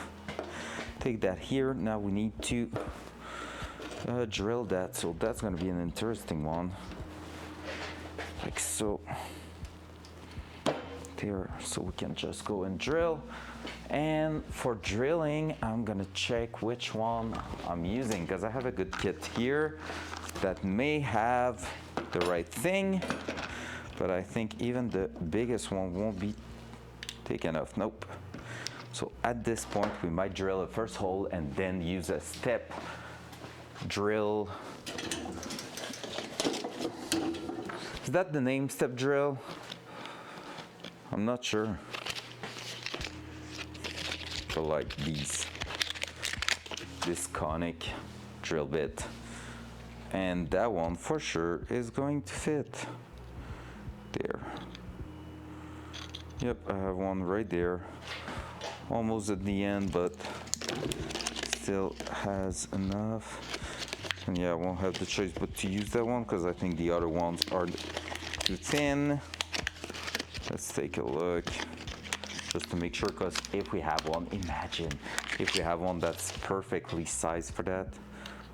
Take that here. Now we need to drill that. So that's gonna be an interesting one. Like so. There, so we can just go and drill. And for drilling, I'm gonna check which one I'm using because I have a good kit here that may have the right thing, but I think even the biggest one won't be taken off. Nope. So at this point, we might drill a first hole and then use a step drill. Is that the name, step drill? I'm not sure. But like this conic drill bit. And that one for sure is going to fit. There. Yep, I have one right there. Almost at the end, but still has enough. And yeah, I won't have the choice but to use that one because I think the other ones are too thin. Let's take a look just to make sure, because if we have one, imagine if we have one that's perfectly sized for that.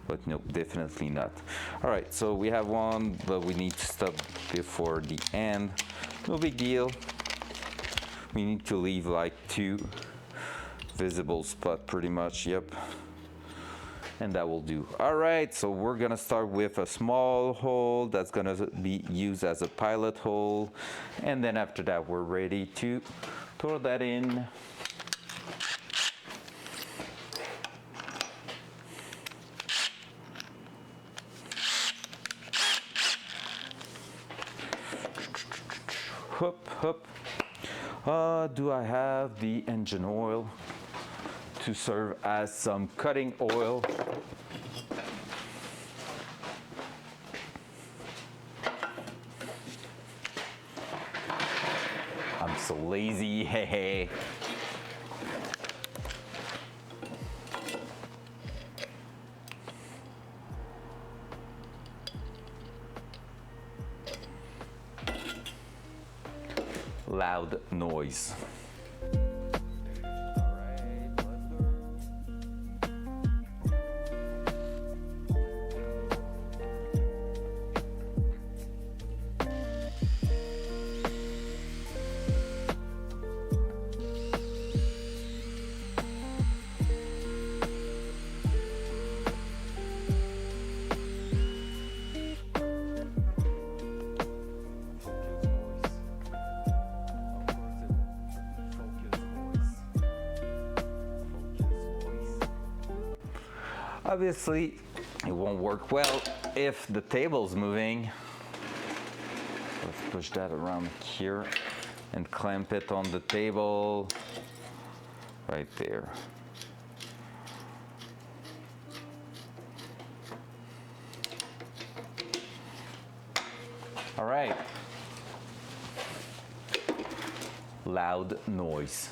But no, definitely not. All right, so we have one, but we need to stop before the end. No big deal. We need to leave like 2 visible spots pretty much, yep. And that will do. All right, so we're gonna start with a small hole that's gonna be used as a pilot hole. And then after that, we're ready to throw that in. Hup, hup. Do I have the engine oil to serve as some cutting oil? I'm so lazy, hey hey. Loud noise. Obviously, it won't work well if the table's moving. Let's push that around here and clamp it on the table right there. All right. Loud noise.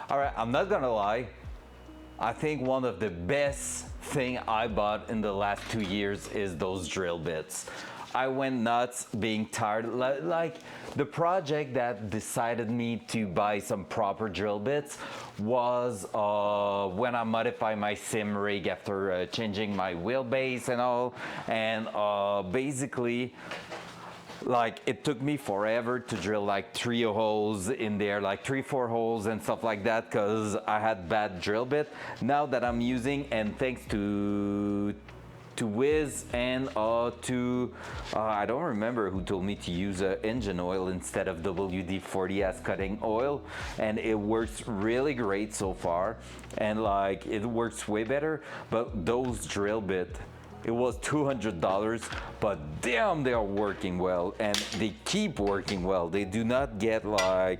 All right, I'm not gonna lie. I think one of the best thing I bought in the last 2 years is those drill bits. I went nuts being tired. Like the project that decided me to buy some proper drill bits was when I modified my sim rig after changing my wheelbase and all. And basically, like it took me forever to drill like 3 holes in there, like 3-4 holes and stuff like that, because I had bad drill bit. Now that I'm using, and thanks to Wiz and I don't remember who told me to use engine oil instead of WD-40 as cutting oil, and it works really great so far, and like it works way better. But those drill bit, it was $200, but damn, they are working well, and they keep working well. They do not get like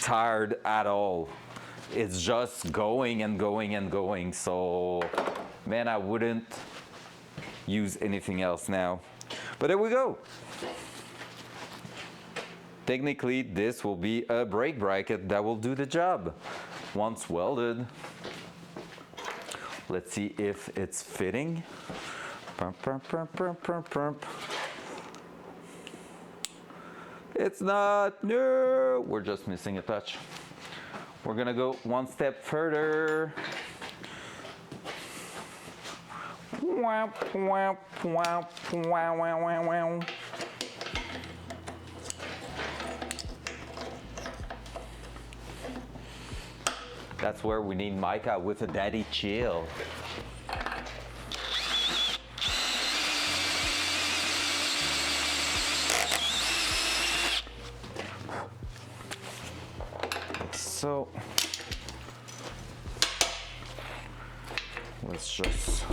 tired at all. It's just going and going and going. So, man, I wouldn't use anything else now. But there we go. Technically, this will be a brake bracket that will do the job once welded. Let's see if it's fitting. It's not. No, we're just missing a touch. We're gonna go one step further. That's where we need Micah with a daddy chill. So let's just.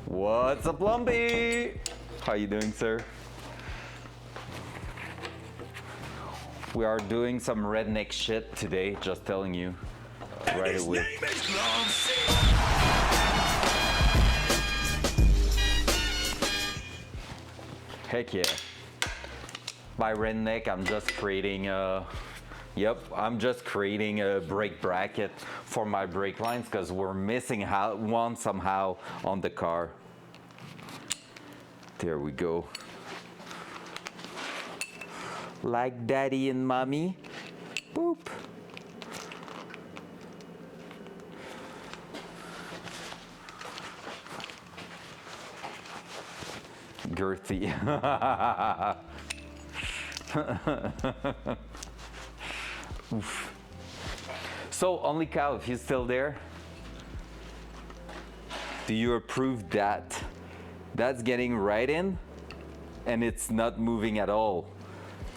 What's up, Lumpy? How you doing, sir? We are doing some redneck shit today, just telling you right away. Heck yeah. By redneck, I'm just creating Yep, I'm just creating a brake bracket for my brake lines because we're missing one somehow on the car. There we go. Like daddy and mommy. Boop. Girthy. Oof. So, Only Cow, if you're still there, do you approve that? That's getting right in and it's not moving at all.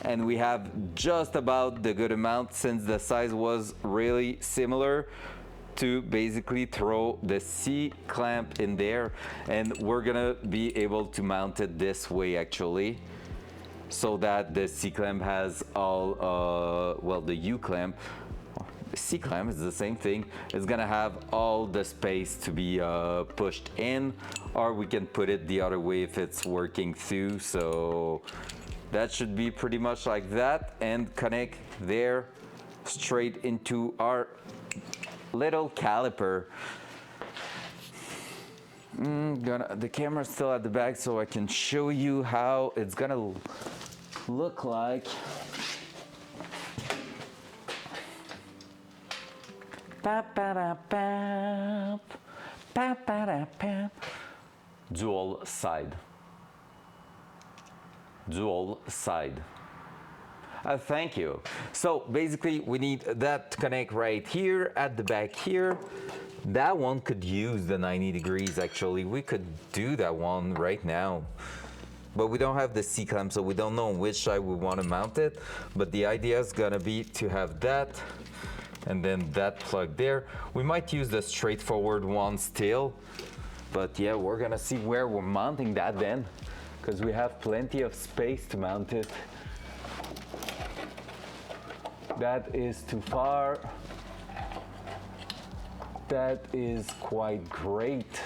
And we have just about the good amount since the size was really similar to basically throw the C-clamp in there, and we're gonna be able to mount it this way actually, so that the C-clamp has all, well, the U-clamp, the C-clamp is the same thing, it's gonna have all the space to be pushed in, or we can put it the other way if it's working through. So that should be pretty much like that, and connect there straight into our little caliper. The camera's still at the back so I can show you how it's gonna look like. Dual side. Dual side. Thank you. So basically we need that to connect right here at the back here. That one could use the 90 degrees actually. We could do that one right now. But we don't have the C-clamp, so we don't know on which side we want to mount it. But the idea is gonna be to have that and then that plug there. We might use the straightforward one still. But yeah, we're gonna see where we're mounting that then, because we have plenty of space to mount it. That is too far. That is quite great.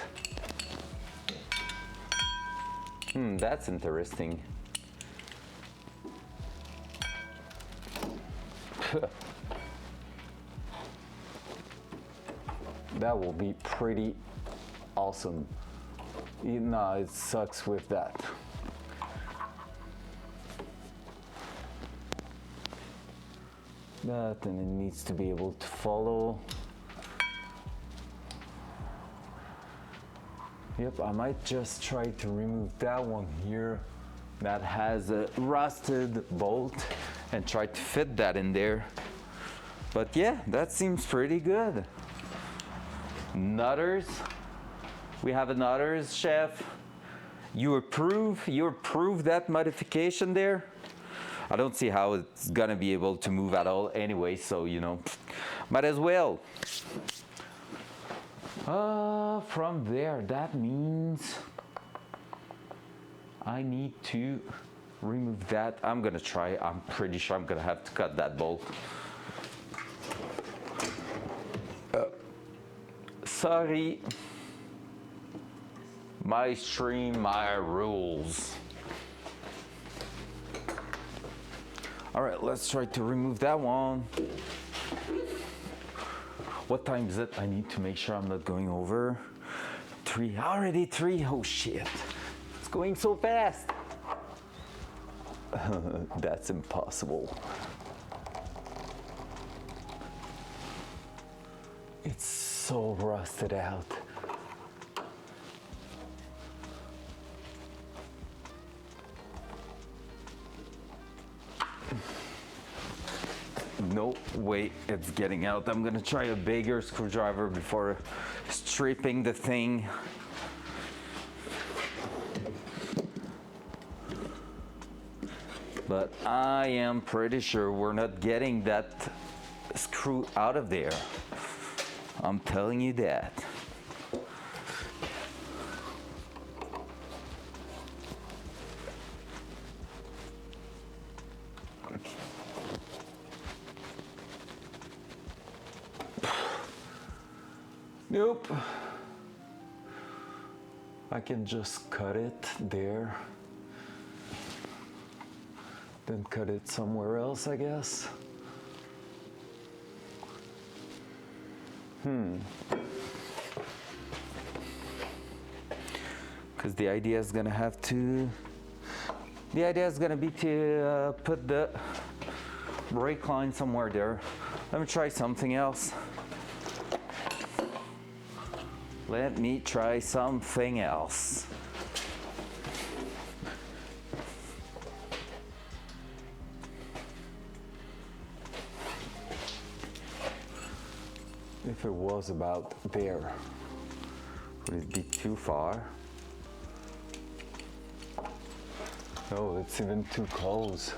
That's interesting. That will be pretty awesome. No, it sucks with that. That, and it needs to be able to follow. Yep, I might just try to remove that one here that has a rusted bolt and try to fit that in there. But yeah, that seems pretty good. Nutters. We have a nutters, chef. You approve that modification there? I don't see how it's gonna be able to move at all anyway, so you know, might as well. From there, that means I need to remove that. I'm gonna try. I'm pretty sure I'm gonna have to cut that bolt. Sorry. My stream, my rules. All right, let's try to remove that one. What time is it? I need to make sure I'm not going over 3. Already 3. Oh shit. It's going so fast. That's impossible. It's so rusted out. No way it's getting out. I'm gonna try a bigger screwdriver before stripping the thing. But I am pretty sure we're not getting that screw out of there. I'm telling you that. Nope. I can just cut it there. Then cut it somewhere else, I guess. Because the idea is gonna be to put the brake line somewhere there. Let me try something else. Let me try something else. If it was about there, Would it be too far? no, it's even too close.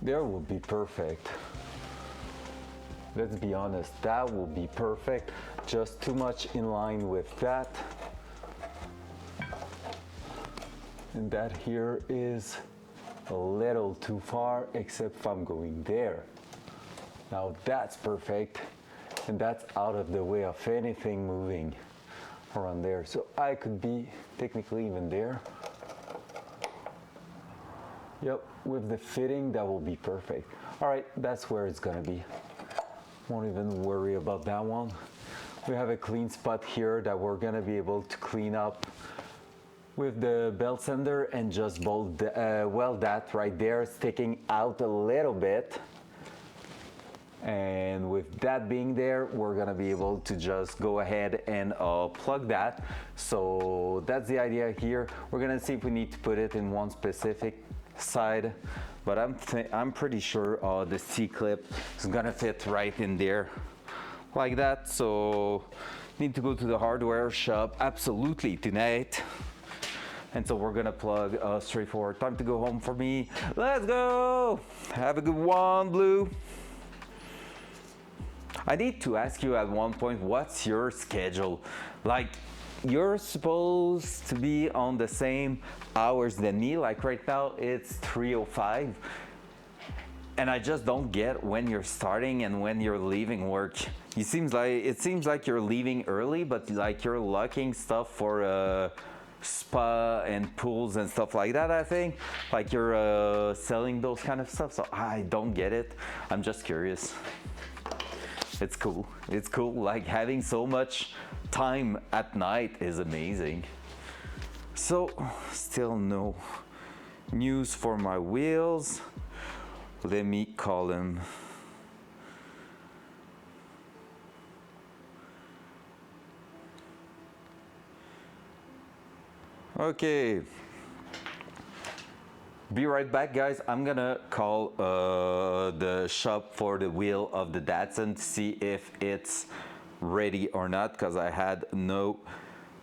There will be perfect. Let's be honest, that will be perfect. Just too much in line with that. And that here is a little too far, except if I'm going there. Now that's perfect, and that's out of the way of anything moving around there. So I could be technically even there. Yep, with the fitting, that will be perfect. All right, that's where it's gonna be. Won't even worry about that one. We have a clean spot here that we're gonna be able to clean up with the belt sander and just weld that right there, sticking out a little bit. And with that being there, we're gonna be able to just go ahead and plug that. So that's the idea here. We're gonna see if we need to put it in one specific side, but I'm pretty sure the C-clip is gonna fit right in there like that. So need to go to the hardware shop absolutely tonight. And so we're gonna plug straight forward. Time to go home for me. Let's go. Have a good one, Blue. I need to ask you at one point, what's your schedule? Like, you're supposed to be on the same hours than me. Like right now, it's 3:05. And I just don't get when you're starting and when you're leaving work. It seems like you're leaving early, but like you're locking stuff for spa and pools and stuff like that, I think. Like you're selling those kind of stuff. So I don't get it. I'm just curious. It's cool. It's cool. Like having so much time at night is amazing. So still no news for my wheels. Let me call him. Okay. Be right back, guys. I'm gonna call the shop for the wheel of the Datsun to see if it's ready or not, because I had no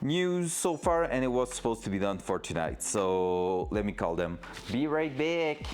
news so far and it was supposed to be done for tonight. So let me call them. Be right back.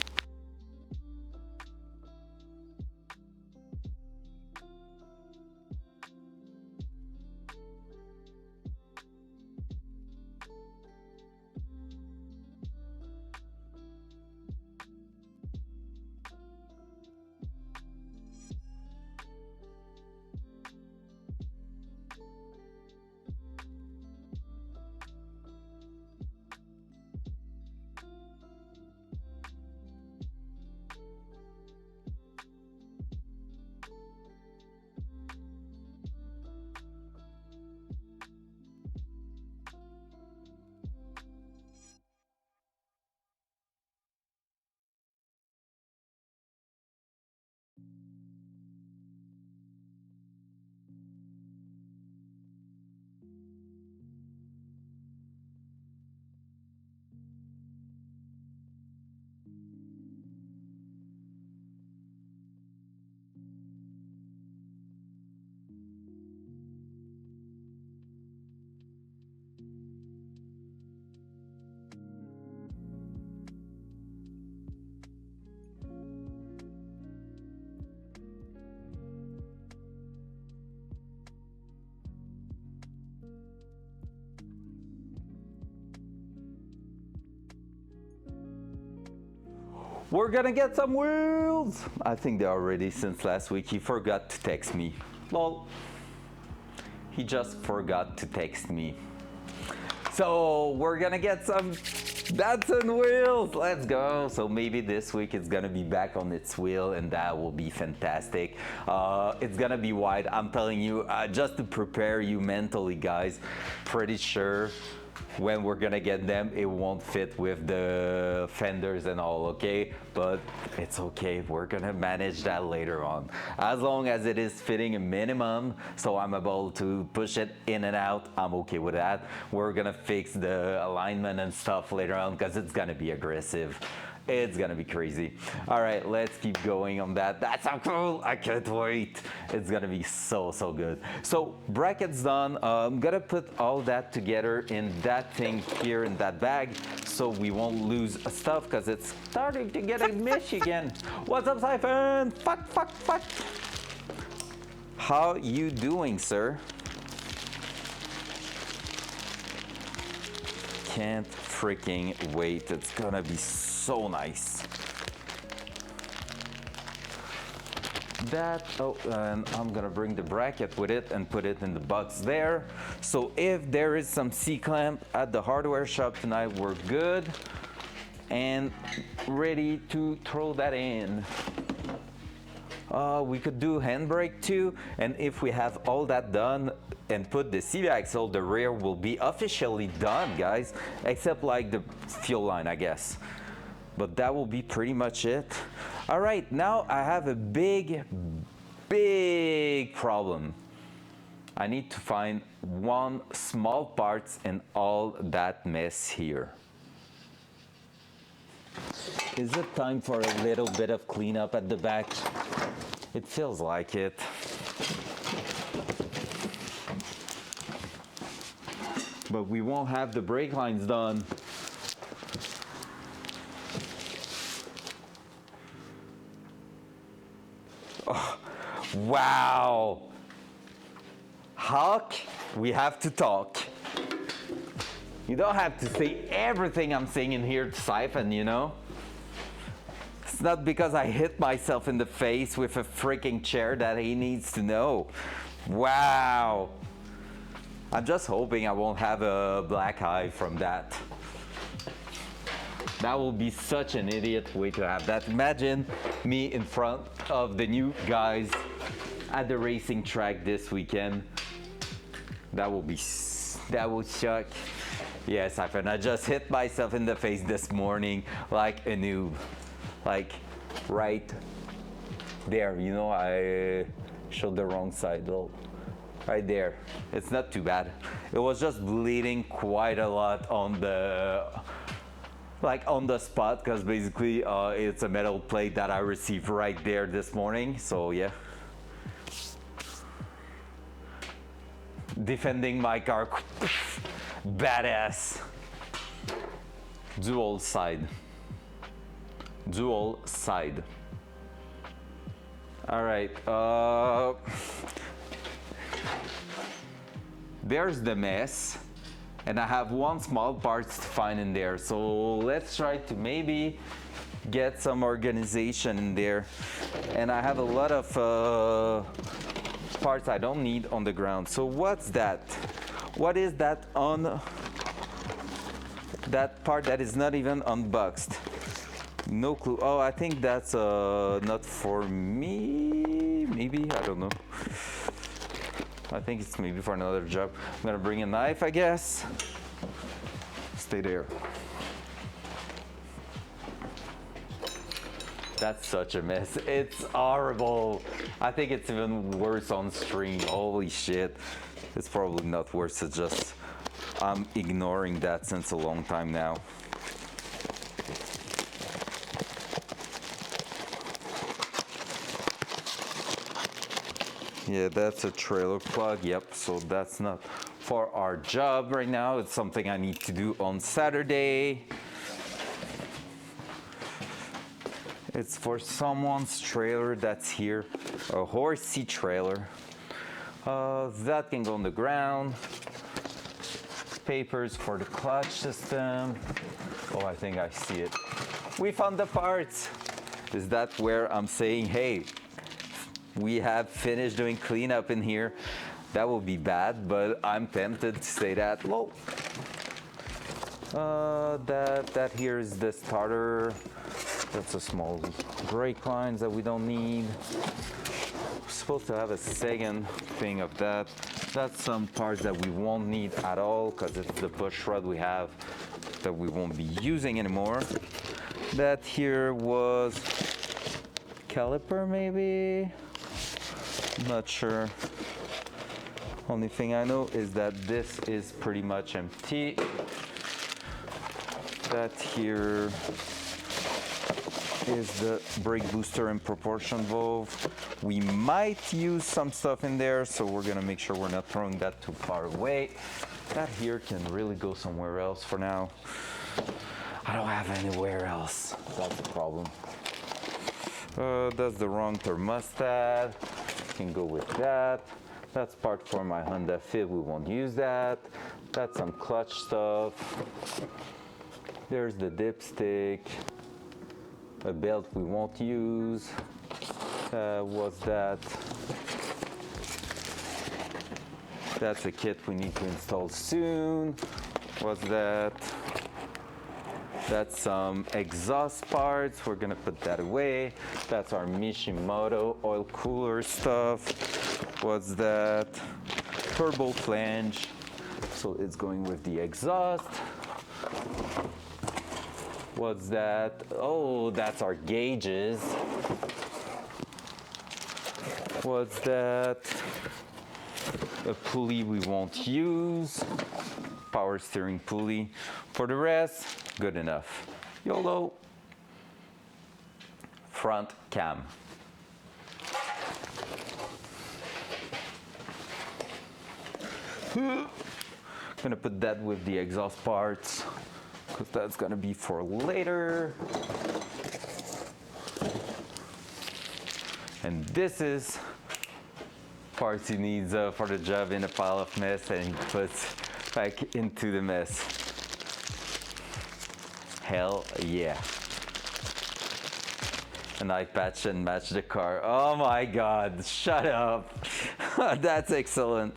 We're gonna get some wheels. I think they're ready since last week. He forgot to text me. Lol. He just forgot to text me. So we're gonna get some Datsun wheels, let's go. So maybe this week it's gonna be back on its wheel and that will be fantastic. It's gonna be wide, I'm telling you, just to prepare you mentally, guys. Pretty sure when we're gonna get them, it won't fit with the fenders and all, okay? But it's okay, we're gonna manage that later on. As long as it is fitting a minimum, so I'm able to push it in and out, I'm okay with that. We're gonna fix the alignment and stuff later on because it's gonna be aggressive. It's gonna be crazy. All right, let's keep going on that. That's so cool, I can't wait. It's gonna be so good. So brackets done. I'm gonna put all that together in that thing here in that bag so we won't lose stuff because it's starting to get a mesh again. What's up, Siphon? Fuck. How you doing, sir? Can't freaking wait. It's gonna be so nice. That, oh, and I'm gonna bring the bracket with it and put it in the box there. So if there is some C-clamp at the hardware shop tonight, we're good and ready to throw that in. We could do handbrake too, and if we have all that done and put the CV axle, the rear will be officially done, guys, except like the fuel line, I guess. But that will be pretty much it. All right, now I have a big problem. I need to find one small parts in all that mess here. Is it time for a little bit of cleanup at the back? It feels like it. But we won't have the brake lines done. Oh, wow. Hulk, we have to talk. You don't have to say everything I'm saying in here to Siphon, you know? It's not because I hit myself in the face with a freaking chair that he needs to know. Wow. I'm just hoping I won't have a black eye from that. That will be such an idiot way to have that. Imagine me in front of the new guys at the racing track this weekend. That will suck. Yes, I just hit myself in the face this morning like a noob. Like right there, you know, I showed the wrong side, though. Right there. It's not too bad. It was just bleeding quite a lot on the spot because basically it's a metal plate that I received right there this morning. So yeah. Defending my car. Badass. Dual side. All right. There's the mess, and I have one small part to find in there. So let's try to maybe get some organization in there. And I have a lot of parts I don't need on the ground. So what's that? What is that on that part that is not even unboxed? No clue. Oh, I think that's not for me. Maybe, I don't know. I think it's maybe for another job. I'm gonna bring a knife, I guess. Stay there. That's such a mess. It's horrible. I think it's even worse on stream. Holy shit. It's probably not worse. It's just I'm ignoring that since a long time now. Yeah, that's a trailer plug. Yep, so that's not for our job right now. It's something I need to do on Saturday. It's for someone's trailer that's here, a horsey trailer. That can go on the ground. Papers for the clutch system. Oh, I think I see it. We found the parts. Is that where I'm saying, hey, we have finished doing cleanup in here? That will be bad, but I'm tempted to say that. Whoa. That here is the starter. That's a small brake lines that we don't need. We're supposed to have a second thing of that. That's some parts that we won't need at all because it's the push rod we have that we won't be using anymore. That here was caliper maybe? Not sure. Only thing I know is that this is pretty much empty. That here is the brake booster and proportion valve. We might use some stuff in there, so we're gonna make sure we're not throwing that too far away. That here can really go somewhere else for now. I don't have anywhere else. That's the problem. That's the wrong thermostat. Can go with that. That's part for my Honda Fit. We won't use that. That's some clutch stuff. There's the dipstick. A belt we won't use. What's that? That's a kit we need to install soon. What's that? That's some exhaust parts. We're gonna put that away. That's our Mishimoto oil cooler stuff. What's that? Turbo flange. So it's going with the exhaust. What's that? Oh, that's our gauges. What's that? A pulley we won't use. Power steering pulley. For the rest, good enough. YOLO. Front cam. Gonna put that with the exhaust parts because that's gonna be for later. And this is parts he needs for the job in a pile of mess, and he puts back into the mess. Hell yeah. An eye patch and match the car. Oh my God, shut up. That's excellent.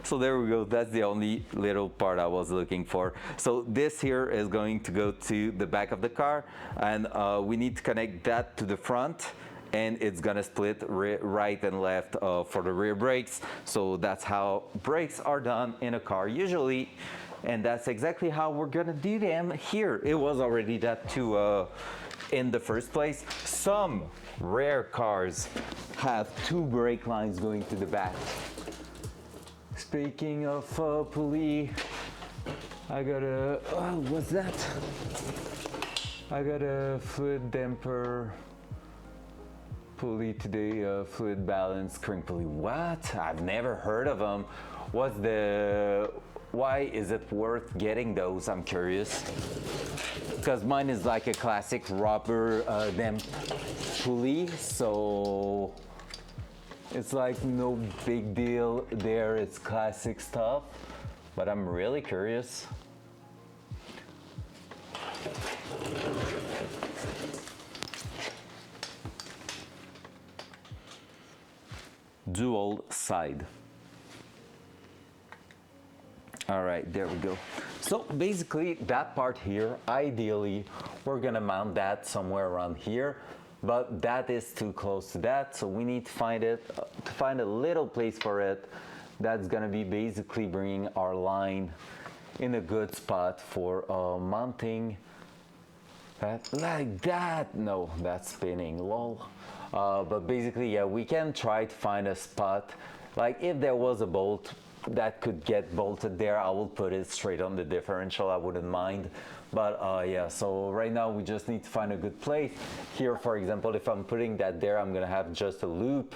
So there we go, that's the only little part I was looking for. So this here is going to go to the back of the car, and we need to connect that to the front, and it's gonna split right and left for the rear brakes. So that's how brakes are done in a car usually, and that's exactly how we're gonna do them here. It was already that too in the first place. Some rare cars have two brake lines going to the back. Speaking of pulley, I got a, what's that? I got a fluid damper pulley today, fluid balance spring pulley. What? I've never heard of them. Why is it worth getting those? I'm curious. Because mine is like a classic rubber pulley, so it's like no big deal there. It's classic stuff, but I'm really curious. Dual side. All right, there we go. So basically that part here, ideally, we're gonna mount that somewhere around here, but that is too close to that, so we need to find a little place for it that's gonna be basically bringing our line in a good spot for mounting that like that. No, that's spinning, lol. But basically, yeah, we can try to find a spot, like if there was a bolt that could get bolted there, I will put it straight on the differential, I wouldn't mind. But yeah, so right now we just need to find a good place. Here, for example, if I'm putting that there, I'm gonna have just a loop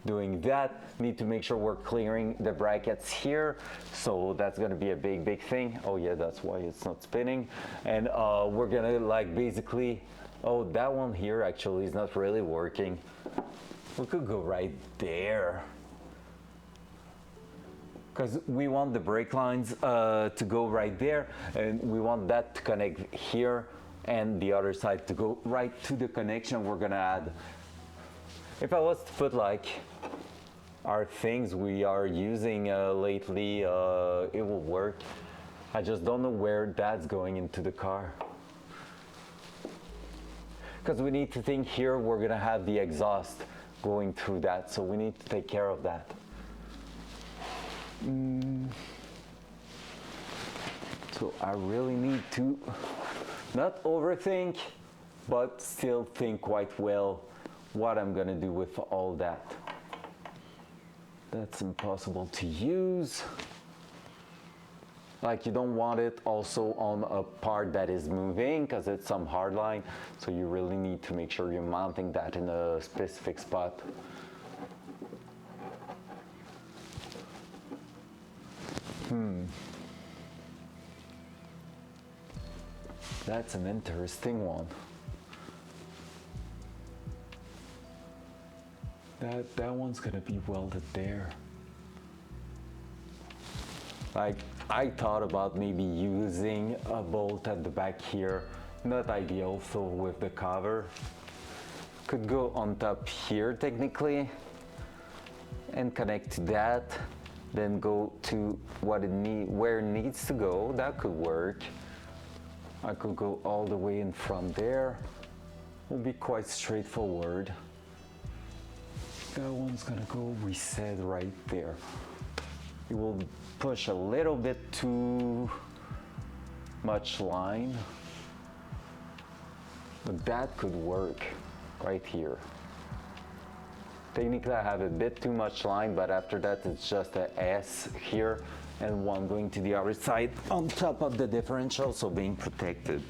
doing that. Need to make sure we're clearing the brackets here. So that's gonna be a big thing. Oh yeah, that's why it's not spinning. And we're gonna like basically, oh, that one here actually is not really working. We could go right there, because we want the brake lines to go right there, and we want that to connect here, and the other side to go right to the connection we're gonna add. If I was to put like our things we are using lately, it will work. I just don't know where that's going into the car. Because we need to think here we're gonna have the exhaust going through that, so we need to take care of that. So I really need to not overthink, but still think quite well what I'm gonna do with all that. That's impossible to use. Like, you don't want it also on a part that is moving because it's some hard line, so you really need to make sure you're mounting that in a specific spot. That's an interesting one. That one's gonna be welded there. Like, I thought about maybe using a bolt at the back here. Not ideal, so with the cover. Could go on top here technically and connect to that. Then go to where it needs to go. That could work. I could go all the way in front there. Will be quite straightforward. That one's gonna go reset right there. It will push a little bit too much line, but that could work right here. Technically I have a bit too much line, but after that it's just a S here and one going to the other side on top of the differential, so being protected.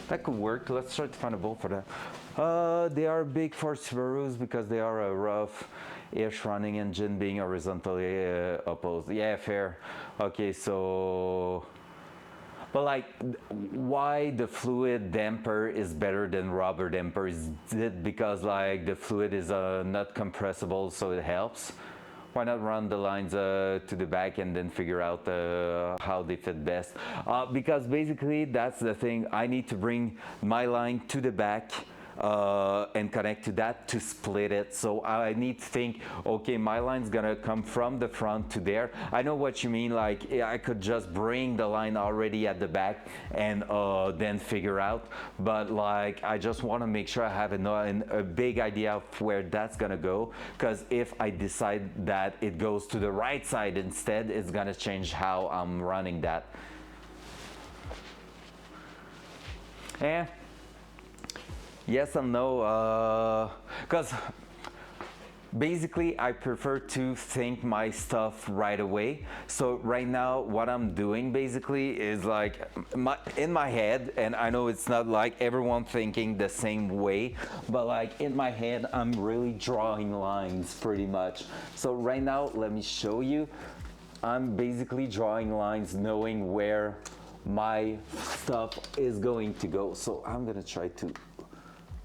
That could work. Let's try to find a bolt for that. They are big for Subarus because they are a rough-ish running engine being horizontally opposed. Yeah, fair. Okay, so... But like, why the fluid damper is better than rubber damper? Is it because like the fluid is not compressible, so it helps? Why not run the lines to the back and then figure out how they fit best? Because basically that's the thing. I need to bring my line to the back and connect to that to split it. So I need to think, okay, my line's gonna come from the front to there. I know what you mean, like I could just bring the line already at the back and then figure out, but like I just want to make sure I have a big idea of where that's gonna go, because if I decide that it goes to the right side instead, it's gonna change how I'm running that. Yeah. Yes and no, because basically I prefer to think my stuff right away. So right now what I'm doing basically is like in my head, and I know it's not like everyone thinking the same way, but like in my head I'm really drawing lines pretty much. So right now let me show you. I'm basically drawing lines knowing where my stuff is going to go. So I'm gonna try to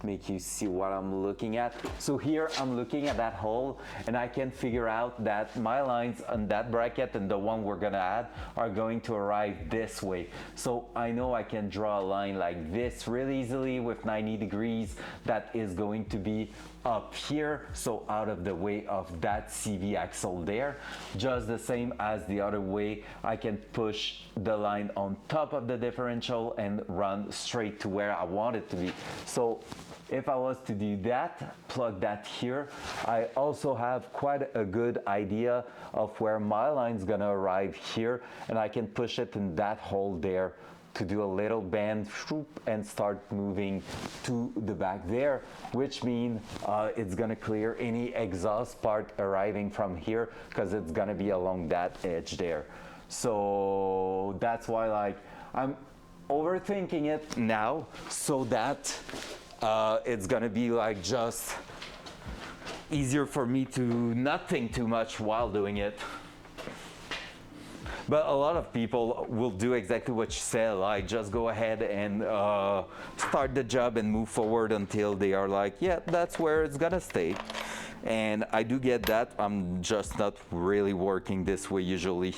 make you see what I'm looking at. So here I'm looking at that hole and I can figure out that my lines on that bracket and the one we're gonna add are going to arrive this way. So I know I can draw a line like this really easily with 90 degrees that is going to be up here, so out of the way of that CV axle there. Just the same as the other way, I can push the line on top of the differential and run straight to where I want it to be. So if I was to do that, plug that here, I also have quite a good idea of where my line's gonna arrive here, and I can push it in that hole there to do a little bend and start moving to the back there, which means it's gonna clear any exhaust part arriving from here because it's gonna be along that edge there. So that's why like I'm overthinking it now so that it's gonna be like just easier for me to not think too much while doing it. But a lot of people will do exactly what you said, like just go ahead and start the job and move forward until they are like, yeah, that's where it's gonna stay. And I do get that. I'm just not really working this way usually.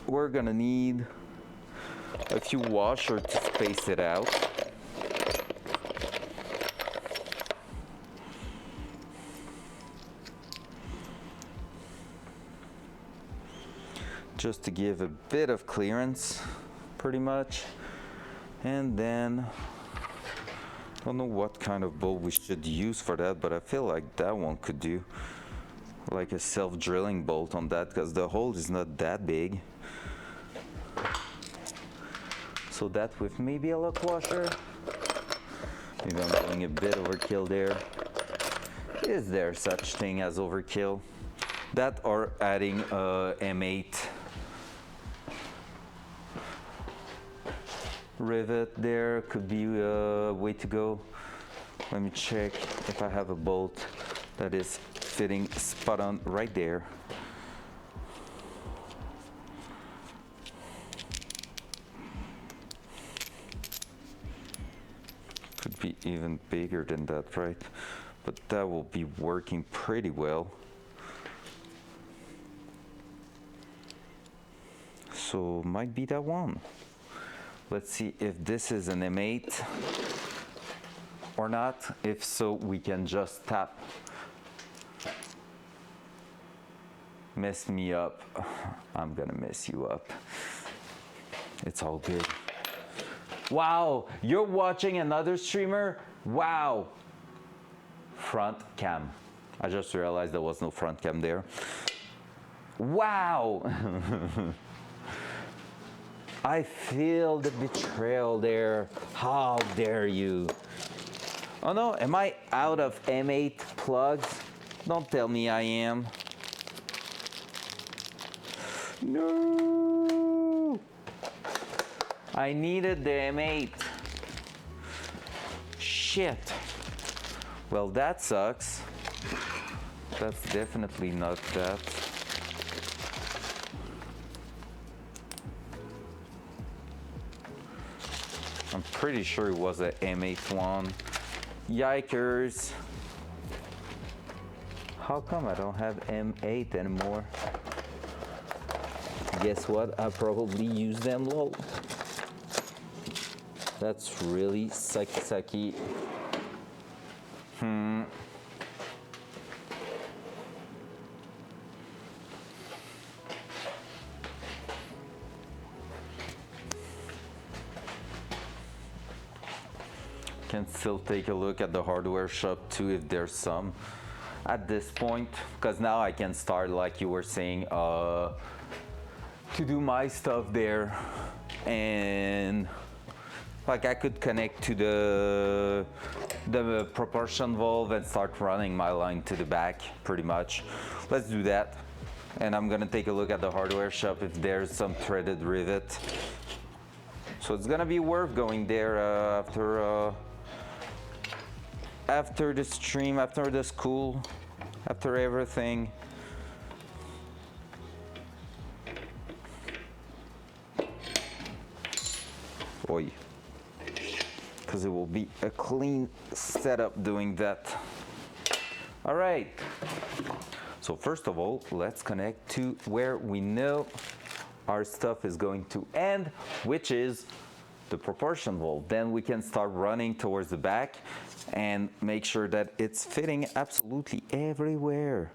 We're gonna need a few washers to space it out. just to give a bit of clearance, pretty much. And then, don't know what kind of bolt we should use for that, but I feel like that one could do. Like a self-drilling bolt on that, because the hole is not that big. So that with maybe a lock washer. Maybe I'm doing a bit overkill there. Is there such thing as overkill? That or adding a M8 rivet there could be a way to go. Let me check if I have a bolt that is fitting spot on right there. Could be even bigger than that, right? But that will be working pretty well. So might be that one. Let's see if this is an M8 or not. If so, we can just tap. Mess me up. I'm gonna mess you up. It's all good. Wow, you're watching another streamer? Wow. Front cam. I just realized there was no front cam there. Wow. I feel the betrayal there. How dare you? Oh no, am I out of M8 plugs? Don't tell me I am. No. I needed the M8. Shit. Well, that sucks. That's definitely not that. I'm pretty sure it was a M8 one. Yikers. How come I don't have M8 anymore? Guess what? I probably use them low. That's really sucky. Can still take a look at the hardware shop too if there's some at this point, because now I can start, like you were saying, to do my stuff there, and like I could connect to the proportion valve and start running my line to the back pretty much. Let's do that, and I'm gonna take a look at the hardware shop if there's some threaded rivet. So it's gonna be worth going there after the stream, after the school, after everything. Oi. Because it will be a clean setup doing that. All right. So first of all, let's connect to where we know our stuff is going to end, which is the proportion valve. Then we can start running towards the back and make sure that it's fitting absolutely everywhere.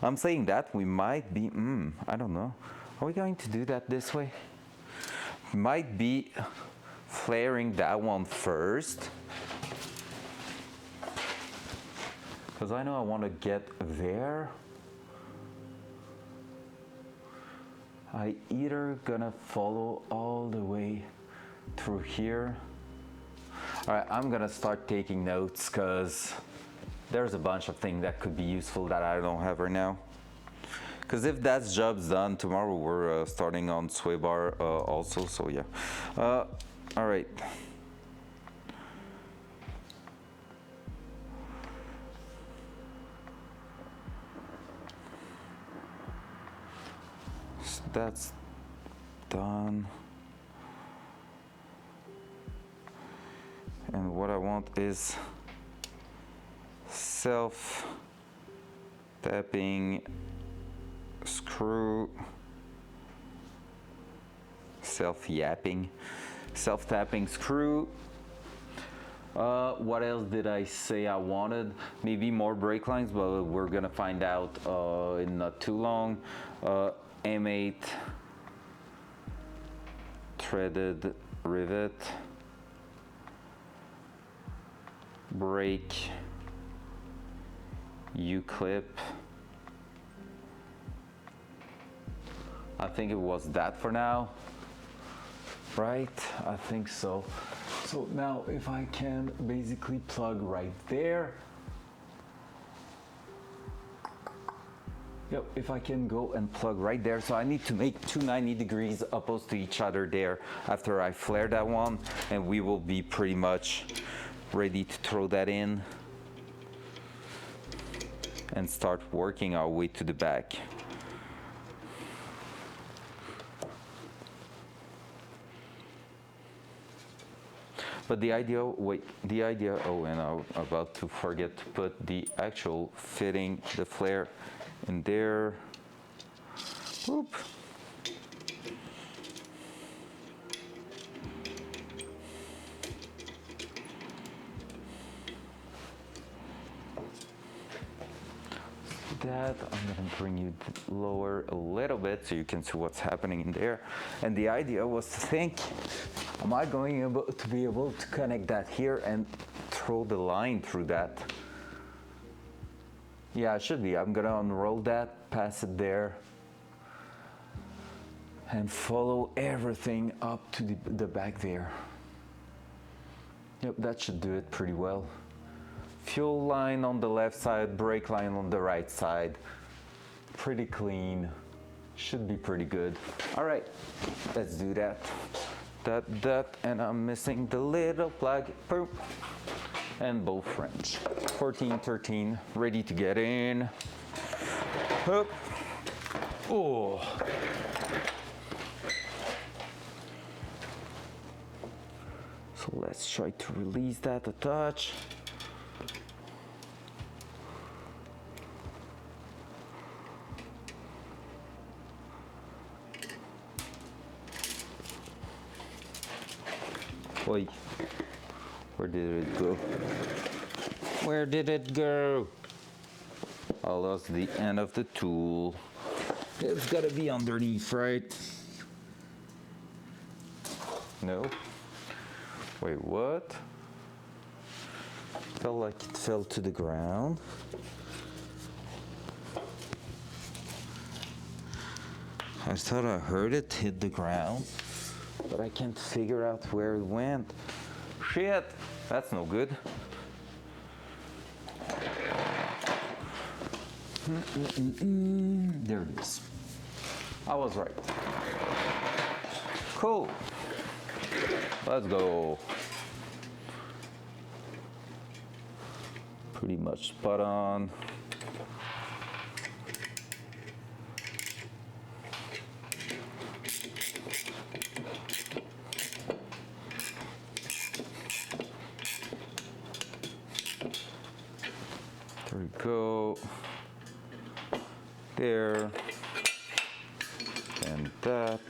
I'm saying that we might be, I don't know. Are we going to do that this way? Might be flaring that one first. Because I know I want to get there. I either gonna follow all the way through here. All right, I'm gonna start taking notes because there's a bunch of things that could be useful that I don't have right now. Because if that job's done, tomorrow we're starting on sway bar also, so yeah. All right. So that's done. And what I want is self-tapping screw, self-tapping screw, What else did I say I wanted? Maybe more brake lines, but we're gonna find out in not too long. M8 threaded rivet, brake U-clip. I think it was that for now, right? I think so. So now if I can basically plug right there. Yep, if I can go and plug right there. So I need to make two 90 degrees opposed to each other there after I flare that one, and we will be pretty much ready to throw that in and start working our way to the back. But the idea, oh, and I'm about to forget to put the actual fitting, the flare in there. Oop. That I'm gonna bring you lower a little bit so you can see what's happening in there. And the idea was to think, am I going to be able to connect that here and throw the line through that? Yeah, it should be. I'm gonna unroll that, pass it there, and follow everything up to the back there. Yep, that should do it pretty well. Fuel line on the left side, brake line on the right side. Pretty clean. Should be pretty good. All right, let's do that. That, and I'm missing the little plug. Boom. And both French. 14, 13, ready to get in. Up. Oh. So let's try to release that a touch. Oi. Where did it go? Where did it go? I lost the end of the tool. It's gotta be underneath, right? No? Wait, what? Felt like it fell to the ground. I thought I heard it hit the ground, but I can't figure out where it went. Shit, that's no good. There it is. I was right. Cool. Let's go. Pretty much spot on. There we go. There. And that.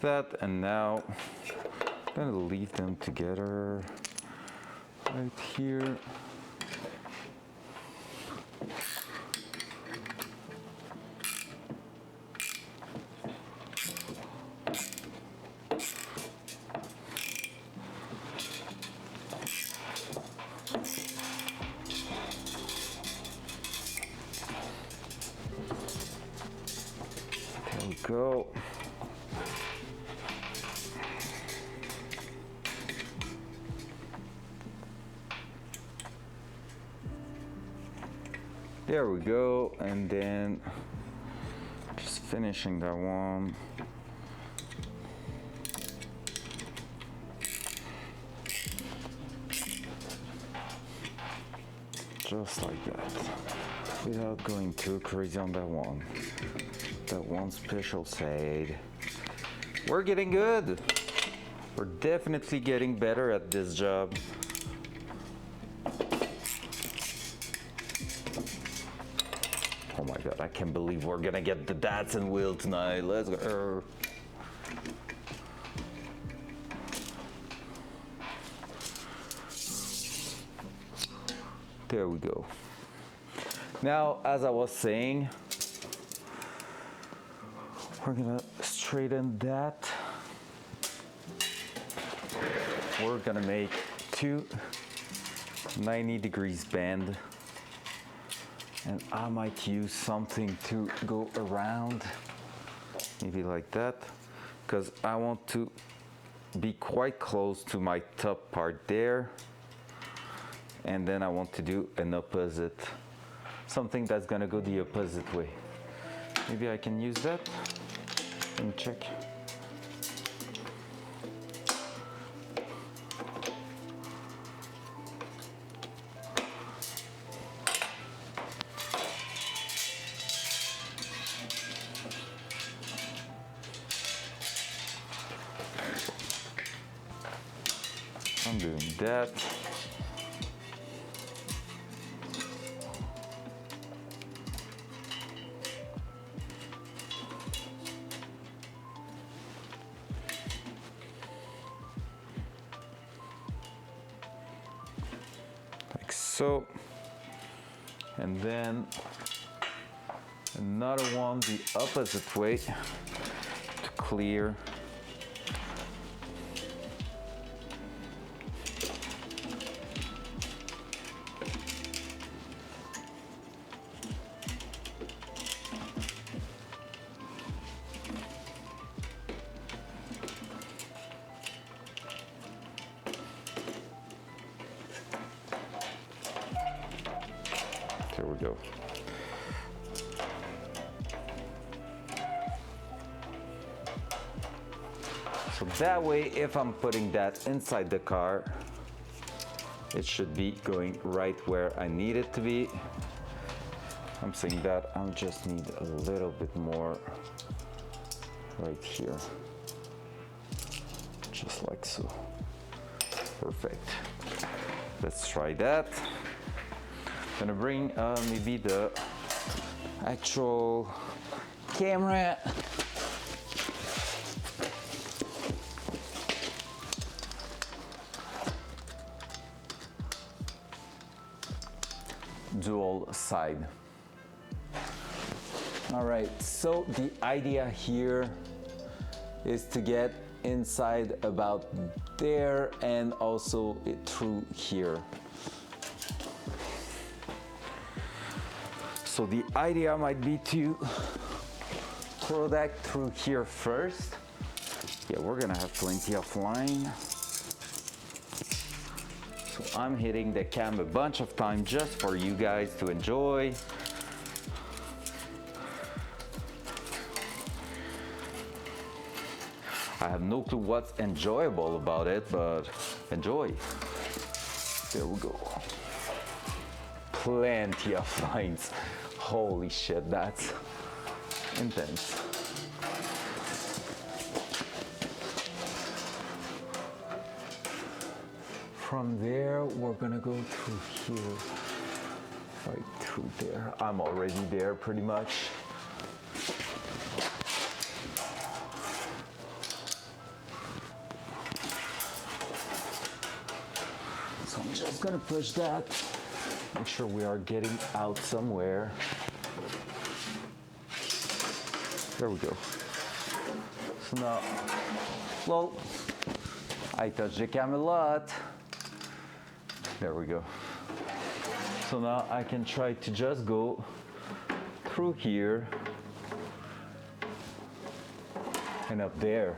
That, and now I'm gonna leave them together right here. There we go. There we go, and then just finishing that one. Just like that, without going too crazy on that one. That one special side. We're getting good. We're definitely getting better at this job. God, I can't believe we're gonna get the Datsun wheel tonight. Let's go. There we go. Now, as I was saying, we're gonna straighten that. We're gonna make two 90 degrees bend. And I might use something to go around, maybe like that, because I want to be quite close to my top part there. And then I want to do an opposite, something that's gonna go the opposite way. Maybe I can use that. Let me check. I'm doing that. Like so. And then another one the opposite way to clear. There we go. So that way, if I'm putting that inside the car, it should be going right where I need it to be. I'm saying that I just need a little bit more right here. Just like so. Perfect. Let's try that. Gonna bring maybe the actual camera. Dual side. All right, so the idea here is to get inside about there and also it through here. So the idea might be to throw that through here first. Yeah, we're gonna have plenty of line. So I'm hitting the cam a bunch of times just for you guys to enjoy. I have no clue what's enjoyable about it, but enjoy. There we go. Plenty of lines. Holy shit, that's intense. From there, we're gonna go through here, right through there. I'm already there pretty much. So I'm just gonna push that. Make sure we are getting out somewhere. There we go. So now, well, I touch the cam a lot. There we go. So now I can try to just go through here and up there.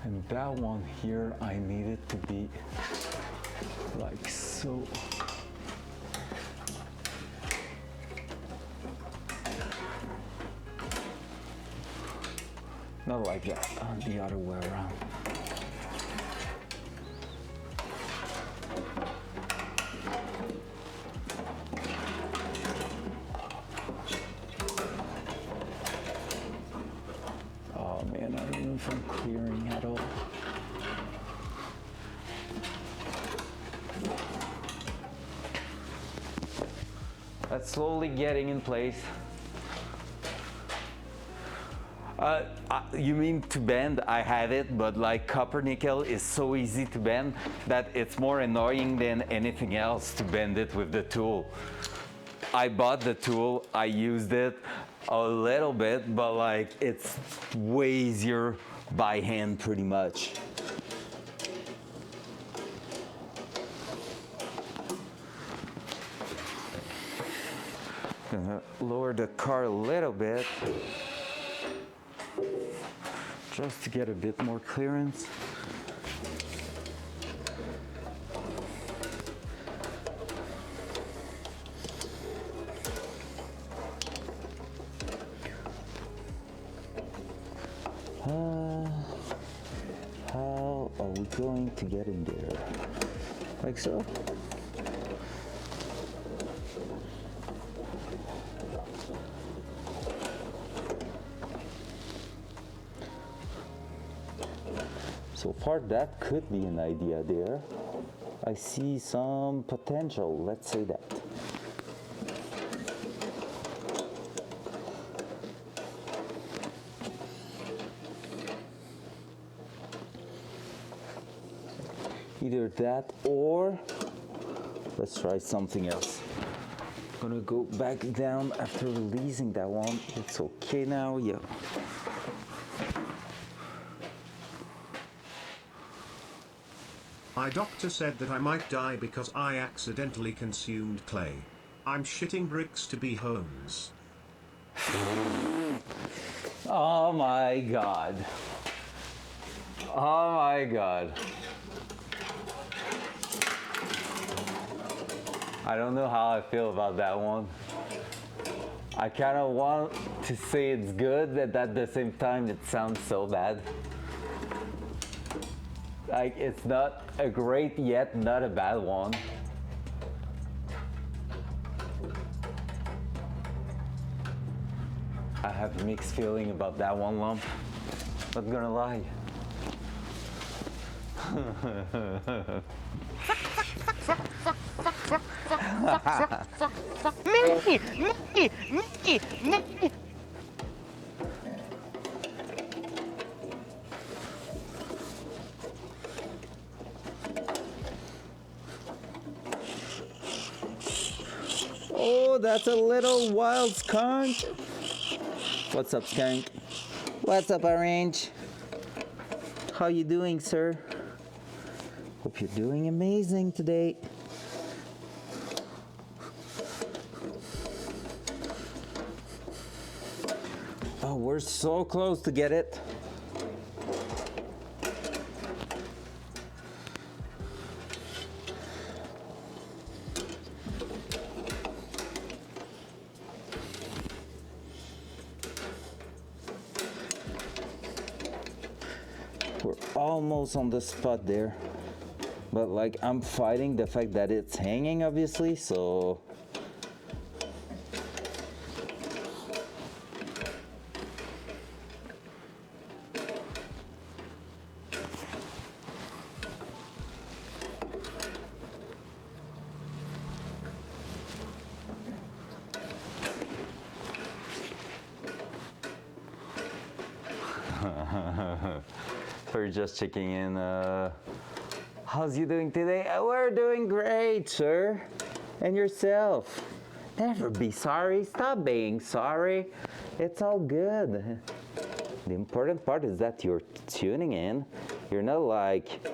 And that one here, I need it to be like so. Not like that, the other way around. Oh man, I don't know if I'm clearing at all. That's slowly getting in place. You mean to bend? I have it, but like copper nickel is so easy to bend that it's more annoying than anything else to bend it with the tool. I bought the tool, I used it a little bit, but like it's way easier by hand pretty much. Gonna lower the car a little bit just to get a bit more clearance. How are we going to get in there? Like so? So far, that could be an idea there. I see some potential, let's say that. Either that or let's try something else. I'm gonna go back down after releasing that one. It's okay now, yeah. My doctor said that I might die because I accidentally consumed clay. I'm shitting bricks to be homes. Oh my God. Oh my God. I don't know how I feel about that one. I kind of want to say it's good, but at the same time it sounds so bad. Like it's not a great yet not a bad one. I have a mixed feeling about that one lump. Not gonna lie. Me. Oh, that's a little wild skunk. What's up, skunk? What's up, Orange? How you doing, sir? Hope you're doing amazing today. Oh, we're so close to get it. We're almost on the spot there, but like I'm fighting the fact that it's hanging, obviously, so we're just checking in. How's you doing today? We're doing great, sir. And yourself? Never be sorry. Stop being sorry. It's all good. The important part is that you're tuning in. You're not like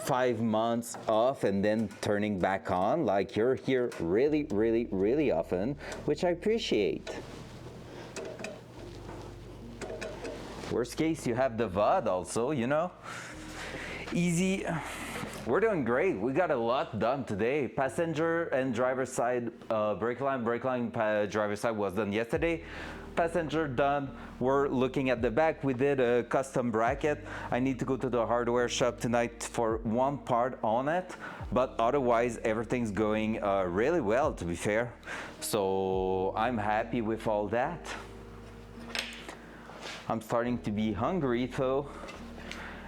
5 months off and then turning back on. Like you're here really, really, really often, which I appreciate. Worst case, you have the VOD also, you know? Easy. We're doing great. We got a lot done today. Passenger and driver side brake line driver side was done yesterday. Passenger done. We're looking at the back. We did a custom bracket. I need to go to the hardware shop tonight for one part on it, but otherwise everything's going really well, to be fair. So I'm happy with all that. I'm starting to be hungry though.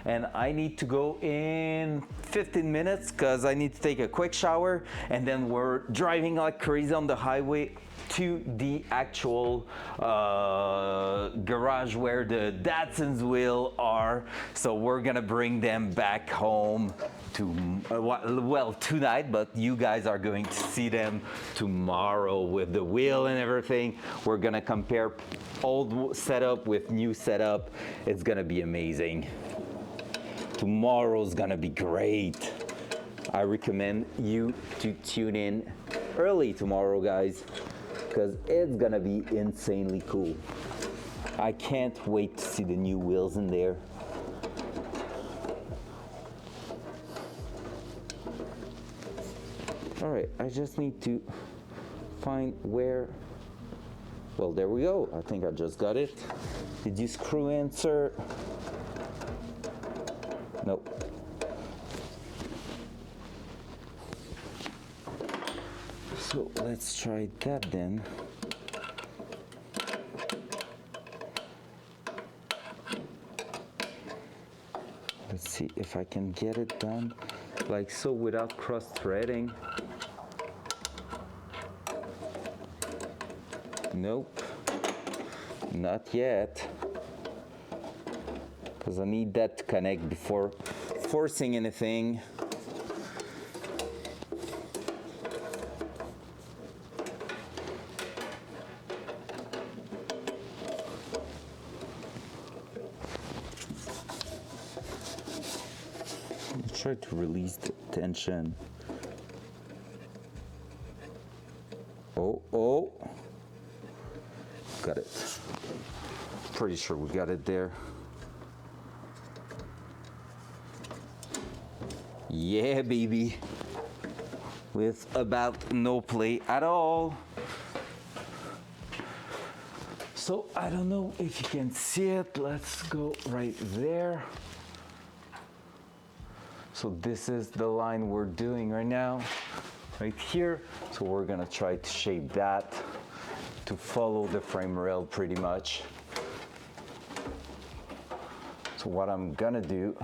and I need to go in 15 minutes because I need to take a quick shower, and then we're driving like crazy on the highway to the actual garage where the Datsun's wheel are. So we're gonna bring them back home to well, tonight, but you guys are going to see them tomorrow with the wheel and everything. We're gonna compare old setup with new setup. It's gonna be amazing. Tomorrow's gonna be great. I recommend you to tune in early tomorrow, guys, because it's gonna be insanely cool. I can't wait to see the new wheels in there. All right, I just need to find where, well, there we go. I think I just got it. Did you screw in, sir? Nope. So let's try that then. Let's see if I can get it done like so without cross-threading. Nope, not yet, because I need that to connect before forcing anything. Try to release the tension. Oh, got it. Pretty sure we got it there. Yeah, baby. With about no play at all. So I don't know if you can see it. Let's go right there. So this is the line we're doing right now, right here. So we're gonna try to shape that to follow the frame rail pretty much. So what I'm gonna do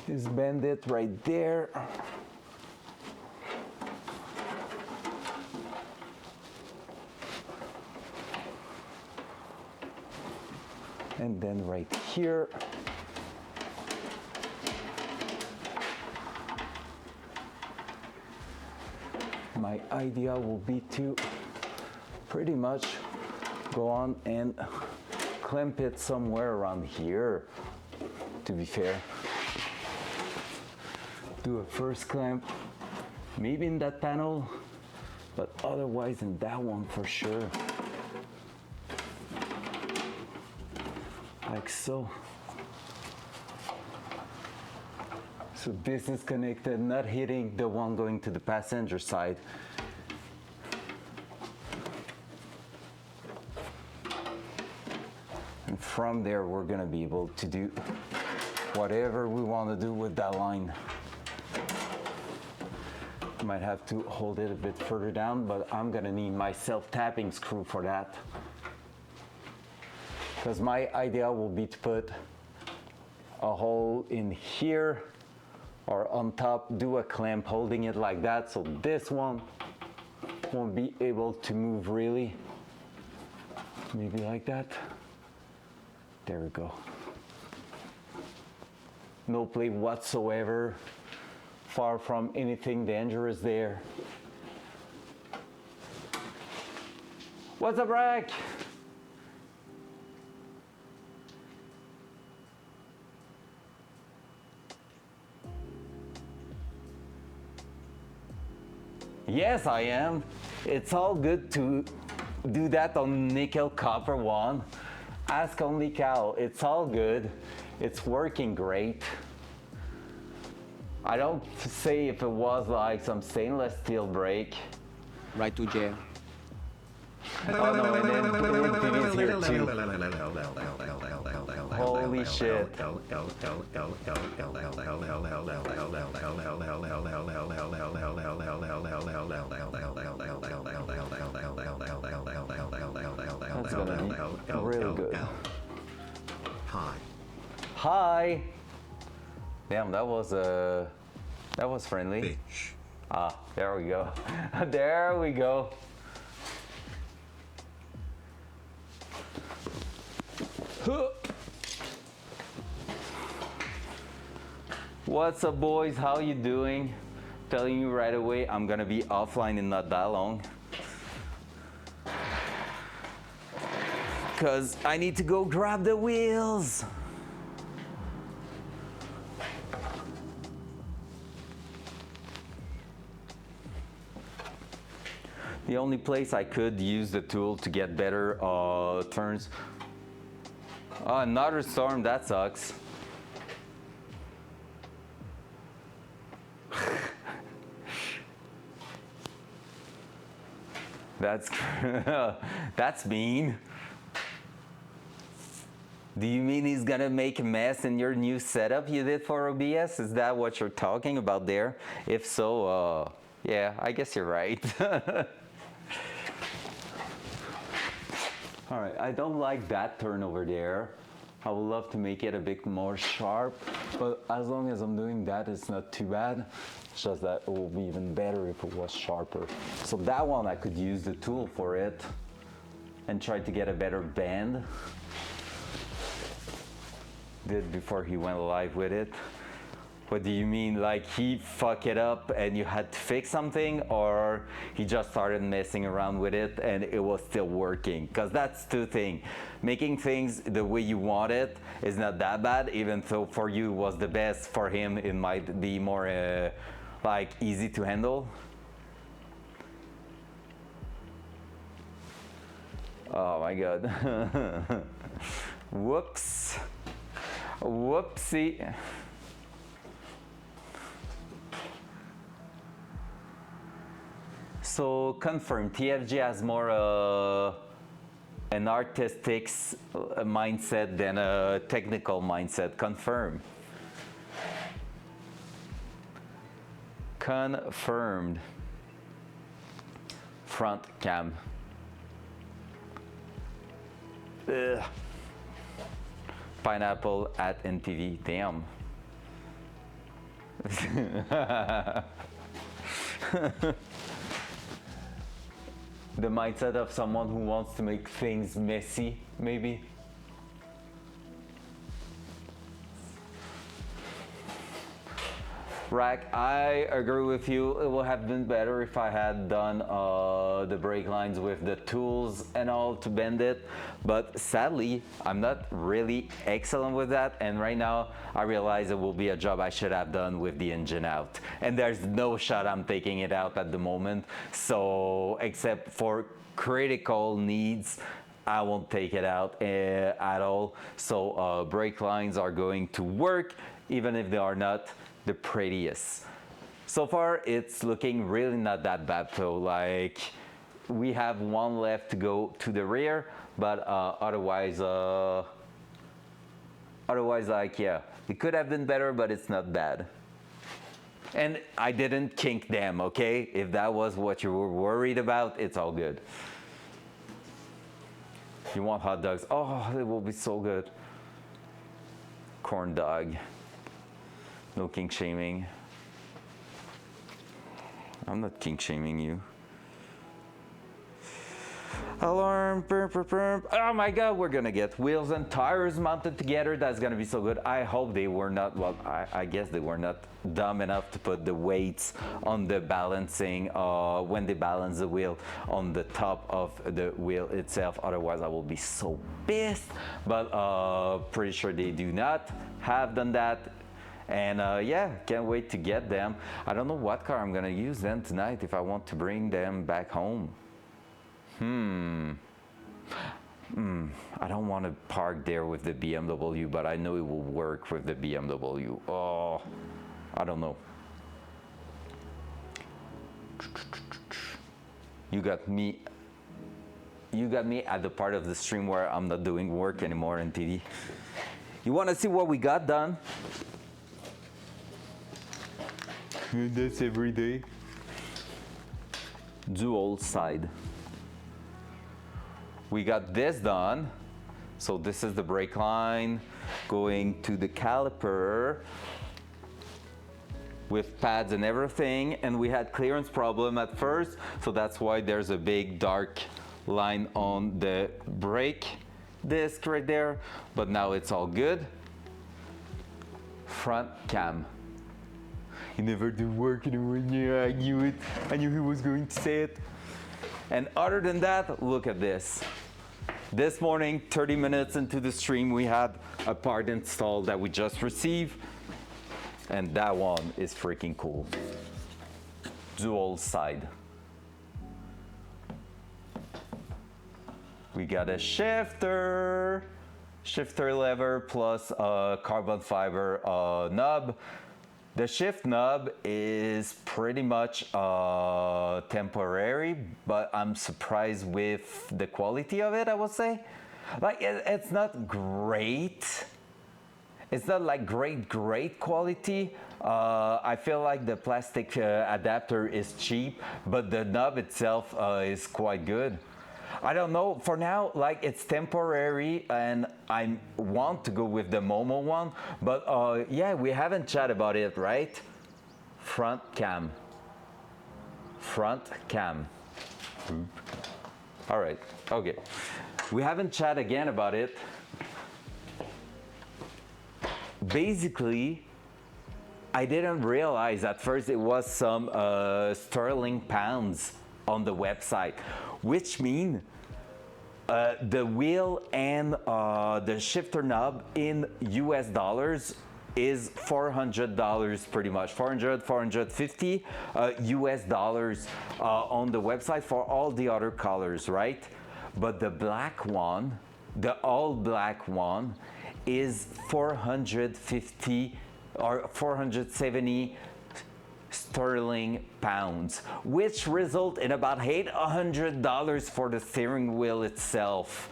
is bend it right there. And then right here. My idea will be to pretty much go on and clamp it somewhere around here, to be fair. Do a first clamp, maybe in that panel, but otherwise in that one for sure. Like so. So this is connected, not hitting the one going to the passenger side. And from there, we're gonna be able to do whatever we want to do with that line. Might have to hold it a bit further down, but I'm gonna need my self-tapping screw for that. Because my idea will be to put a hole in here or on top, do a clamp holding it like that, so this one won't be able to move really. Maybe like that. There we go. No play whatsoever. Far from anything dangerous there. What's up, Rack? Yes, I am. It's all good to do that on nickel copper one. Ask only Cal. It's all good. It's working great. I don't say if it was like some stainless steel brake. Right to jail. Oh no, and then it is here too. Holy shit. That's gonna be really good. Hi. Hi. Damn, that was friendly. Bitch. Ah, there we go. There we go. What's up, boys? How you doing? Telling you right away, I'm gonna be offline in not that long. Cause I need to go grab the wheels. The only place I could use the tool to get better turns. Oh, another storm, that sucks. That's that's mean. Do you mean he's gonna make a mess in your new setup you did for OBS? Is that what you're talking about there? If so, yeah, I guess you're right. All right, I don't like that turn over there. I would love to make it a bit more sharp, but as long as I'm doing that, it's not too bad. It's just that it will be even better if it was sharper. So that one, I could use the tool for it and try to get a better bend. Did before he went live with it. What do you mean, like he fucked it up and you had to fix something, or he just started messing around with it and it was still working? Because that's two things. Making things the way you want it is not that bad, even though for you it was the best, for him it might be more like easy to handle. Oh my god. Whoops. Whoopsie. So confirm, TFG has more an artistic mindset than a technical mindset. Confirm. Confirmed. Front cam. Ugh. Pineapple at NTV. Damn. The mindset of someone who wants to make things messy, maybe. Rack, I agree with you. It would have been better if I had done the brake lines with the tools and all to bend it. But sadly, I'm not really excellent with that. And right now, I realize it will be a job I should have done with the engine out. And there's no shot I'm taking it out at the moment. So, except for critical needs, I won't take it out at all. So, brake lines are going to work, even if they are not the prettiest. So far, it's looking really not that bad though. Like, we have one left to go to the rear, but otherwise, like, yeah, it could have been better, but it's not bad. And I didn't kink them, okay? If that was what you were worried about, it's all good. You want hot dogs? Oh, it will be so good. Corn dog. No kink shaming. I'm not kink shaming you. Alarm, burp, burp, burp. Oh my god, we're gonna get wheels and tires mounted together. That's gonna be so good. I hope they were not, well, I guess they were not dumb enough to put the weights on the balancing when they balance the wheel on the top of the wheel itself. Otherwise, I will be so pissed. But pretty sure they do not have done that. And yeah, can't wait to get them. I don't know what car I'm gonna use then tonight if I want to bring them back home. I don't want to park there with the BMW, but I know it will work with the BMW. Oh, I don't know. You got me at the part of the stream where I'm not doing work anymore on TV. You want to see what we got done? That's every day. Dual side. We got this done. So this is the brake line going to the caliper. with pads and everything, and we had clearance problem at first, so that's why there's a big dark line on the brake disc right there, but now it's all good. Front cam. You never do work anymore. Yeah, I knew it. I knew he was going to say it. And other than that, look at this. This morning, 30 minutes into the stream, we had a part installed that we just received. And that one is freaking cool. Dual side. We got a shifter lever plus a carbon fiber knob. The shift knob is pretty much temporary, but I'm surprised with the quality of it, I would say. Like, it's not great. It's not like great quality. I feel like the plastic adapter is cheap, but the knob itself is quite good. I don't know, for now, like, it's temporary and I want to go with the Momo one, but yeah, we haven't chat about it, right? Front cam. All right, okay. We haven't chat again about it. Basically, I didn't realize at first it was some sterling pounds on the website, which means the wheel and the shifter knob in US dollars is $400 pretty much, 450 US dollars on the website for all the other colors, right? But the black one, the all black one, is 450 or 470 sterling pounds, which result in about $800 for the steering wheel itself.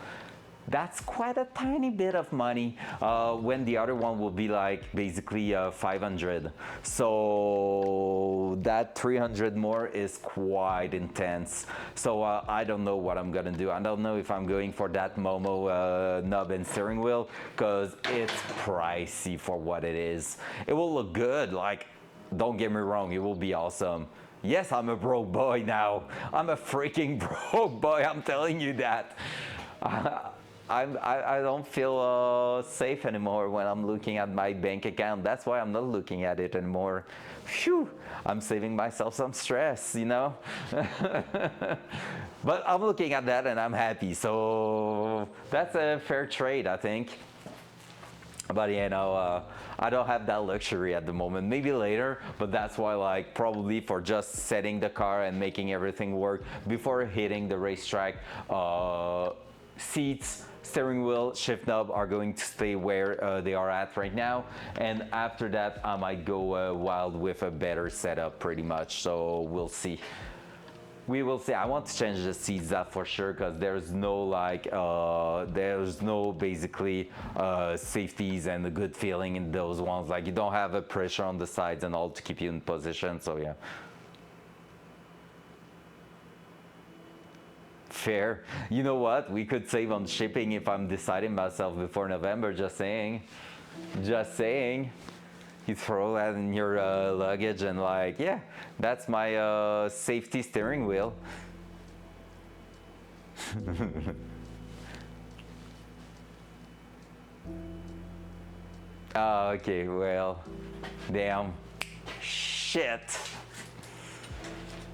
That's quite a tiny bit of money when the other one will be like basically 500. So that 300 more is quite intense. So I don't know what I'm gonna do. I don't know if I'm going for that Momo knob and steering wheel because it's pricey for what it is. It will look good, like, don't get me wrong, it will be awesome. Yes, I'm a broke boy now. I'm a freaking broke boy, I'm telling you that. I don't feel safe anymore when I'm looking at my bank account. That's why I'm not looking at it anymore. Phew, I'm saving myself some stress, you know? But I'm looking at that and I'm happy. So that's a fair trade, I think. But you know, I don't have that luxury at the moment. Maybe later, but that's why, like, probably for just setting the car and making everything work before hitting the racetrack, seats, steering wheel, shift knob are going to stay where they are at right now. And after that, I might go wild with a better setup pretty much. So we'll see. We will see. I want to change the seats, that for sure, because there's no like, there's no basically safeties and a good feeling in those ones. Like, you don't have a pressure on the sides and all to keep you in position. So yeah. Fair. You know what? We could save on shipping if I'm deciding myself before November. Just saying. Just saying. You throw that in your luggage and like, yeah, that's my safety steering wheel. Okay, well, damn, shit.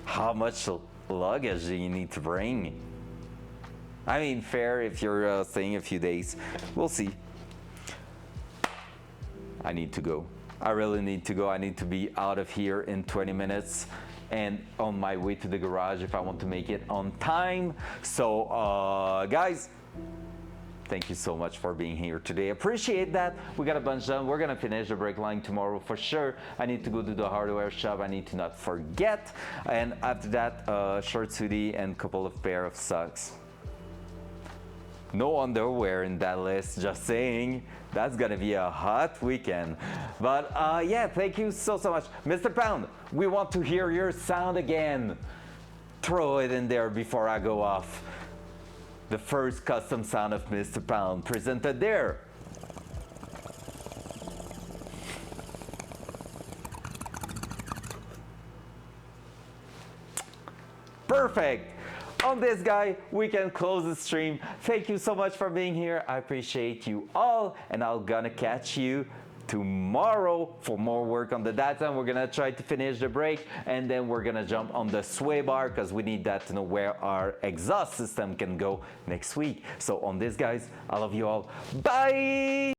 How much luggage do you need to bring? I mean, fair if you're staying a few days. We'll see. I need to go. I really need to go. I need to be out of here in 20 minutes and on my way to the garage if I want to make it on time. So guys, thank you so much for being here today. Appreciate that. We got a bunch done. We're gonna finish the brake line tomorrow for sure. I need to go to the hardware shop. I need to not forget. And after that, short hoodie and couple of pair of socks. No underwear in that list, just saying. That's gonna be a hot weekend. But yeah, thank you so much. Mr. Pound, we want to hear your sound again. Throw it in there before I go off. The first custom sound of Mr. Pound presented there. Perfect. On this guy, we can close the stream. Thank you so much for being here. I appreciate you all, and I'm gonna catch you tomorrow for more work on the Datsun. We're gonna try to finish the brake, and then we're gonna jump on the sway bar because we need that to know where our exhaust system can go next week. So on this, guys, I love you all. Bye.